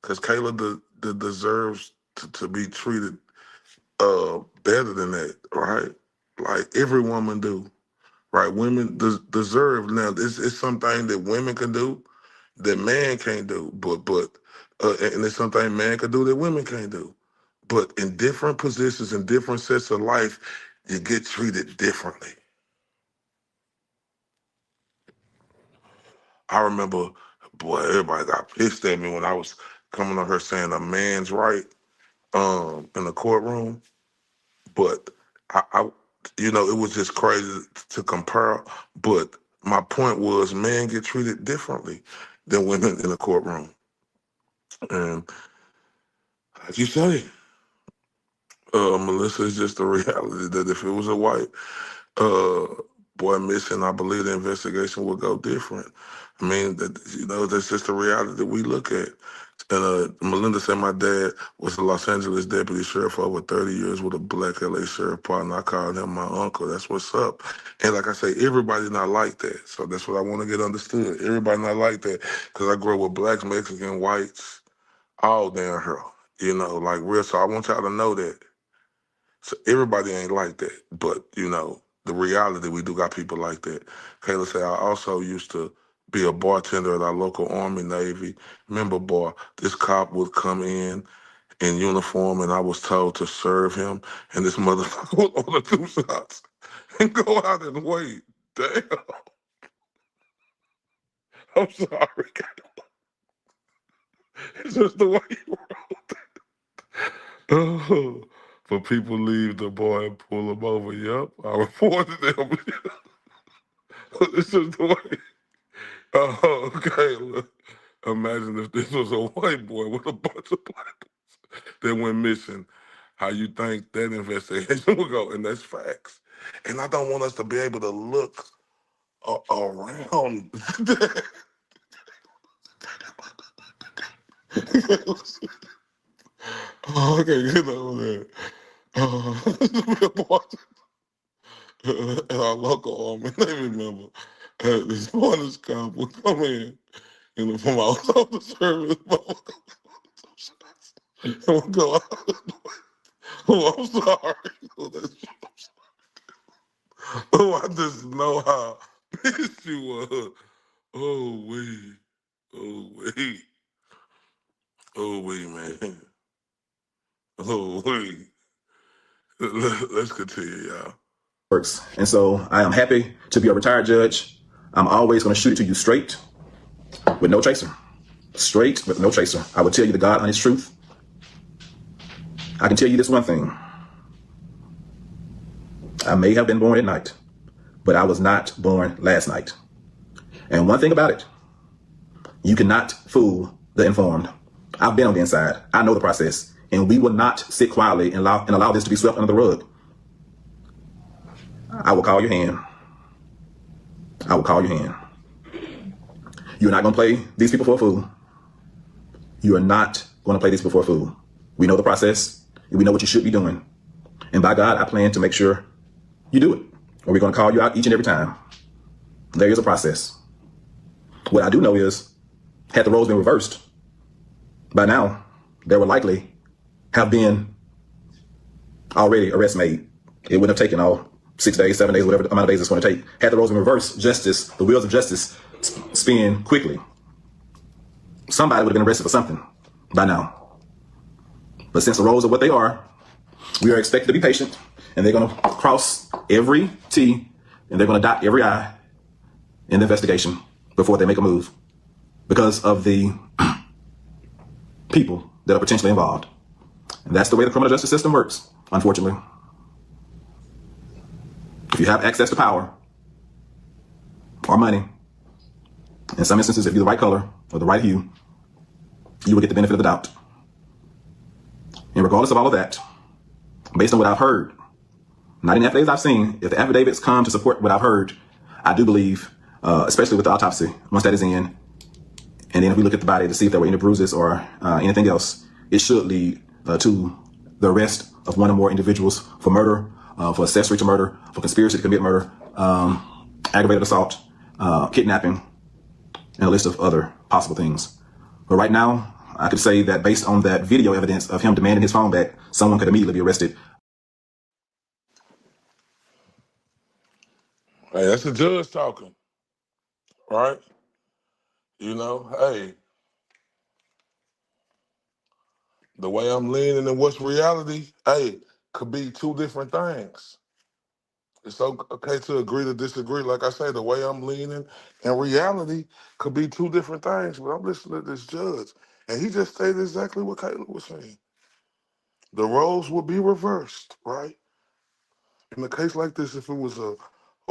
Because Kayla deserves to be treated better than that, right? Like every woman do. Right, women deserve. Now, it's something that women can do that man can't do, and it's something man can do that women can't do. But in different positions, in different sets of life, you get treated differently. I remember, boy, everybody got pissed at me when I was coming on her saying a man's right in the courtroom. But I it was just crazy to compare. But my point was, men get treated differently than women in the courtroom. And like you say, Melissa, it's just the reality that if it was a white uh, boy missing, I believe the investigation would go different. I mean, that's just the reality that we look at. And Melinda said my dad was a Los Angeles deputy sheriff for over 30 years with a black LA sheriff partner. I called him my uncle. That's what's up. And like I say, everybody's not like that. So that's what I want to get understood. Everybody not like that because I grew up with blacks, Mexican, whites, all down here. Like real. So I want y'all to know that. So everybody ain't like that, but the reality, we do got people like that. Kayla said, I also used to be a bartender at our local Army Navy. Remember, boy, this cop would come in uniform, and I was told to serve him, and this motherfucker would order 2 shots and go out and wait. Damn. I'm sorry. It's just the way you wrote it. But people leave the boy and pull him over. Yep, I reported them. It's just the way. Oh, okay. Look, imagine if this was a white boy with a bunch of black boys that went missing. How you think that investigation would go? And that's facts. And I don't want us to be able to look around. Oh, okay, get over there. And our local army, they remember this bonus cop would come in, from outside the service, and would go out. Oh, I'm sorry. Oh, I just know how pissed you were. Oh, wait. Oh, wait. Oh, wait, man. Oh, wait. Let's continue, y'all. Works. And so I am happy to be a retired judge. I'm always going to shoot it to you straight with no chaser. Straight with no chaser. I will tell you the God honest truth. I can tell you this one thing. I may have been born at night, but I was not born last night. And one thing about it, you cannot fool the informed. I've been on the inside. I know the process. And we will not sit quietly and allow this to be swept under the rug. I will call your hand. I will call your hand. You're not going to play these people for a fool. You are not going to play these people for a fool. We know the process. And we know what you should be doing. And by God, I plan to make sure you do it. Or we're going to call you out each and every time. There is a process. What I do know is, had the roles been reversed, by now, there would likely have been already arrests made. It wouldn't have taken all 6 days, 7 days, whatever amount of days it's going to take. Had the roles been reversed, justice, the wheels of justice spin quickly. Somebody would have been arrested for something by now. But since the roles are what they are, we are expected to be patient, and they're going to cross every T and they're going to dot every I in the investigation before they make a move because of the people that are potentially involved. And that's the way the criminal justice system works, unfortunately. If you have access to power or money, in some instances, if you're the right color or the right hue, you will get the benefit of the doubt. And regardless of all of that, based on what I've heard, not in affidavits I've seen, if the affidavits come to support what I've heard, I do believe, especially with the autopsy, once that is in, and then if we look at the body to see if there were any bruises or anything else, it should lead to the arrest of one or more individuals for murder, for accessory to murder, for conspiracy to commit murder, aggravated assault, kidnapping, and a list of other possible things. But right now, I could say that based on that video evidence of him demanding his phone back, someone could immediately be arrested. Hey, that's the judge talking, right? Hey, the way I'm leaning and what's reality, hey, could be two different things. It's okay to agree to disagree. Like I say, the way I'm leaning and reality could be two different things, but I'm listening to this judge. And he just stated exactly what Kayla was saying. The roles will be reversed, right? In a case like this, if it was a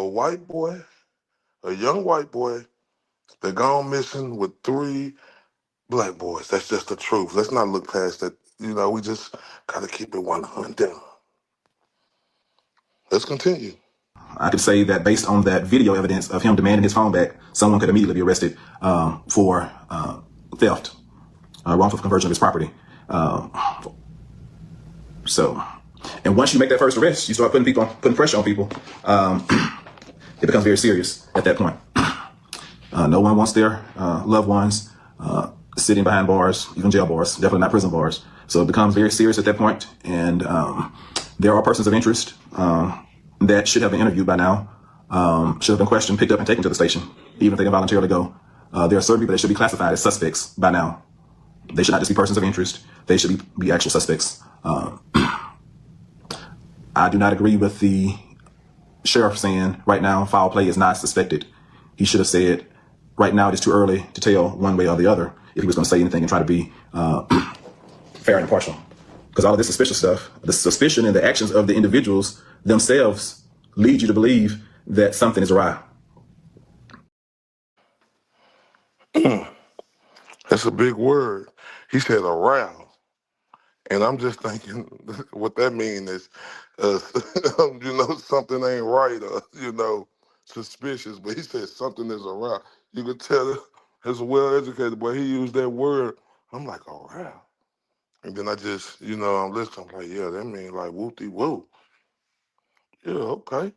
white boy, a young white boy, that gone missing with 3 black boys, that's just the truth. Let's not look past that. We just got to keep it 100. Let's continue. I could say that based on that video evidence of him demanding his phone back, someone could immediately be arrested for theft, wrongful conversion of his property. And once you make that first arrest, you start putting pressure on people. It becomes very serious at that point. No one wants their loved ones sitting behind bars, even jail bars, definitely not prison bars. So it becomes very serious at that point. And there are persons of interest that should have been interviewed by now, should have been questioned, picked up, and taken to the station, even if they didn't voluntarily go. There are certain people that should be classified as suspects by now. They should not just be persons of interest. They should be actual suspects. I do not agree with the sheriff saying right now foul play is not suspected. He should have said right now it is too early to tell one way or the other if he was going to say anything and try to be fair and impartial. Because all of this suspicious stuff, the suspicion and the actions of the individuals themselves lead you to believe that something is awry. That's a big word. He said around. And I'm just thinking what that means is, something ain't right or, suspicious. But he said something is around. You could tell as a well-educated boy, he used that word. I'm like, around. And then I just, I'm listening. I'm like, yeah, that means like whoop-de-whoop. Yeah, okay.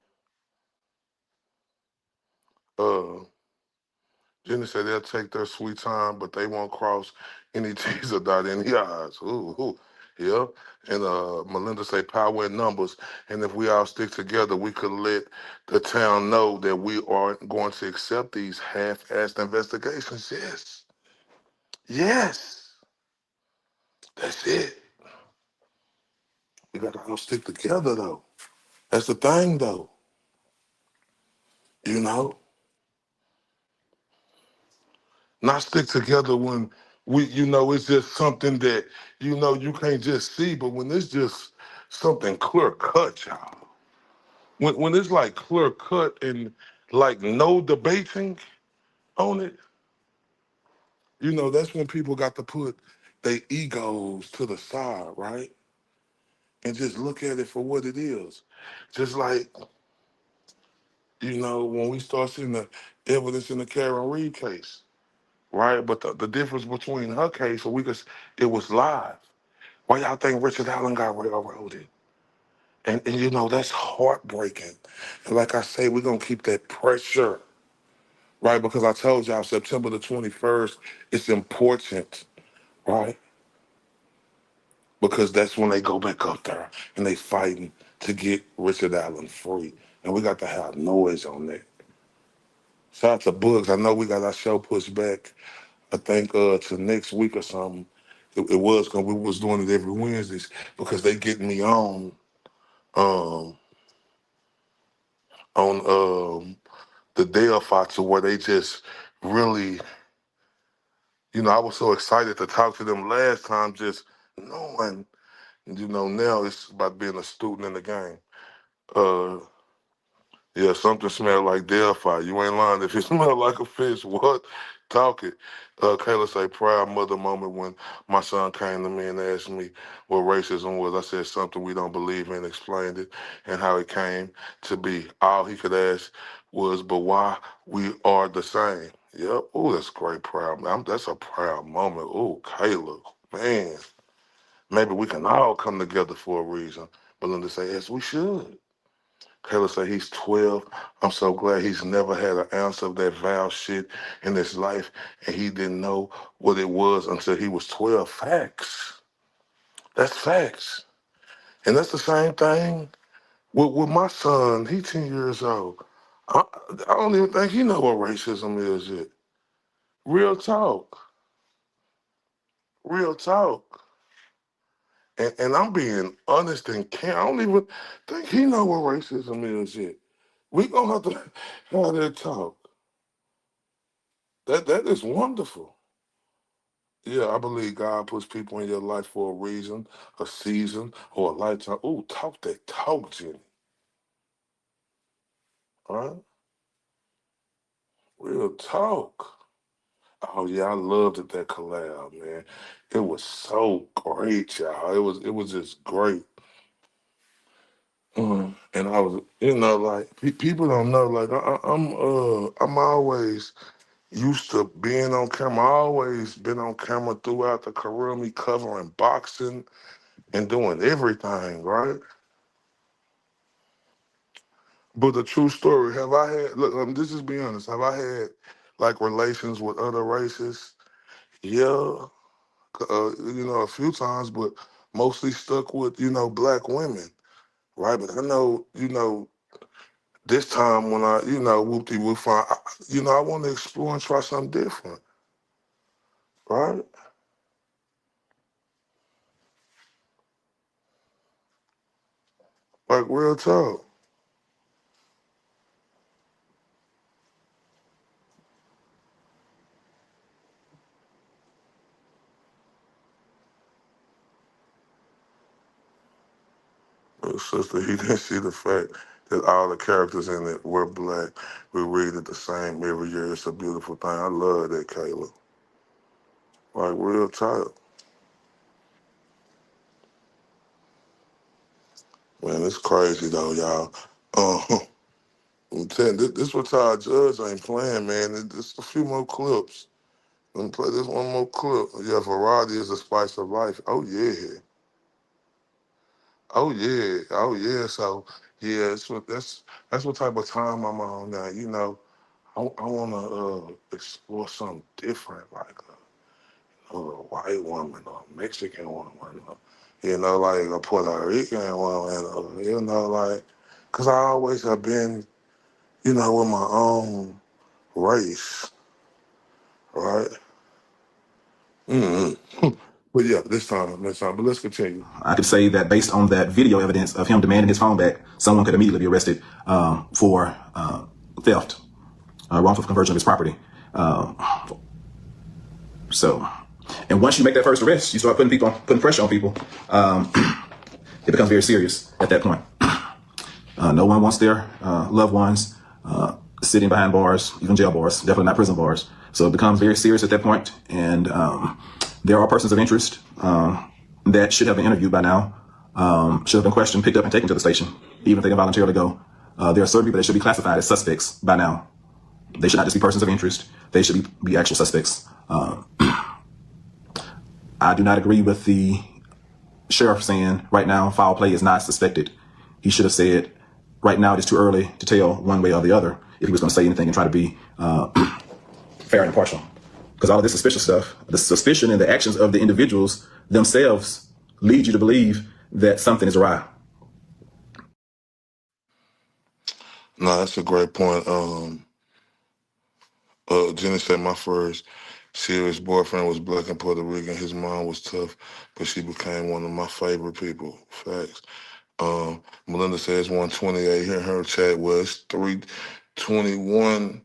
Jenny said they'll take their sweet time, but they won't cross any T's or dot any I's. Ooh. Yeah. And Melinda say power in numbers. And if we all stick together, we could let the town know that we aren't going to accept these half-assed investigations. Yes. Yes. That's it. We got to all stick together, though. That's the thing, though. Not stick together when it's just something that, you can't just see, but when it's just something clear cut, y'all. When it's like clear cut and like no debating on it, that's when people got to put their egos to the side, right? And just look at it for what it is. Just like, when we start seeing the evidence in the Karen Reed case, right? But the difference between her case, it was live. Why y'all think Richard Allen got railroaded? And that's heartbreaking. And like I say, we're going to keep that pressure, right? Because I told y'all September the 21st, it's important, right? Because that's when they go back up there and they fighting to get Richard Allen free. And we got to have noise on that. Shout out to Bugs. I know we got our show pushed back, I think, to next week or something. It was because we was doing it every Wednesdays because they getting me um, on the Delphi to where they just really, I was so excited to talk to them last time, just knowing, now it's about being a student in the game. Uh, Yeah, something smell like Delphi. You ain't lying. If it smell like a fish, what? Talk it. Kayla say, proud mother moment when my son came to me and asked me what racism was. I said something we don't believe in, explained it, and how it came to be. All he could ask was, but why we are the same. Yep. Oh, that's great, proud. That's a proud moment. Oh, Kayla, man. Maybe we can all come together for a reason. Belinda say, yes, we should. Kayla said he's 12. I'm so glad he's never had an ounce of that vile shit in his life, and he didn't know what it was until he was 12. Facts. That's facts. And that's the same thing with my son. He's 10 years old. I don't even think he know what racism is yet. Real talk. Real talk. And I'm being honest and can't. I don't even think he know what racism is yet. We gonna have to have that talk. That is wonderful. Yeah, I believe God puts people in your life for a reason, a season, or a lifetime. Ooh, talk that talk, Jenny. All right? Real talk. Oh yeah, I loved it, that collab, man. It was so great, y'all. It was just great. And I was, like people don't know, like I'm always used to being on camera. I always been on camera throughout the career, me covering boxing and doing everything, right? But the true story, have I had, look, this is be honest, have I had like relations with other races? Yeah, a few times, but mostly stuck with, black women, right? But I know, this time when I, whoop-de-whoop, I want to explore and try something different, right? Like real talk. But sister, he didn't see the fact that all the characters in it were black. We read it the same every year. It's a beautiful thing. I love that, Kayla. Like real talk. Man, it's crazy though, y'all. I'm telling you, this what our judge ain't playing, man. Just a few more clips. Let me play this one more clip. Yeah, variety is the spice of life. Oh yeah. Oh yeah. Oh yeah. So yeah, that's what type of time I'm on now. I wanna explore something different, like a white woman or a Mexican woman, or, like a Puerto Rican woman, or, like, cause I always have been, with my own race, right? But yeah, this time. But let's continue. I could say that based on that video evidence of him demanding his phone back, someone could immediately be arrested for theft, wrongful conversion of his property. And once you make that first arrest, you start putting pressure on people. It becomes very serious at that point. No one wants their loved ones sitting behind bars, even jail bars, definitely not prison bars. So it becomes very serious at that point. And there are persons of interest that should have been interviewed by now, should have been questioned, picked up, and taken to the station, even if they didn't voluntarily go. There are certain people that should be classified as suspects by now. They should not just be persons of interest. They should be actual suspects. I do not agree with the sheriff saying right now foul play is not suspected. He should have said right now it is too early to tell one way or the other if he was going to say anything and try to be fair and impartial. Because all of this suspicious stuff, the suspicion and the actions of the individuals themselves lead you to believe that something is awry. No, that's a great point. Jenny said my first serious boyfriend was black and Puerto Rican. His mom was tough, but she became one of my favorite people. Facts. Melinda says 128. Here her chat was 321.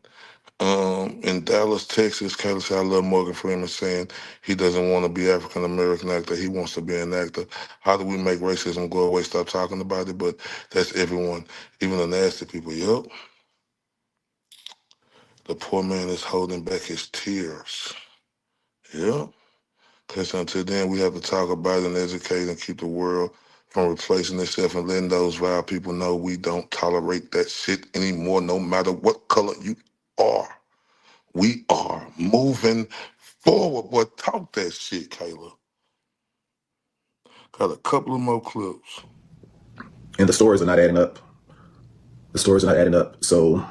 In Dallas, Texas, Kayla said, I love Morgan Freeman saying he doesn't want to be African American actor. He wants to be an actor. How do we make racism go away? Stop talking about it. But that's everyone, even the nasty people. Yup. The poor man is holding back his tears. Yep. Because until then, we have to talk about it and educate and keep the world from replacing itself and letting those vile people know we don't tolerate that shit anymore, no matter what color you are. We are moving forward. Boy, talk that shit, Kayla. Got a couple of more clips. And the stories are not adding up. The stories are not adding up. So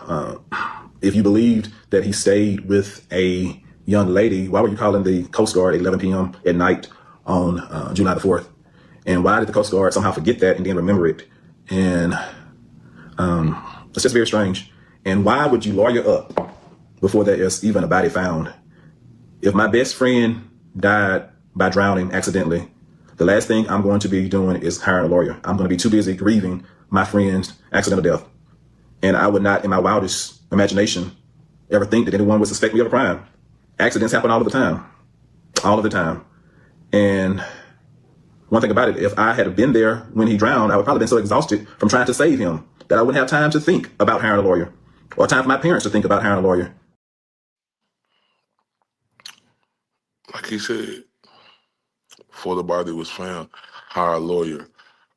if you believed that he stayed with a young lady, why were you calling the Coast Guard at 11 p.m. at night on July the 4th? And why did the Coast Guard somehow forget that and then remember it? And it's just very strange. And why would you lawyer up before there is even a body found? If my best friend died by drowning accidentally, The last thing I'm going to be doing is hiring a lawyer. I'm going to be too busy grieving my friend's accidental death. And I would not, in my wildest imagination, ever think that anyone would suspect me of a crime. Accidents happen all of the time. All of the time. And one thing about it, if I had been there when he drowned, I would probably been so exhausted from trying to save him that I wouldn't have time to think about hiring a lawyer, or time for my parents to think about hiring a lawyer. Like he said, before the body was found, hire a lawyer.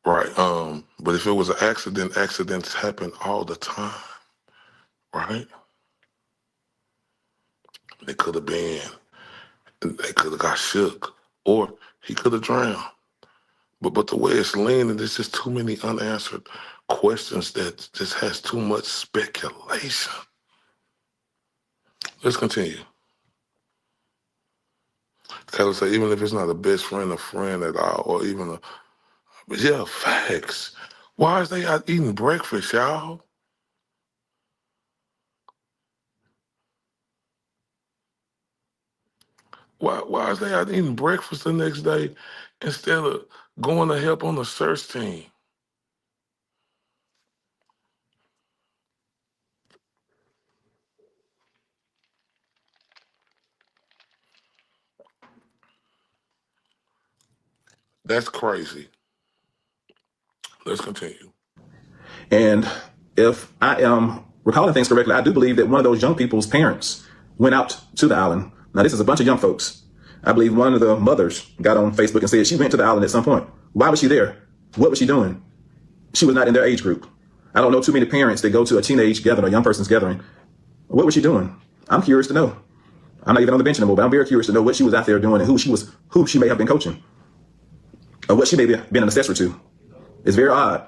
Right. But if it was an accident, accidents happen all the time. Right? They could have got shook, or he could have drowned. But the way it's leaning, there's just too many unanswered questions that just has too much speculation. Let's continue. Kayla say, even if it's not a best friend, a friend at all, or even facts. Why is they out eating breakfast, y'all? Why is they out eating breakfast the next day instead of going to help on the search team? That's crazy. Let's continue. And if I am recalling things correctly, I do believe that one of those young people's parents went out to the island. Now, this is a bunch of young folks. I believe one of the mothers got on Facebook and said she went to the island at some point. Why was she there? What was she doing? She was not in their age group. I don't know too many parents that go to a teenage gathering, a young person's gathering. What was she doing? I'm curious to know. I'm not even on the bench anymore, but I'm very curious to know what she was out there doing and who she may have been coaching, or what she may have been an accessory to. It's very odd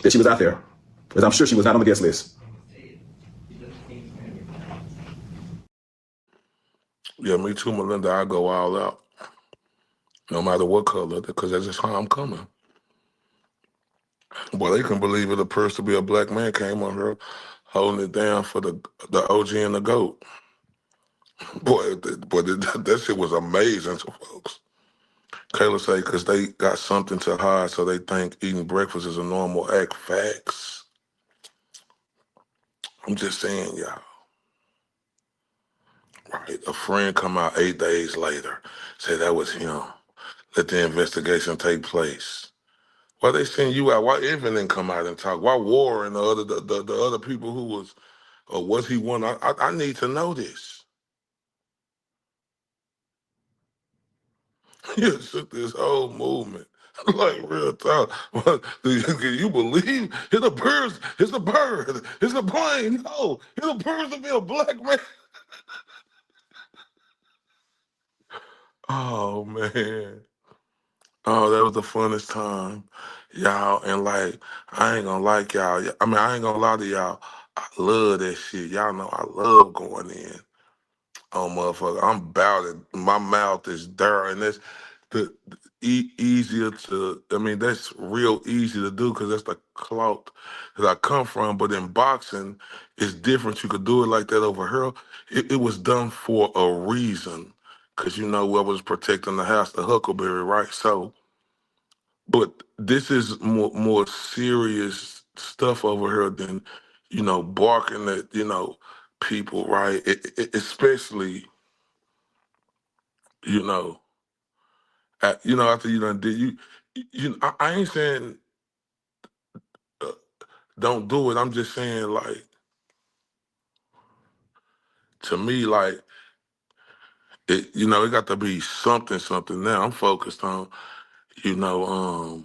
that she was out there, because I'm sure she was not on the guest list. Yeah, me too, Melinda. I go all out, no matter what color, because that's just how I'm coming. Boy, they couldn't believe it. A person to be a black man came on her holding it down for the OG and the GOAT. Boy, that shit was amazing to folks. Kayla say, because they got something to hide, so they think eating breakfast is a normal act. Facts. I'm just saying, y'all. Right. A friend come out 8 days later, say that was him. Let the investigation take place. Why they send you out? Why Evan didn't come out and talk? Why Warren, the other people who was, or was he one? I need to know this. You took this whole movement. Like real talk. Can you believe it's a bird? It's a bird. It's a plane. No, it's a bird to be a black man. Oh man. Oh, that was the funnest time, y'all. And like, I ain't gonna like y'all. I mean, I ain't gonna lie to y'all. I love that shit. Y'all know I love going in. Oh, motherfucker, I'm about it. My mouth is there, and that's easier to. I mean, that's real easy to do because that's the clout that I come from. But in boxing, it's different. You could do it like that over here. It was done for a reason, because you know I was protecting the house, the Huckleberry, right? So. But this is more serious stuff over here than, barking at, people, right? Especially, you know, after you done did I ain't saying uh, don't do it. I'm just saying, like, to me, like, it got to be something now. I'm focused on, you know,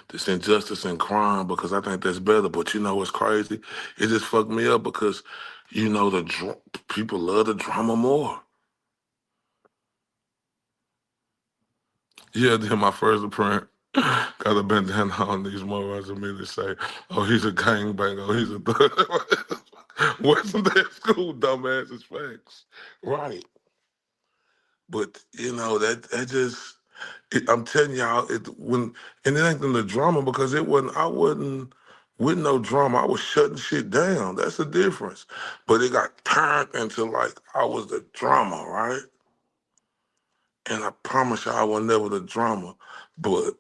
this injustice and crime, because I think that's better. But you know what's crazy? It just fucked me up because people love the drama more. Yeah, then my first appearance got a bandana on these morons of me to say, "Oh, he's a gangbanger. Oh, he's a thug." Wasn't that school, dumbass? It's facts, right? But that just. I'm telling y'all, and it ain't in the drama, because I wasn't with no drama. I was shutting shit down. That's the difference. But it got turned into like I was the drama, right? And I promise you I was never the drama. But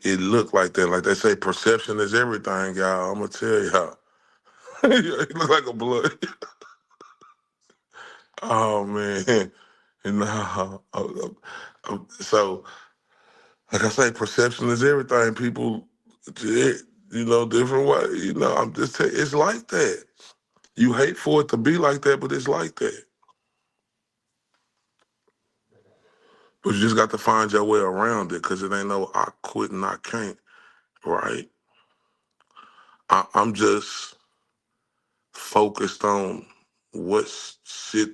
it looked like that. Like they say, perception is everything, y'all. I'm going to tell y'all. It looked like a blood. Oh, man. And so, like I say, perception is everything. People, different way. I'm just telling you, it's like that. You hate for it to be like that, but it's like that. But you just got to find your way around it, because it ain't no I quit and I can't, right? I'm just focused on what shit,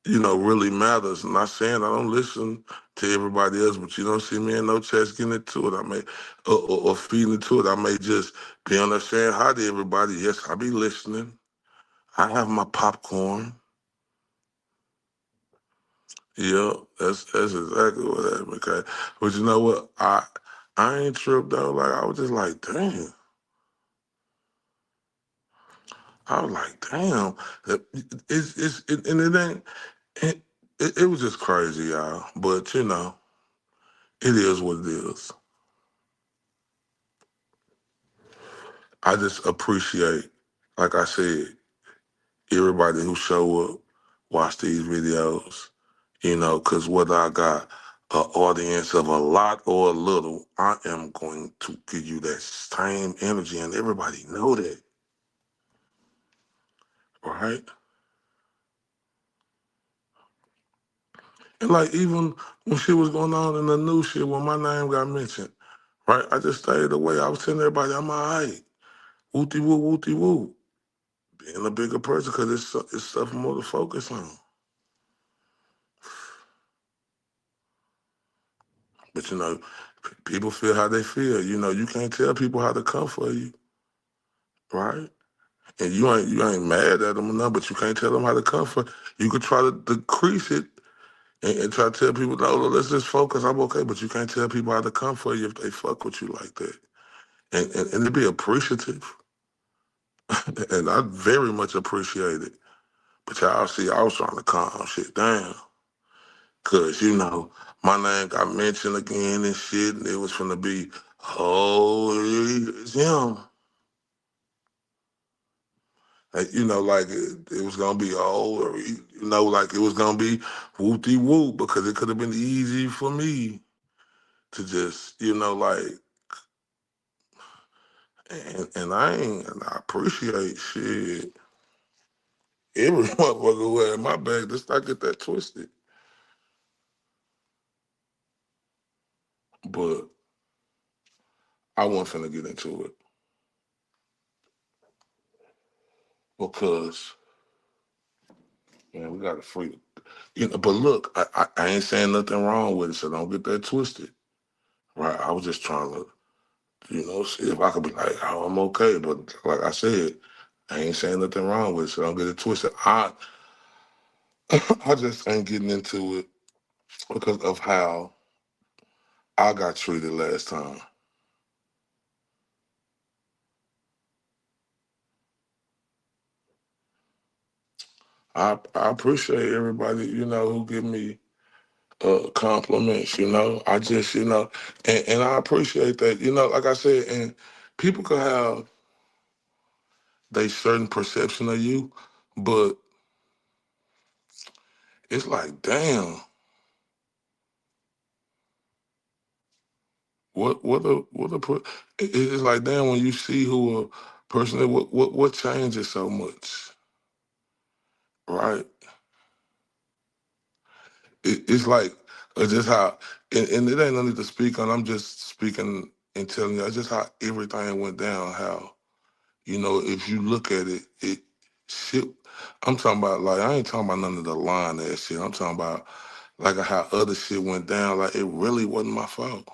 really matters. I'm not saying I don't listen to everybody else, but you don't see me in no chats getting into it. I may, or feeding into it. I may just be on there saying hi to everybody. Yes, I be listening. I have my popcorn. Yeah, that's exactly what happened. Okay, but you know what? I ain't tripped though. Like I was just like, damn. I was like, damn. And it ain't. It was just crazy, y'all. But it is what it is. I just appreciate, like I said, everybody who show up, watch these videos. Because whether I got an audience of a lot or a little, I am going to give you that same energy, and everybody know that, right? And like even when shit was going on in the new shit, when my name got mentioned, right? I just stayed away. I was telling everybody, I'm all right. Wooty woo, wooty woo. Being a bigger person, because it's stuff more to focus on. But people feel how they feel. You can't tell people how to come for you, right? And you ain't mad at them or nothing, but you can't tell them how to come for. You could try to decrease it and try to tell people, no, let's just focus. I'm okay, but you can't tell people how to come for you if they fuck with you like that. And to be appreciative, and I very much appreciate it. But y'all see, I was trying to calm shit down. Cause my name got mentioned again and shit, and it was finna be, oh, it's him. Like, like it was gonna be or like it was gonna be whoopty whoop, because it could have been easy for me to just, and I appreciate shit. Every motherfucker who had my back, just not get that twisted. But I wasn't finna get into it because, man, we got to free. But look, I ain't saying nothing wrong with it, so don't get that twisted. Right? I was just trying to, see if I could be like, oh, I'm okay. But like I said, I ain't saying nothing wrong with it, so don't get it twisted. I just ain't getting into it because of how I got treated last time. I appreciate everybody, who give me compliments, I just, and I appreciate that, like I said, and people could have they certain perception of you, but it's like, damn, it's like, damn, when you see who a person is, what changes so much, right? It's like, just how, and it ain't nothing to speak on, I'm just speaking and telling you, it's just how everything went down, how, if you look at it, shit, I'm talking about, like, I ain't talking about none of the line ass shit. I'm talking about, like, how other shit went down. Like, it really wasn't my fault,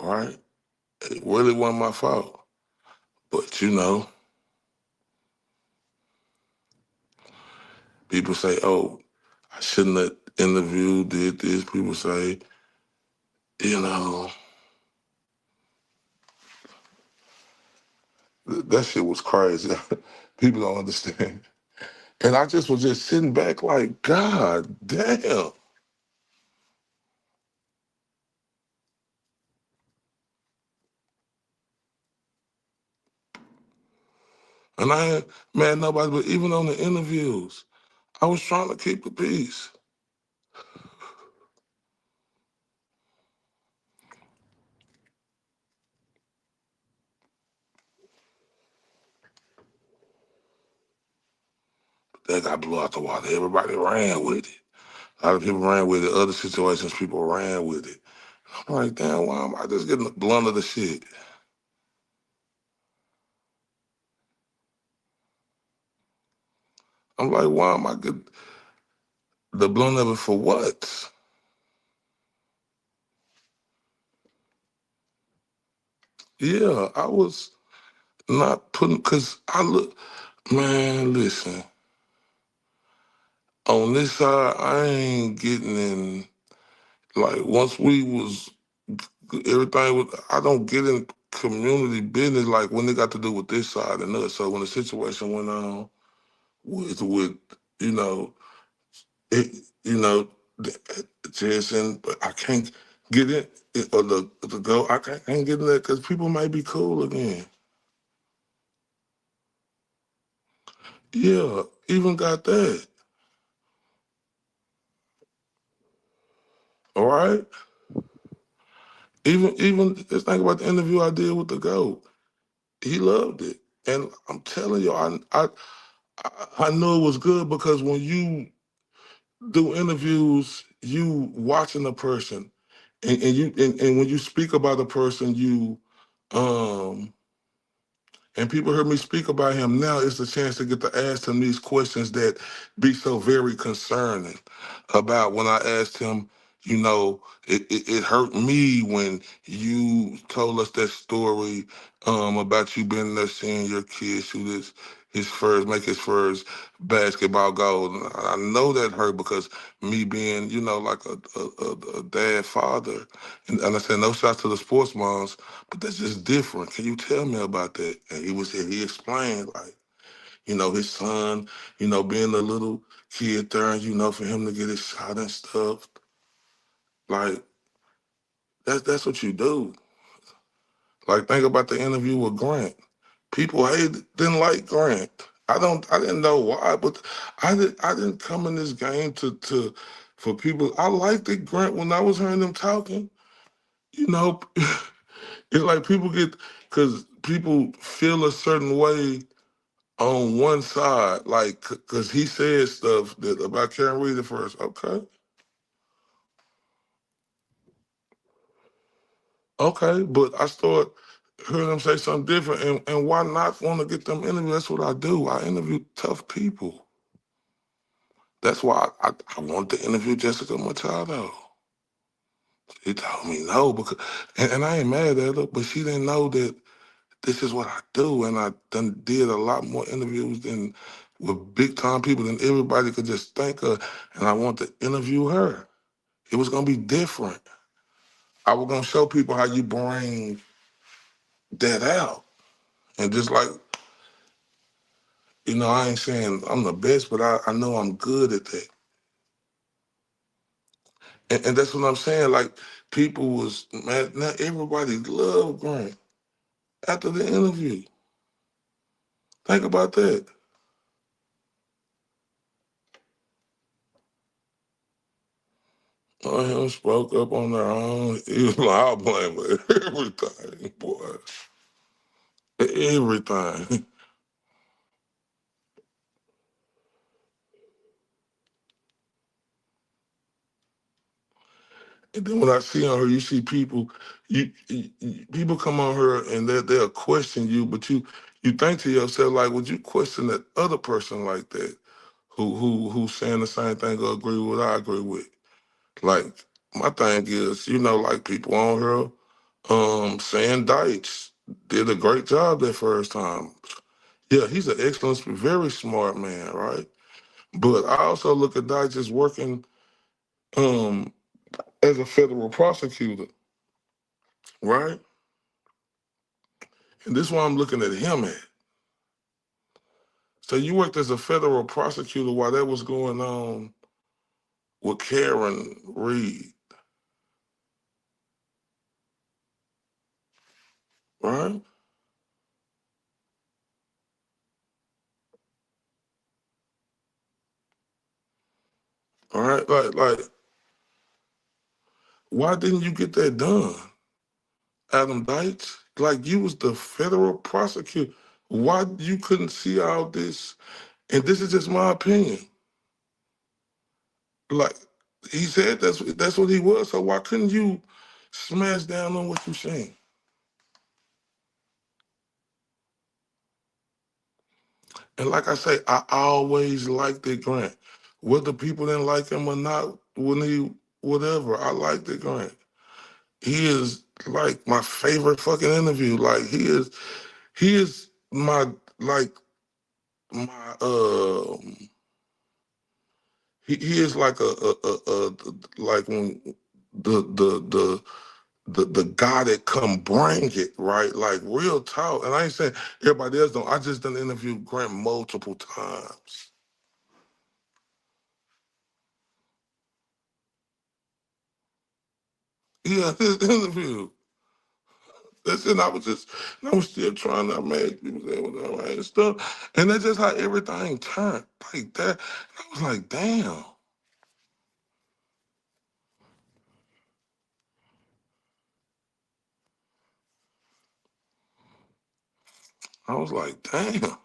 right? It really wasn't my fault. But, people say, oh, I shouldn't have interviewed, did this. People say, that shit was crazy. People don't understand. And I just was just sitting back like, God damn. And I ain't mad nobody, but even on the interviews, I was trying to keep the peace. That got blew out the water. Everybody ran with it. A lot of people ran with it. Other situations, people ran with it. I'm like, damn, why am I just getting the blunt of the shit? I'm like, why am I getting the blunt of it for what? Yeah, I was not putting, because I look, man, listen, on this side, I ain't getting in, like, once we was, everything was, I don't get in community business, like, when it got to do with this side and us. So when the situation went on with you know, it, you know, Jason, but I can't get in, or the go, I can't get in there because people might be cool again. Yeah, even got that. All right. Even just think about the interview I did with the GOAT. He loved it, and I'm telling you, I knew it was good because when you do interviews, you watching a person, and when you speak about a person, you um and people heard me speak about him. Now it's a chance to get to ask him these questions that be so very concerning about when I asked him, you know, it hurt me when you told us that story about you being there seeing your kid shoot make his first basketball goal. And I know that hurt because me being, you know, like a dad father, and I said no shots to the sports moms, but that's just different. Can you tell me about that? And he explained, like, you know, his son, you know, being a little kid there, and, you know, for him to get his shot and stuff, like, that's what you do. Like, think about the interview with Grant. People didn't like Grant. I didn't know why, but I didn't come in this game for people. I liked it, Grant, when I was hearing them talking. You know, it's like people because people feel a certain way on one side, like, because he said stuff about Karen Reed at first. Okay, but I start hearing them say something different, and why not want to get them interviewed? That's what I do. I interview tough people. That's why I wanted to interview Jessica Machado. She told me no, because, and I ain't mad at her, but she didn't know that this is what I do, and I done did a lot more interviews than with big time people than everybody could just think of, and I want to interview her. It was gonna be different. I was gonna show people how you bring that out, and just like, you know, I ain't saying I'm the best, but I know I'm good at that, and that's what I'm saying. Like, people was mad. Now everybody loved Grant after the interview. Think about that. Him spoke up on their own. He was like, I'll blame everything, boy. Everything. And then when I see on her, you see people, people come on her and they'll question you, but you think to yourself, like, would you question that other person like that who's saying the same thing or agree with what I agree with? Like, my thing is, you know, like, people on her saying Deitch did a great job that first time. Yeah, he's an excellent, very smart man, right? But I also look at Deitch as working um, as a federal prosecutor, right? And this is why I'm looking at him at. So you worked as a federal prosecutor while that was going on with Karen Reed, right? All right, like, why didn't you get that done, Adam Deitch? Like, you was the federal prosecutor. Why you couldn't see all this? And this is just my opinion. Like, he said that's what he was. So why couldn't you smash down on what you're saying? And like I say, I always liked it, Grant. Whether people didn't like him or not, when he whatever, I liked it, Grant. He is like my favorite fucking interview. Like he is my like my he is like like when the guy that come bring it, right? Like real talk. And I ain't saying everybody else don't. I just done interviewed Grant multiple times. Yeah, this interview. That's it. I was still trying to make people say what all right and stuff. And that's just how everything turned like that. And I was like, damn. I was like, damn.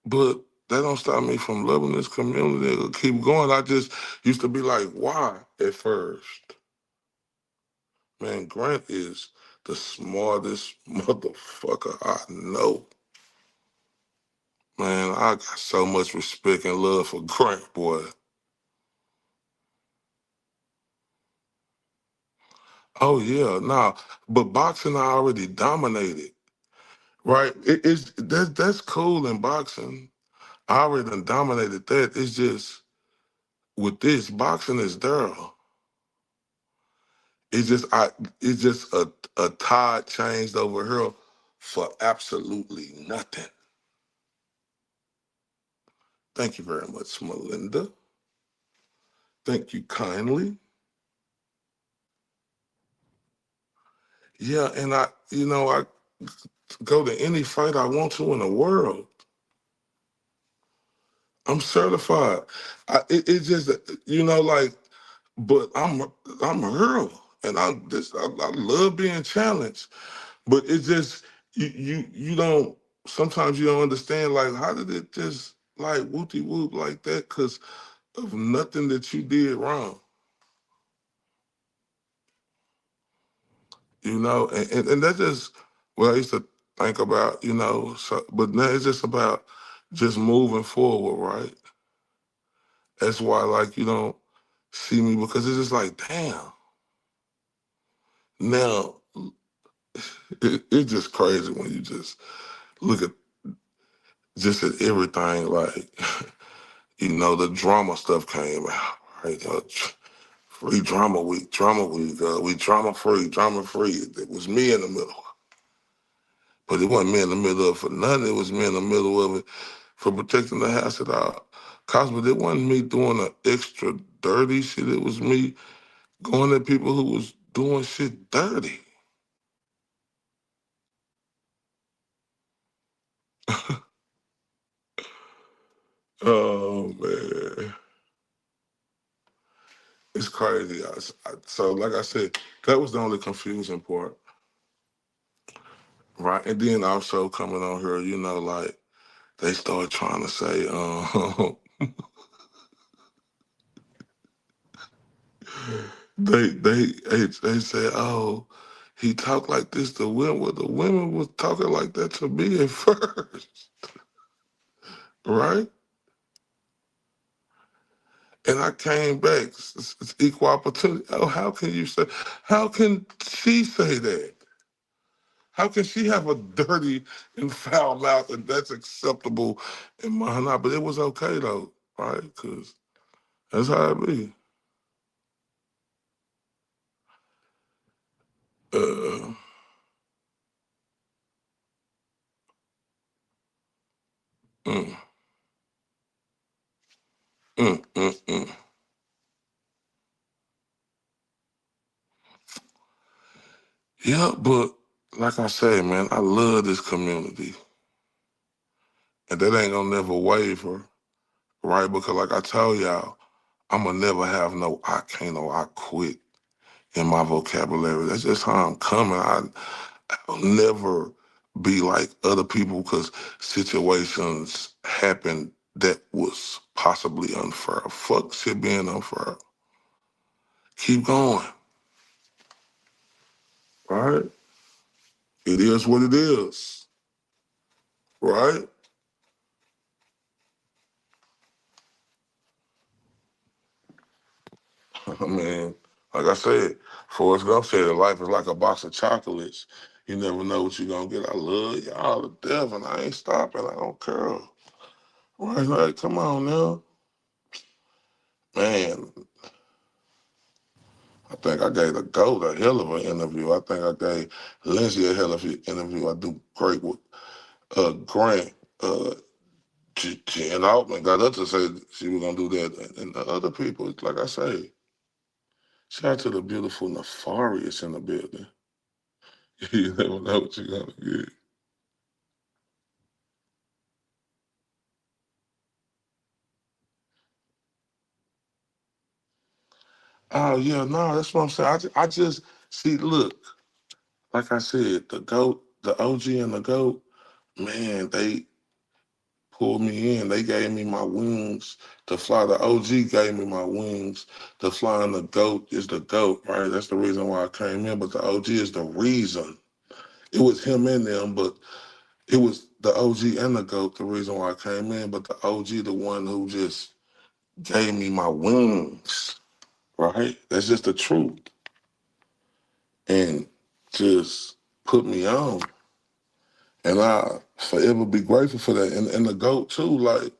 But that don't stop me from loving this community or keep going. I just used to be like, why at first? Man, Grant is the smartest motherfucker I know. Man, I got so much respect and love for Grant, boy. Oh yeah, nah. But boxing I already dominated. Right? That's cool in boxing. I already done dominated that. It's just with this, boxing is there. It's just it's just a tide changed over here for absolutely nothing. Thank you very much, Melinda. Thank you kindly. Yeah, and I go to any fight I want to in the world. I'm certified. It's just like, but I'm a hero, and I love being challenged. But it's just you don't sometimes you don't understand like how did it just like whoopty whoop like that because of nothing that you did wrong. And that's just what I used to think about, so but now it's just about just moving forward, right? That's why like you don't see me because it's just like damn. Now it's just crazy when you just look at just at everything like the drama stuff came out, right? Free drama week, we drama free. It was me in the middle. But it wasn't me in the middle of it for nothing. It was me in the middle of it for protecting the house at all costs. But it wasn't me doing the extra dirty shit. It was me going at people who was doing shit dirty. Oh, man. It's crazy. So, like I said, that was the only confusing part. Right. And then also coming on here, like they started trying to say, they said, oh, he talked like this to women. Well, the women was talking like that to me at first, right? And I came back. It's equal opportunity. Oh, how can you say? How can she say that? How can she have a dirty and foul mouth and that's acceptable in my not? But it was okay though, right? Because that's how it be. Uh, Mm. Mm, mm, mm. Yeah, but like I say, man, I love this community. And that ain't gonna never waver, right? Because like I told y'all, I'ma never have no I can't or I quit in my vocabulary. That's just how I'm coming. I'll never be like other people because situations happened that was possibly unfair. Fuck shit being unfair. Keep going, right? It is what it is, right? I mean, like I said, Forrest Gump said that life is like a box of chocolates. You never know what you're gonna get. I love y'all to death, and I ain't stopping. I don't care. Right, like, come on now. Man, I think I gave the GOAT a hell of an interview. I think I gave Lindsay a hell of an interview. I do great with Grant. Jen Altman got her to say she was gonna do that. And the other people, like I say, shout out to the beautiful Nefarious in the building. You never know what you're gonna get. Oh yeah, no, that's what I'm saying. I just see. Look, like I said, the GOAT, the OG, and the GOAT, man, they pulled me in. They gave me my wings to fly. The OG gave me my wings to fly, and the GOAT is the GOAT, right? That's the reason why I came in. But the OG is the reason. It was him and them, but it was the OG and the GOAT the reason why I came in. But the OG, the one who just gave me my wings, right? That's just the truth. And just put me on. And I forever be grateful for that. And the GOAT too, like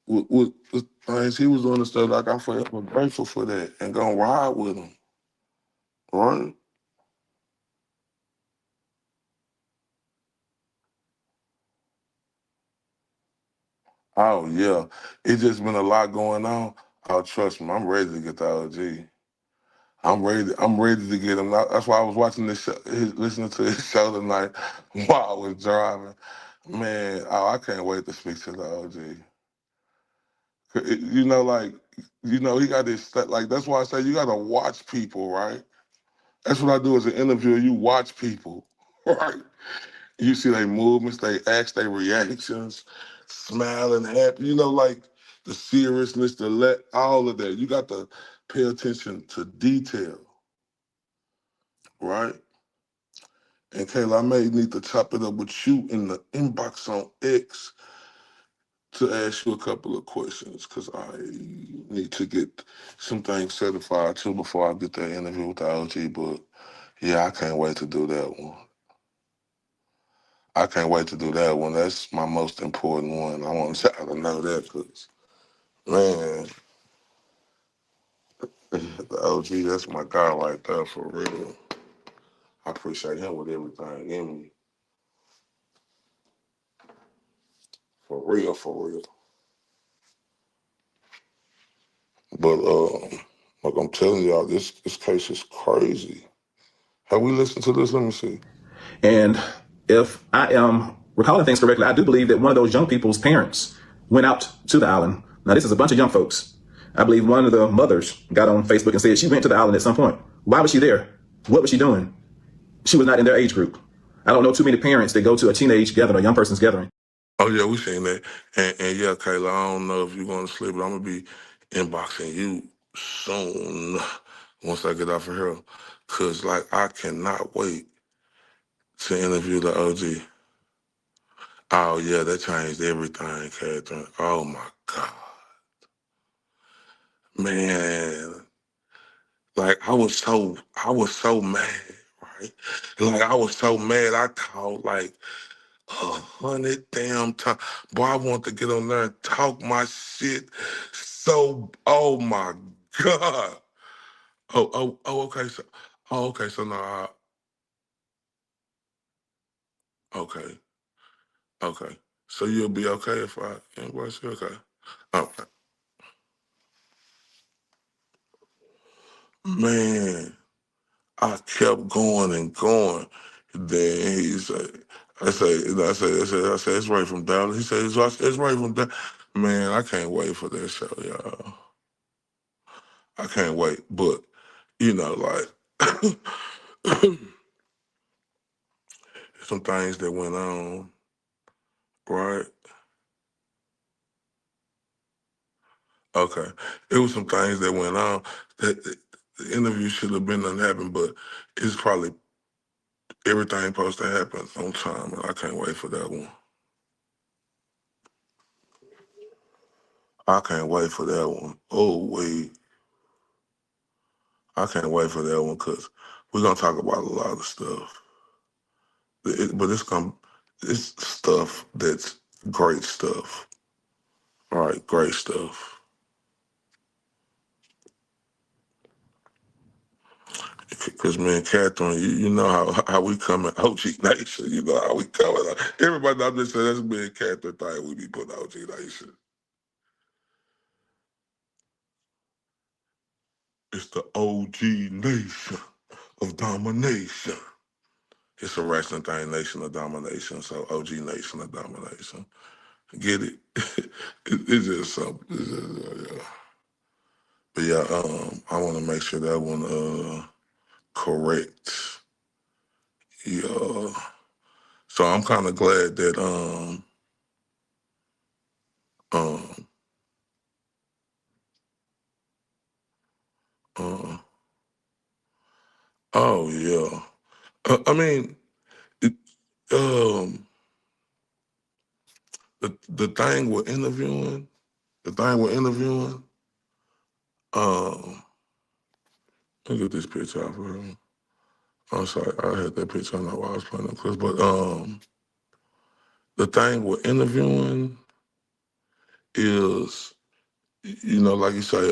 with things he was doing and stuff, like I'm forever grateful for that and gonna ride with him. Right? Oh yeah. It's just been a lot going on. Oh, trust me, I'm ready to get the OG. I'm ready to get him. That's why I was watching this show, listening to his show tonight while I was driving. Man, oh, I can't wait to speak to the OG. You know, like, you know, he got this, like, that's why I say you got to watch people, right? That's what I do as an interviewer. You watch people, right? You see their movements, they acts, their reactions, smiling, happy, you know, like the seriousness, all of that. You got to pay attention to detail, right? And Kayla, I may need to chop it up with you in the inbox on X to ask you a couple of questions because I need to get some things certified too before I get that interview with the OG. But yeah, I can't wait to do that one. I can't wait to do that one. That's my most important one. I want y'all to know that because, man, the OG, that's my guy right there for real. I appreciate him with everything in me. For real, for real. But like I'm telling y'all, this case is crazy. Have we listened to this? Let me see. And if I am recalling things correctly, I do believe that one of those young people's parents went out to the island. Now, this is a bunch of young folks. I believe one of the mothers got on Facebook and said she went to the island at some point. Why was she there? What was she doing? She was not in their age group. I don't know too many parents that go to a teenage gathering, a young person's gathering. Oh yeah, we seen that. And yeah, Kayla, I don't know if you're going to sleep, but I'm gonna be inboxing you soon once I get off of here. Cause like I cannot wait to interview the OG. Oh yeah, that changed everything, Catherine. Oh my God. Man. Like I was so mad, right? Like I was so mad I called like 100 damn times. Boy, I want to get on there and talk my shit. So, oh my God. Okay. So now, okay. So you'll be okay if I invoice you? Okay. Okay. Man, I kept going and going. Then he said, I say, it's right from Dallas. He said, it's right from Dallas. Man, I can't wait for that show, y'all. I can't wait. But, you know, like, some things that went on, right? Okay. It was some things that went on that the interview should have been done happen, but it's probably everything supposed to happen on time, and I can't wait for that one. I can't wait for that one. Oh, wait. I can't wait for that one because we're going to talk about a lot of stuff. But it's stuff that's great stuff. All right, great stuff. Because, man, Catherine, you know how we come in OG Nation. You know how we coming. Everybody, I'm just saying, that's me and Catherine thing we be putting OG Nation. It's the OG Nation of domination. It's a wrestling thing, Nation of Domination. So OG Nation of Domination. Get it? It's just something. It's just, yeah. But yeah, I want to make sure that one correct. Yeah. So I'm kind of glad that um uh, oh yeah. I mean, it, um, the thing with interviewing, the thing with interviewing, um, look at this picture of her. I'm sorry, I had that picture on while I was playing the clips, but the thing with interviewing is, you know, like you say,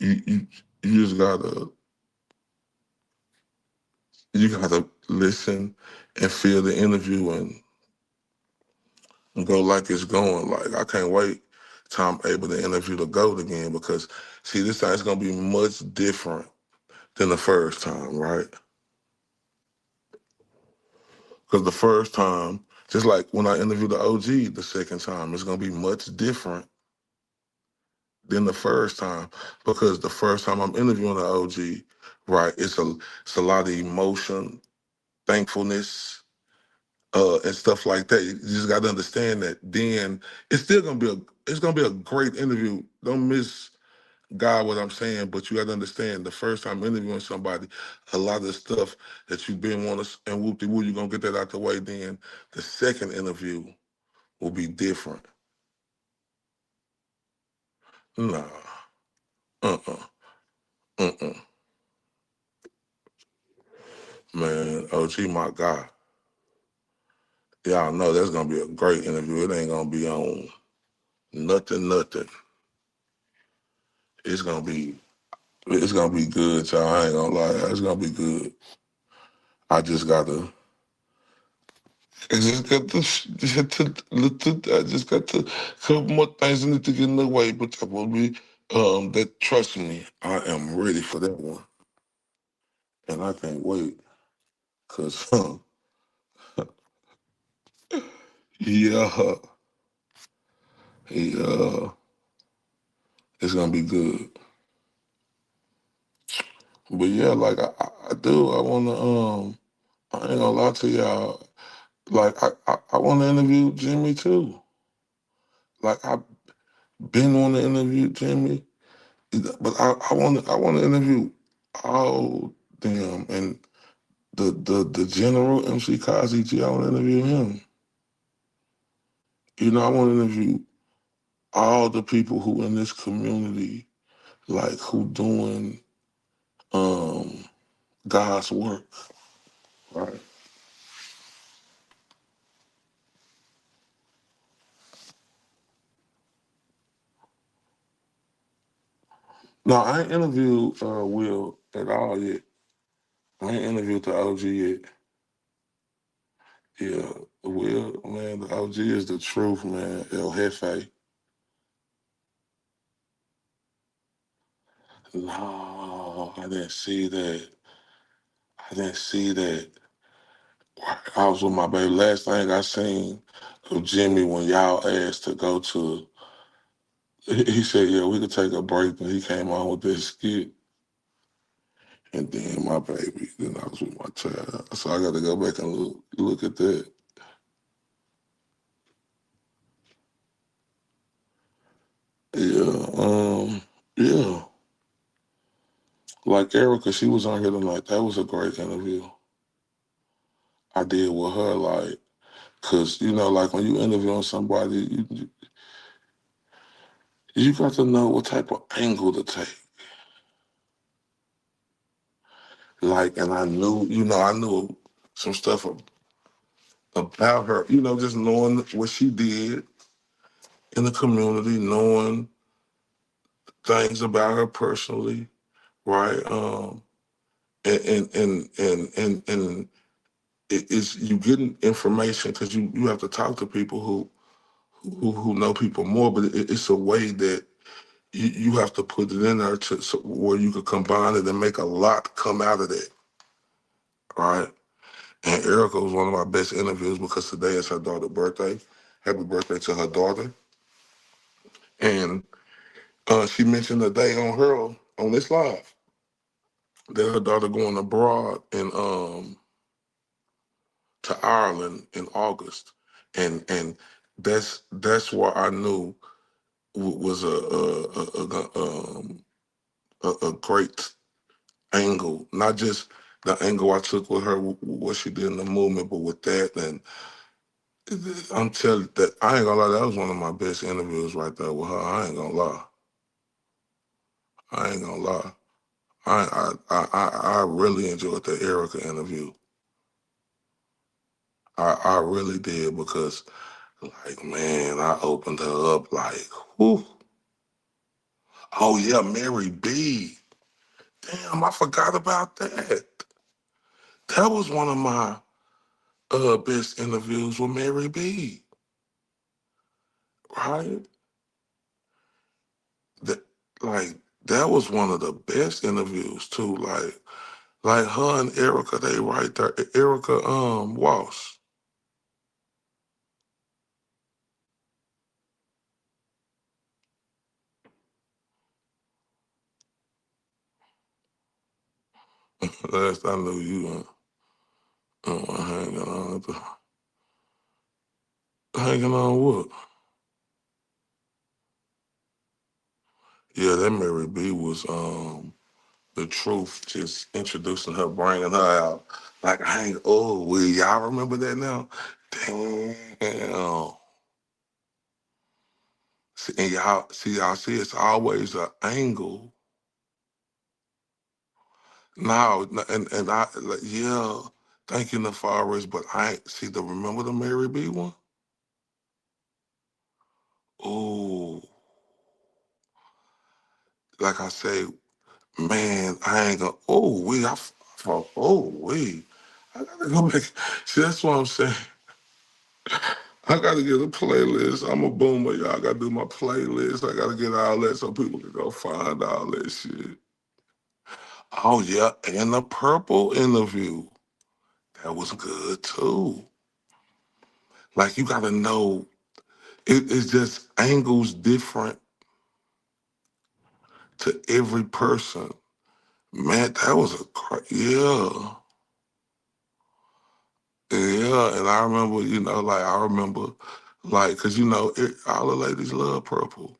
you you you just gotta listen and feel the interview and go like it's going. Like I can't wait till I'm able to interview the GOAT again because see this time it's gonna be much different than the first time, right? Because the first time, just like when I interviewed the OG the second time, it's gonna be much different than the first time because the first time I'm interviewing the OG, right? It's a lot of emotion, thankfulness, and stuff like that. You just got to understand that. Then it's still gonna be a great interview. Don't miss God what I'm saying, but you got to understand the first time interviewing somebody, a lot of the stuff that you've been wanting and whoop de woo, you're gonna get that out the way. Then the second interview will be different. Nah, uh. Man, OG, my guy. Y'all know that's gonna be a great interview. It ain't gonna be on nothing. It's gonna be good, y'all. I ain't gonna lie, it's gonna be good. I just gotta, I just got I just got to couple more things that need to get in the way, but that will be that. Trust me, I am ready for that one, and I can't wait, cause yeah, yeah, it's gonna be good. But yeah, like I do. I wanna I ain't gonna lie to y'all. Like I wanna interview Jimmy too. Like I've been on to interview Jimmy, but I wanna interview all them and the general MC Kazi G. I wanna interview him. You know, I wanna interview all the people who in this community, like who doing um God's work, right? No, I ain't interviewed Will at all yet. I ain't interviewed the OG yet. Yeah, Will, man, the OG is the truth, man. El Jefe. No, I didn't see that. I didn't see that. I was with my baby. Last thing I seen of Jimmy when y'all asked to go to, he said, yeah, we could take a break. And he came on with this skit. And then my baby, then I was with my child. So I got to go back and look at that. Yeah. Like Erica, she was on here tonight. That was a great interview. I did with her, like, cause like when you interviewing somebody, you got to know what type of angle to take. Like, and I knew some stuff about her, just knowing what she did in the community, knowing things about her personally, right? And it's you getting information because you have to talk to people who know people more, but it's a way that you have to put it in there so where you could combine it and make a lot come out of that, right? And Erica was one of my best interviews because today is her daughter's birthday. Happy birthday to her daughter. And she mentioned the day on this live that her daughter going abroad and to Ireland in August, and that's why I knew was a great angle, not just the angle I took with her, what she did in the movement, but with that. And I'm telling you that I ain't gonna lie, that was one of my best interviews right there with her. I ain't gonna lie. I ain't gonna lie. I really enjoyed the Erica interview. I really did because, like, man, I opened her up like, whew. Oh yeah, Mary B. Damn, I forgot about that. That was one of my best interviews with Mary B. Right? That like that was one of the best interviews too. Like her and Erica, they right there. Erica Walsh. Last I knew you hanging on what? Yeah, that Mary B was the truth, just introducing her, bringing her out. Like y'all remember that now? Damn. See, and y'all see it's always an angle. No, and I like, yeah, thank you, Nafaris, but I ain't see remember the Mary B one? Oh, like I say, man, I ain't gonna. I gotta go back. See, that's what I'm saying. I gotta get a playlist. I'm a boomer, y'all. I gotta do my playlist. I gotta get all that so people can go find all that shit. Oh yeah, and the purple interview. That was good too. Like you gotta know it's just angles different to every person. Man, that was yeah. Yeah, and I remember, cause all the ladies love purple.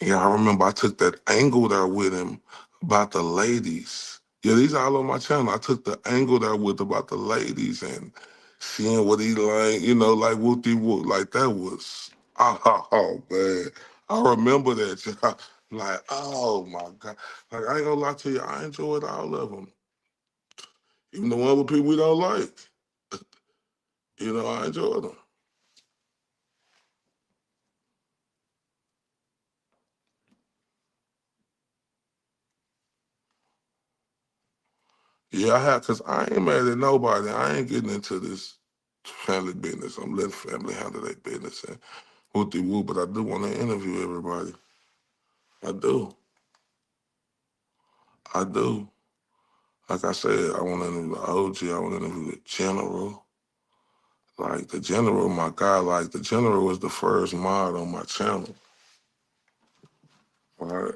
Yeah, I remember I took that angle there with him about the ladies. Yeah, these are all on my channel. I took the angle there with about the ladies and seeing what he like, like whoop whoop. Like that was oh man. I remember that. Like, oh my God. Like I ain't gonna lie to you, I enjoyed all of them. Even the one with people we don't like. I enjoyed them. Yeah, I have, cause I ain't mad at nobody. I ain't getting into this family business. I'm letting family handle their business and whoop-de-woo, but I do want to interview everybody. I do. I do. Like I said, I want to interview the OG. I want to interview the general. Like the general, my guy, like the general was the first mod on my channel. Right?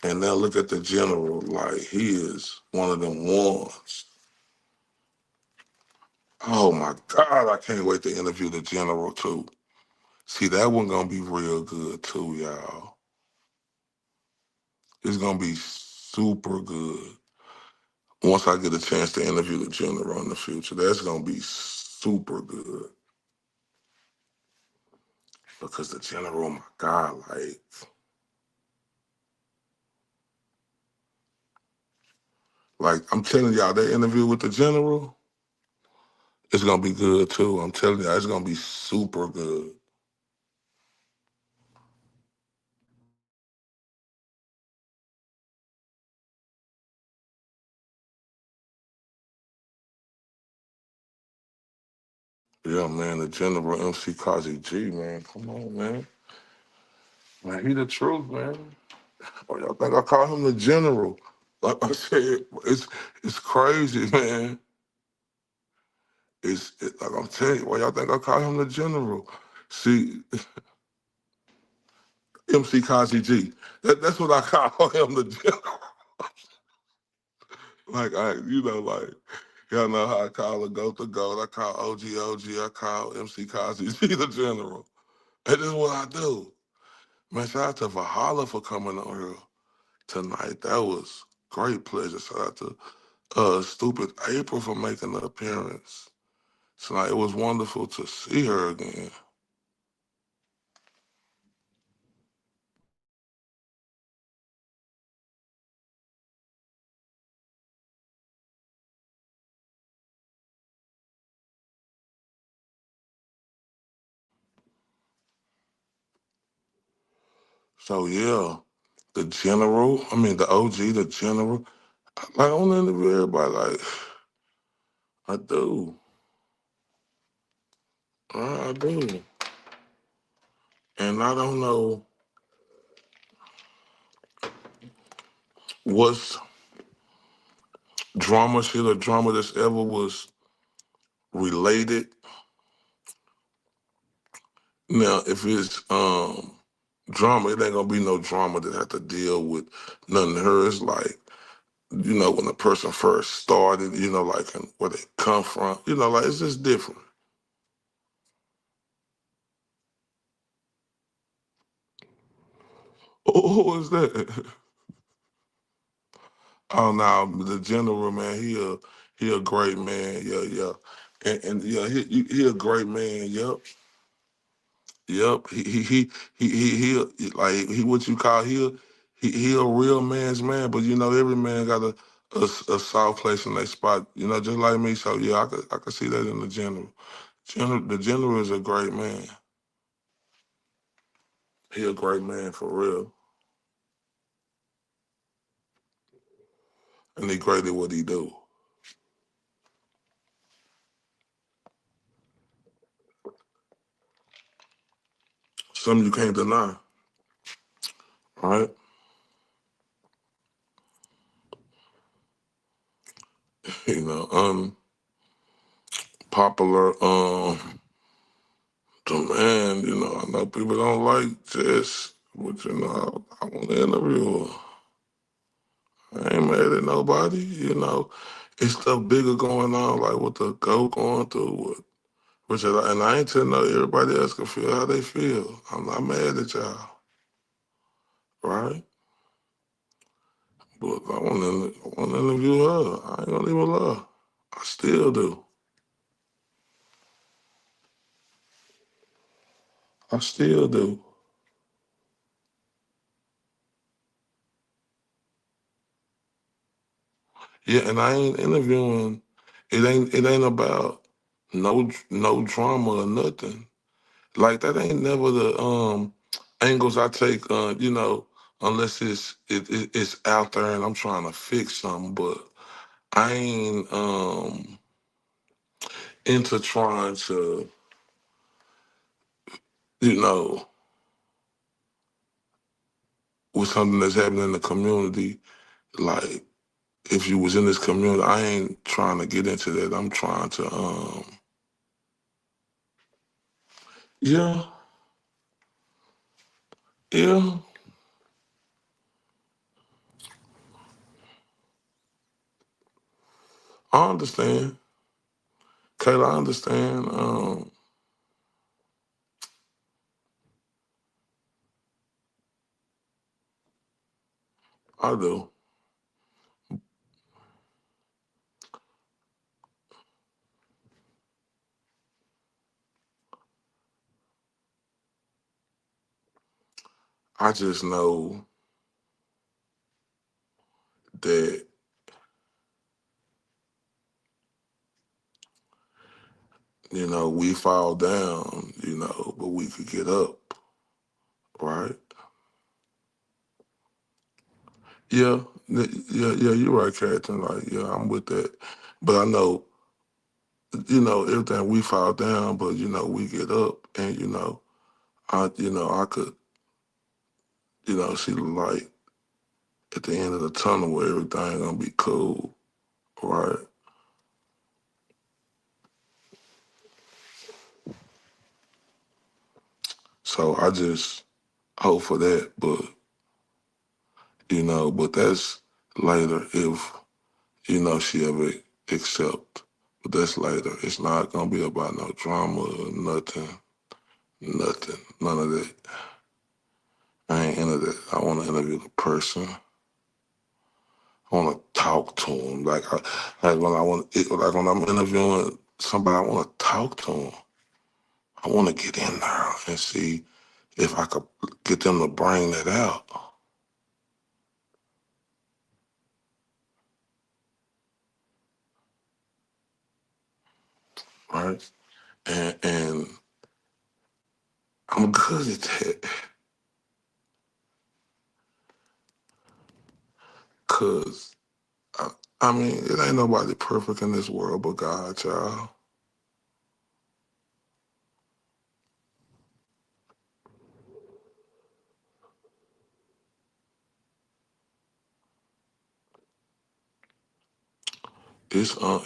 And now look at the general, like he is one of them ones. Oh my God, I can't wait to interview the general too. See, that one gonna be real good too, y'all. It's gonna be super good. Once I get a chance to interview the general in the future, that's gonna be super good. Because the general, my God, like I'm telling y'all, that interview with the general, it's gonna be good too. I'm telling y'all, it's gonna be super good. Yeah, man, the general MC Kazi G, man. Come on, man. Man, he the truth, man. Oh, y'all think I call him the general? Like I said, it's crazy, man. Like I'm telling you, why y'all think I call him the general? See, MC Kazi G. That's what I call him, the general. Like like y'all know how I call a goat the goat. I call OG. I call MC Kazi G the general. And this is what I do. Man, shout out to Valhalla for coming on here tonight. That was great pleasure. Shout out to Stupid April for making an appearance tonight. It was wonderful to see her again. So yeah, the OG, the general. Like I want to interview everybody. Like I do. I do. And I don't know what's drama shit or drama that's ever was related. Now, if it's drama, it ain't gonna be no drama that have to deal with nothing of hers. Like, when a person first started, like and where they come from, like it's just different. Who was that? Oh no, the general man, he a great man, yeah. And yeah, he a great man, yep. Yep, he like he what you call he a real man's man, but every man got a soft place in their spot, just like me. So yeah, I could see that in the general. The general is a great man. He a great man for real, and he great at what he do. Something you can't deny, right? Unpopular demand. I know people don't like Jess, but I want to interview her. I ain't mad at nobody. It's stuff bigger going on, like what the GOAT going through, and I ain't telling everybody else can feel how they feel. I'm not mad at y'all, right? But I want to interview her. I ain't gonna leave her alone. I still do. I still do. Yeah, and I ain't interviewing. It ain't about no drama or nothing. Like that ain't never the angles I take. Unless it's out there and I'm trying to fix something. But I ain't into trying to, you know, with something that's happening in the community, like if you was in this community, I ain't trying to get into that. I'm trying to, yeah, yeah. I understand. Kayla, I understand. I do. I just know that, you know, we fall down, you know, but we could get up, right? Yeah, yeah, you're right, Captain. Like, yeah, I'm with that. But I know, you know, everything we fall down, but you know, we get up, and I could, see the light at the end of the tunnel where everything gonna be cool, right? So I just hope for that, but but that's later if she ever accept. But that's later. It's not gonna be about no drama or nothing, none of that. I ain't into that. I want to interview the person. I want to talk to him. Like when I'm interviewing somebody, I want to talk to him. I want to get in there and see if I could get them to bring that out, right? And I'm good at that, cause I mean it ain't nobody perfect in this world but God, y'all.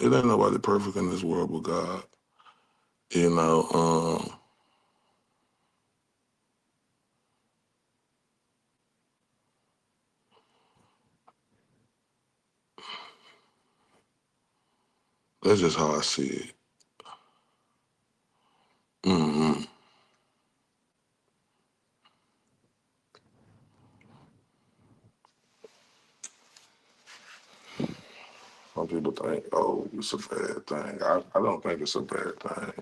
It ain't nobody perfect in this world but God. You know, that's just how I see it. hmm Some people think, oh, it's a bad thing. I don't think it's a bad thing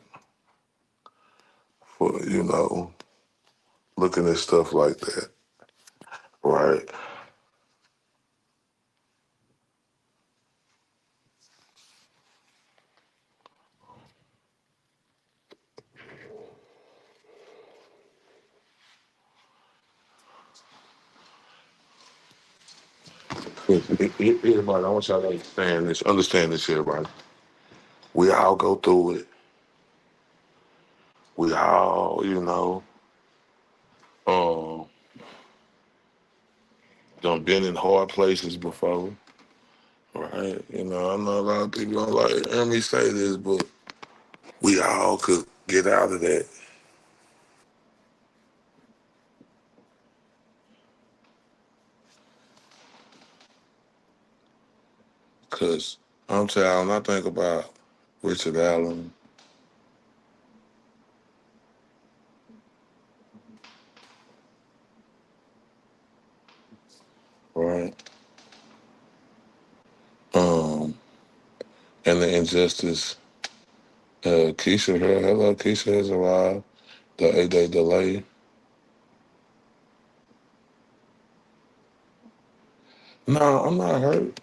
for, looking at stuff like that, right? Everybody, I want y'all to understand this here, right? We all go through it. We all, um, done been in hard places before, right? I know a lot of people don't like hear me say this, but we all could get out of that. Cause I'm telling you, I think about Richard Allen, right? Um, and the injustice. Keisha here, hello, Keisha has arrived. The 8-day delay. No, I'm not hurt.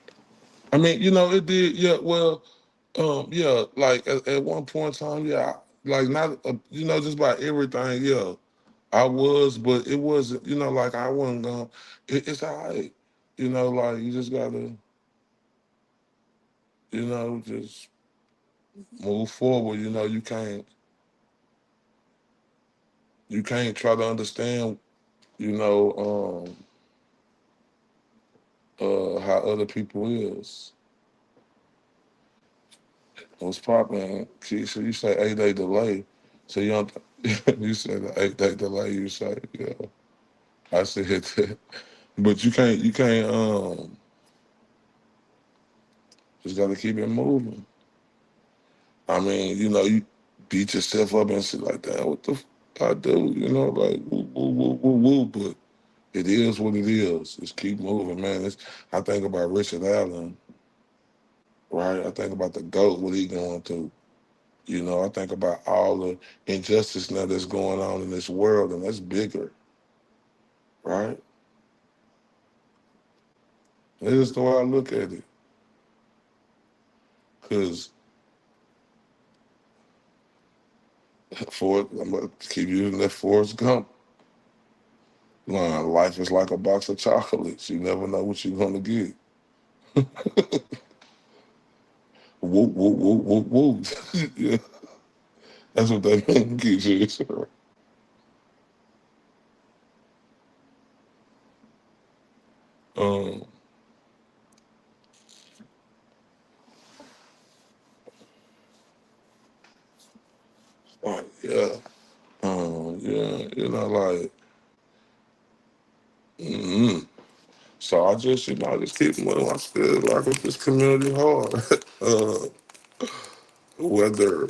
I mean, it did. Yeah, well, yeah, like at one point in time, yeah, like not, just about everything. Yeah, I was, but it wasn't. Like I wasn't gonna. It's alright. Like you just gotta, just move forward. You know, you can't try to understand, you know, how other people is. What's poppin'? Keisha, you say 8-day delay. So you don't, you said the 8-day delay, you say, yeah. I said that. But you can't, just gotta keep it moving. I mean, you know, you beat yourself up and shit like that. What the I do? You know, like woo, woo, woo, woo, woo. But it is what it is. Just keep moving, man. I think about Richard Allen, right? I think about the GOAT, what he going through. You know, I think about all the injustice now that's going on in this world, and that's bigger, right? That's just the way I look at it. Because I'm going to keep using that Forrest Gump line. Life is like a box of chocolates. You never know what you're going to get. Whoop, whoop, whoop, whoop, whoop. Yeah, that's what that means, Keisha. Um, like, yeah. Yeah, you know, like, So I just keep moving. I still rock with this community hard. uh, Whether,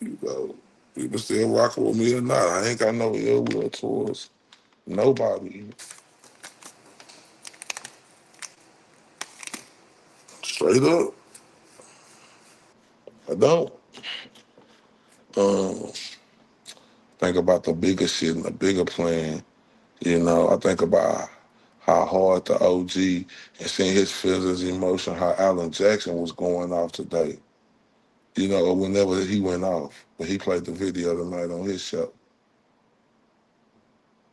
you know, people still rocking with me or not, I ain't got no ill will towards nobody. Straight up, I don't. Um, think about the bigger shit and the bigger plan. You know, I think about how hard the OG and seeing his feelings, emotion, how Alan Jackson was going off today. You know, or whenever he went off, when he played the video tonight on his show.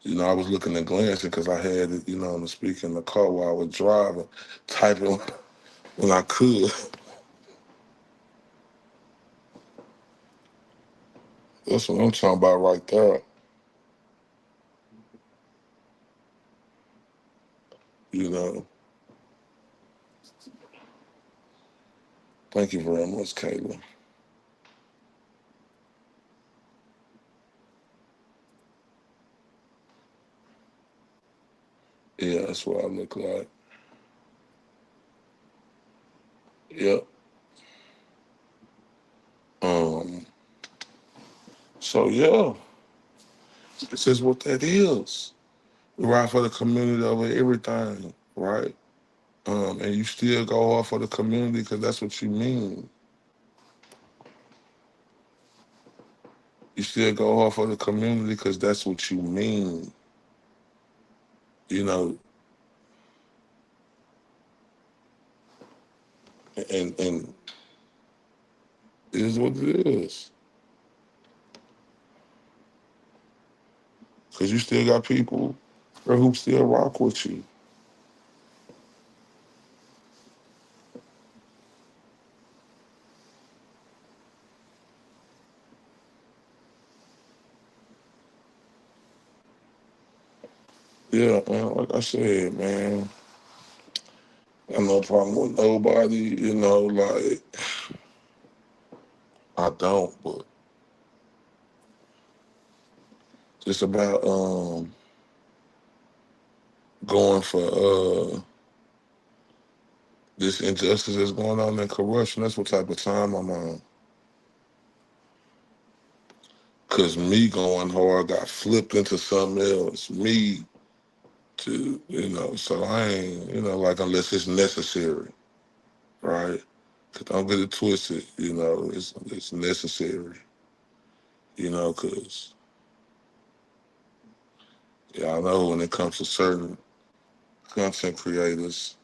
You know, I was looking and glancing because I had it, you know, on the speaker in the car while I was driving, typing when I could. That's what I'm talking about right there. You know, thank you very much, Kayla. Yeah, that's what I look like. Yep. Um, so yeah, this is what that is. We ride for the community over everything, right? And you still go hard for the community because that's what you mean. You still go hard for the community because that's what you mean. You know, and it is what it is. Because you still got people who still rock with you. Yeah, man, like I said, man, I got no problem with nobody, you know, like, I don't, but it's about going for this injustice that's going on in corruption. That's what type of time I'm on. Cause me going hard got flipped into something else. Me to, you know, so I ain't, you know, like unless it's necessary, right? Cause don't get it twisted, you know, it's necessary, you know, cause yeah, I know when it comes to certain content creators,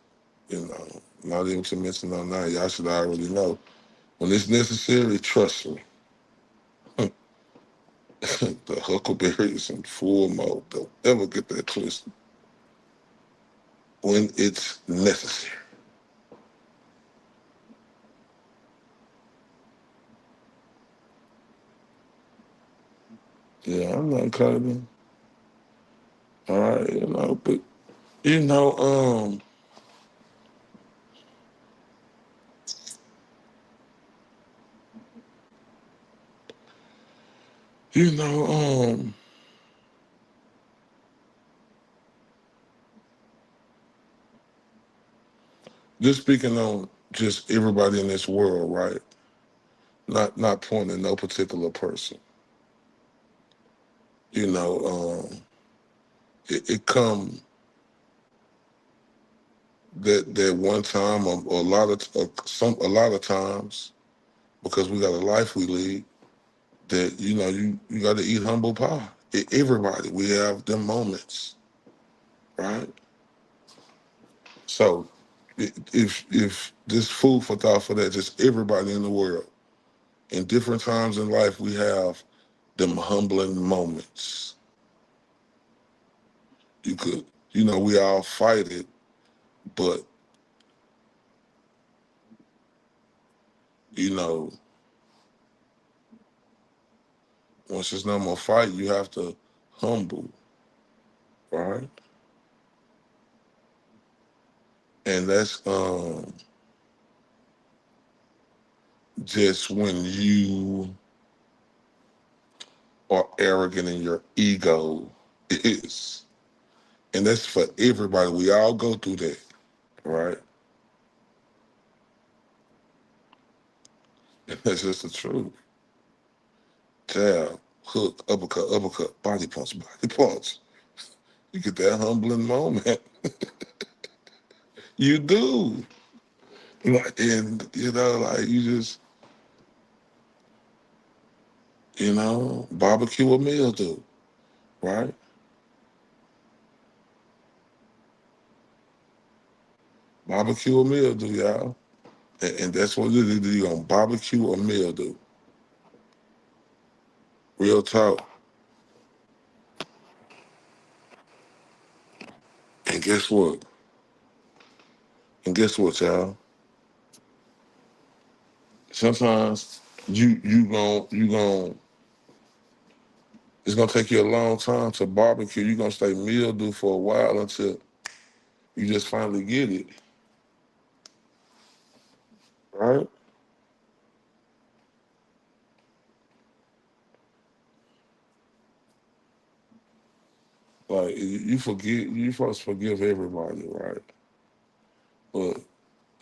you know, not even to mention on that, y'all should already know. When it's necessary, trust me. The Huckleberry is in full mode. Don't ever get that twisted. When it's necessary. Yeah, I'm not cutting. All right, but you know, you know, just speaking on just everybody in this world, right? Not pointing at no particular person. You know, it come that one time or a lot of times because we got a life we lead that you got to eat humble pie. Everybody, we have them moments, right? So if this food for thought for that, just everybody in the world, in different times in life, we have them humbling moments. You could, we all fight it, but you know, once it's no more fight, you have to humble, right? And that's just when you are arrogant in your ego is. And that's for everybody. We all go through that, right? And that's just the truth. Jab, hook, uppercut, body punch, body punch. You get that humbling moment. You do. And like you just, barbecue a meal do, right? Barbecue a meal do, y'all. And that's what you do. You're gonna barbecue a meal do. Real talk. And guess what? Y'all? Sometimes you gon' it's gonna take you a long time to barbecue. You're gonna stay mildew for a while until you just finally get it. Right? Like you supposed to forgive everybody, right? But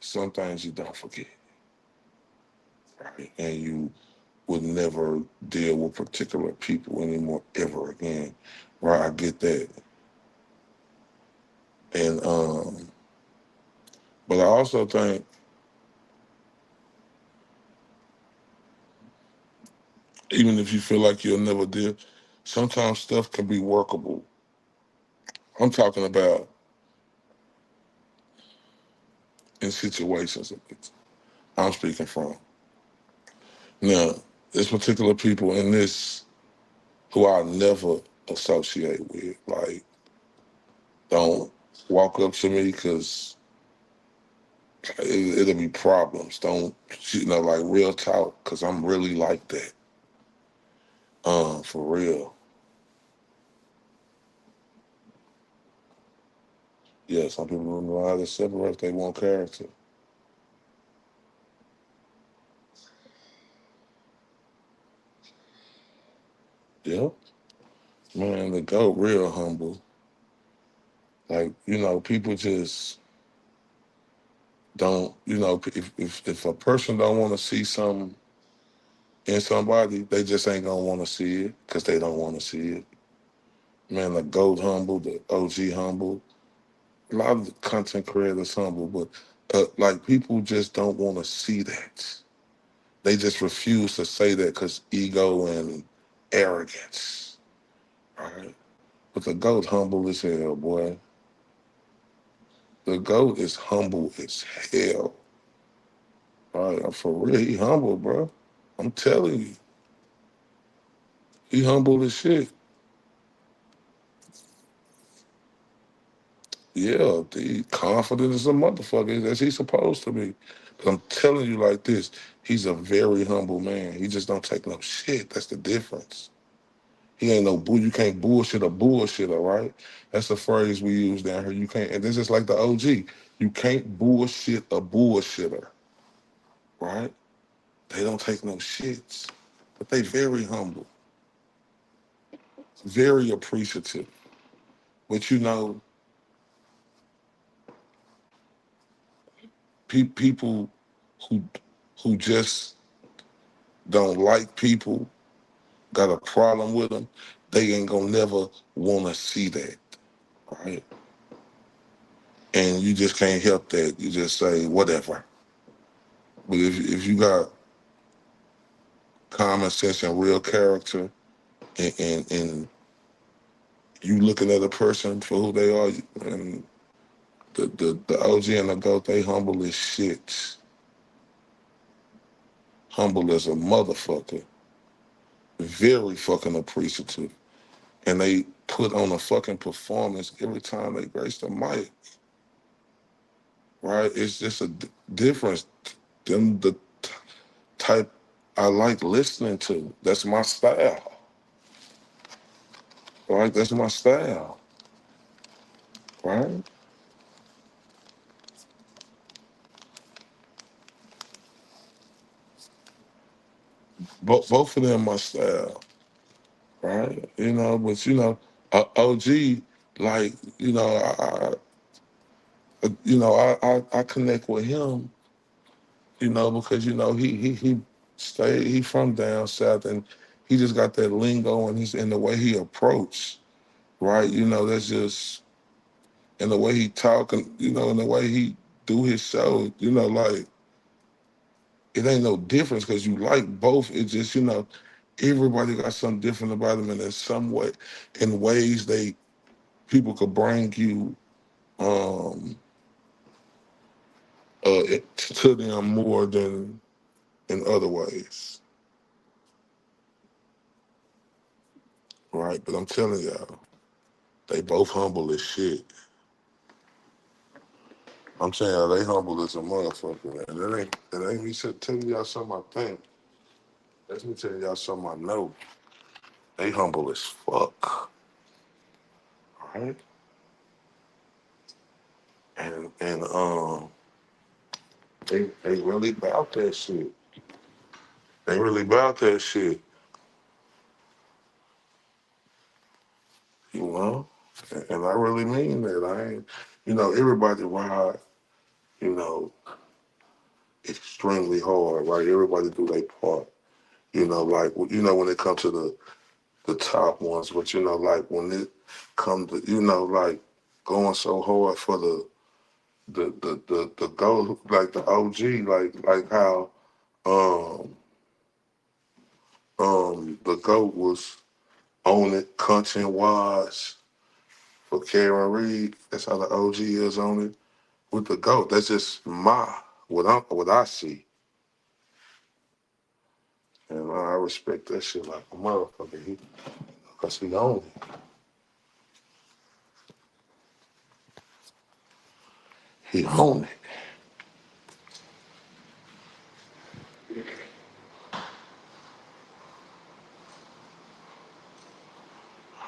some things you don't forget. Right? And you would never deal with particular people anymore ever again. Right? I get that. And but I also think even if you feel like you'll never deal, sometimes stuff can be workable. I'm talking about in situations I'm speaking from. Now, there's particular people in this who I'll never associate with. Like, don't walk up to me because it'll be problems. Don't, like real talk, because I'm really like that. For real. Yeah, some people don't know how to separate if they want character. Yep. Man, the GOAT real humble. Like, people just don't, if a person don't want to see something in somebody, they just ain't gonna want to see it because they don't want to see it. Man, the GOAT humble, the OG humble, a lot of the content creators humble, but like people just don't want to see that. They just refuse to say that because ego and arrogance, right? But the GOAT humble as hell, boy. The GOAT is humble as hell. All right, for real, he humble, bro. I'm telling you, he humble as shit. Yeah, he confident as a motherfucker as he's supposed to be. But I'm telling you like this, he's a very humble man. He just don't take no shit. That's the difference. He ain't no bull. You can't bullshit a bullshitter, right? That's a phrase we use down here. You can't, and this is like the OG. You can't bullshit a bullshitter, right? They don't take no shits, but they very humble, very appreciative. But you know, people who just don't like people, got a problem with them, they ain't gonna never want to see that, right? And you just can't help that. You just say whatever. But if you got common sense and real character, and you looking at a person for who they are, and the OG and the GOAT, they humble as shit. Humble as a motherfucker. Very fucking appreciative. And they put on a fucking performance every time they grace the mic. Right? It's just a difference. Them the type I like listening to. That's my style. Right? That's my style. Right? Both of them my style. Right? You know, but you know, OG, like, you know, I connect with him, you know, because you know he from down south, and he just got that lingo, and he's in the way he approach, right? You know, that's just in the way he talk, and you know, in the way he do his show, you know, like it ain't no difference because you like both. It's just, you know, everybody got something different about them, and in some way, in ways people could bring you to them more than in other ways. Right? But I'm telling y'all, they both humble as shit. I'm saying y'all, they humble as a motherfucker, man. That ain't me telling y'all something I think. That's me telling y'all something I know. They humble as fuck. Right? And they really about that shit. They really about that shit. You know? And I really mean that. I ain't, you know, everybody ride, you know, extremely hard, right? Everybody do their part. You know, like, you know, when it comes to the top ones, but you know, like when it comes to, you know, like going so hard for the goal, like the OG, like how the GOAT was on it content wise for Karen Reed. That's how the OG is on it with the GOAT. That's just what I see. And I respect that shit like a motherfucker. Because he owned it. He owned it.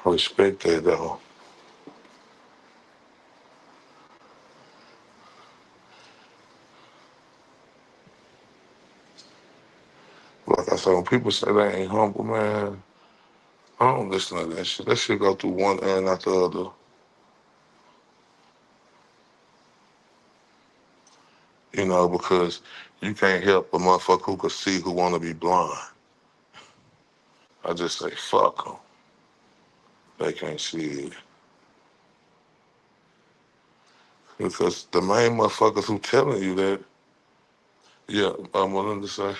I respect that though. Like I said, when people say they ain't humble, man, I don't listen to that shit. That shit go through one ear and not the other. You know, because you can't help a motherfucker who could see who want to be blind. I just say, fuck them. They can't see it. Because the main motherfuckers who telling you that, yeah, Melinda say,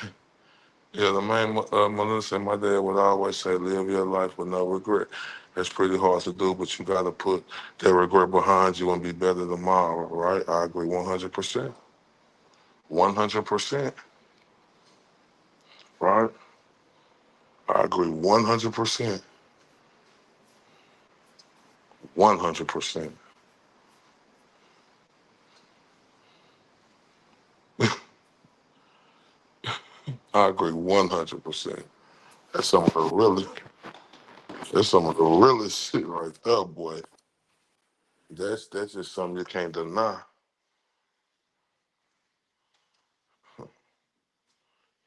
yeah, the main, Melinda said, my dad would always say, live your life with no regret. That's pretty hard to do, but you got to put that regret behind you and be better tomorrow, right? I agree 100%. 100%, right? I agree 100%. 100%. I agree 100%. That's something really. That's some of the realest shit right there, boy. That's just something you can't deny.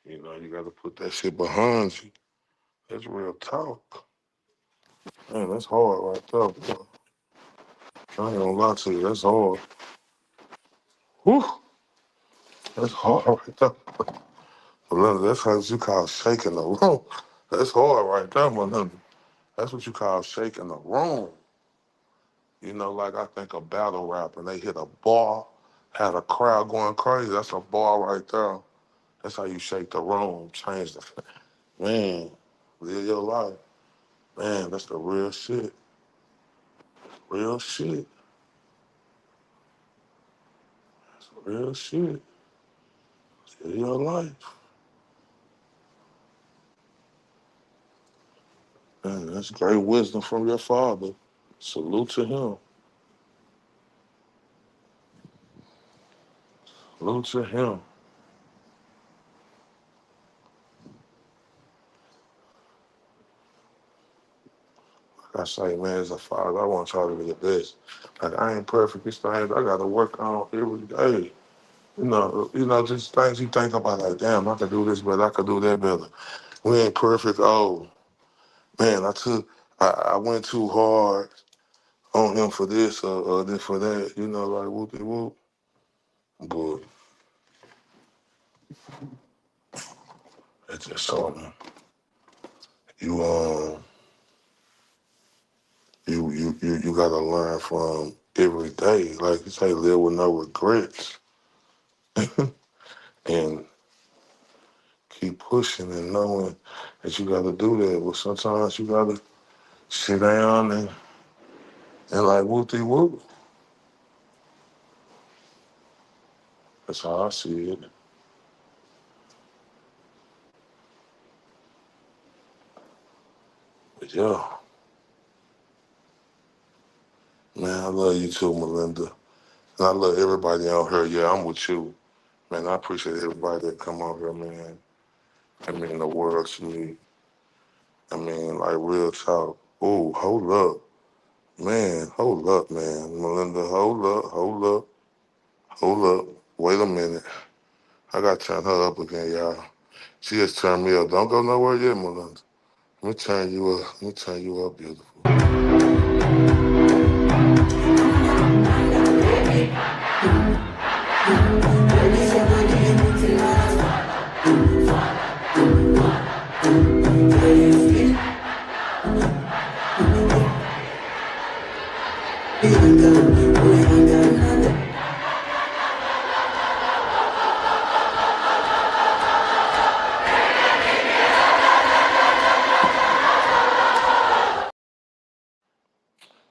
You know, you got to put that shit behind you. That's real talk. Man, that's hard right there, boy. I ain't gonna lie to you, that's hard. Whew, that's hard right there. Melinda, that's what you call shaking the room. That's hard right there, Melinda. That's what you call shaking the room. You know, like I think a battle rap and they hit a bar, had a crowd going crazy. That's a bar right there. That's how you shake the room, change the man, live your life. Man, that's the real shit. Real shit. That's real shit. Live your life. Man, that's great wisdom from your father. Salute to him. Salute to him. Like I say, man, as a father, I want y'all to be the best. Like I ain't perfect. These things I gotta work on every day. Just things you think about like, damn, I could do this better, I could do that better. We ain't perfect. Oh, man, I went too hard on him for this or this for that, like whoop whoop. But it's just something. You gotta learn from every day. Like you say, live with no regrets and keep pushing and knowing that you gotta do that. But sometimes you gotta sit down and like whoop whoop. That's how I see it. But yeah, man, I love you too, Melinda. And I love everybody out here. Yeah, I'm with you. Man, I appreciate everybody that come out here, man. I mean, the world to me. I mean, like real talk. Oh, hold up. Man, hold up, man. Melinda, hold up. Wait a minute. I got to turn her up again, y'all. She just turned me up. Don't go nowhere yet, Melinda. Let me turn you up. Let me turn you up, beautiful.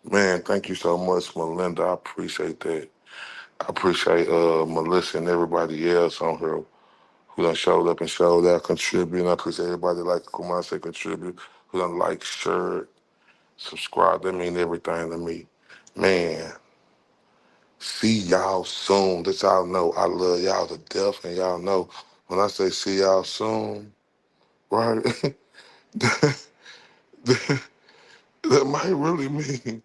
Man, thank you so much, Melinda. I appreciate that. I appreciate Melissa and everybody else on here who done showed up and showed out, contributing. I appreciate everybody like Kumar said contribute, who done like, shared, subscribe. That mean everything to me. Man, see y'all soon. That y'all know I love y'all to death, and y'all know when I say see y'all soon, right? that, that might really mean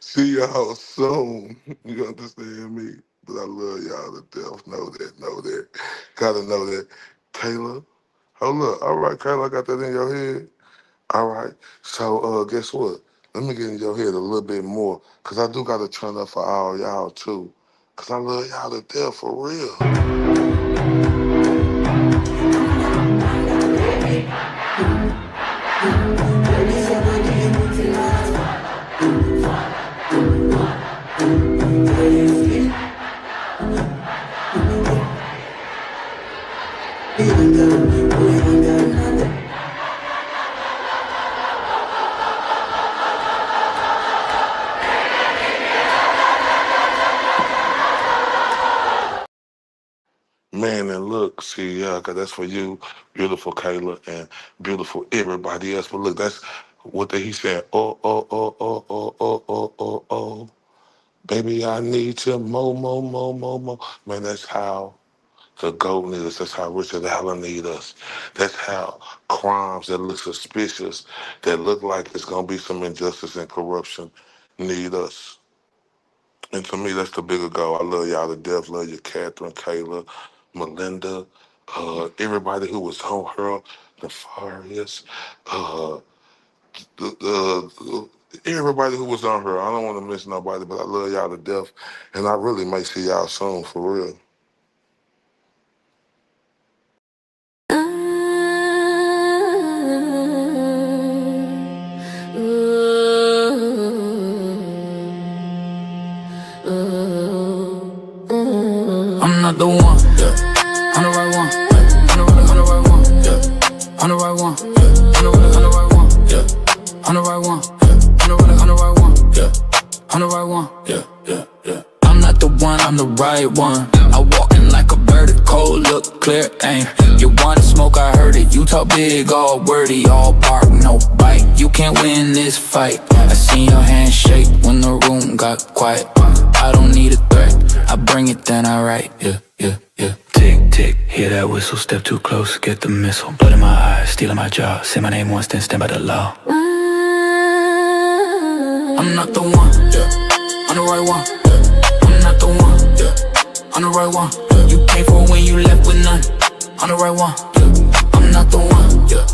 see y'all soon. You understand me? But I love y'all to death. Know that. Gotta know that. Kayla, hold up. All right, Kayla, I got that in your head. All right. So guess what? Let me get in your head a little bit more. Cause I do gotta turn up for all y'all too. Cause I love y'all to death for real. Man, and look, see, yeah, 'cause that's for you, beautiful Kayla, and beautiful everybody else. But look, that's what he said. Oh. Baby, I need you more. Man, that's how the GOAT need us. That's how Richard Allen need us. That's how crimes that look suspicious, that look like it's going to be some injustice and corruption, need us. And to me, that's the bigger goal. I love y'all to death. Love you, Catherine, Kayla, Melinda, everybody who was on her, Nefarious, everybody who was on her. I don't want to miss nobody, but I love y'all to death. And I really may see y'all soon, for real. I'm not the one, yeah. I'm the right one, yeah. I'm the right one, yeah. I'm the right one, yeah. I'm the right one, yeah. I'm the right one, yeah. I'm the right one, yeah. I'm the right one, yeah. I'm not the one, I'm the right one. I walking like a vertical, look clear, aim. You want to smoke, I heard it. You talk big, all wordy, all bark, no bite. You can't win this fight. I seen your hand shake when the room got quiet. I don't need a threat, I bring it, then I write, yeah. Tick, tick, hear that whistle, step too close, get the missile. Blood in my eyes, stealing my jaw. Say my name once, then stand by the law. I'm not the one, yeah. I'm the right one, yeah. I'm not the one, yeah. I'm the right one, yeah. You paid for when you left with none. I'm the right one, yeah. I'm not the one, yeah.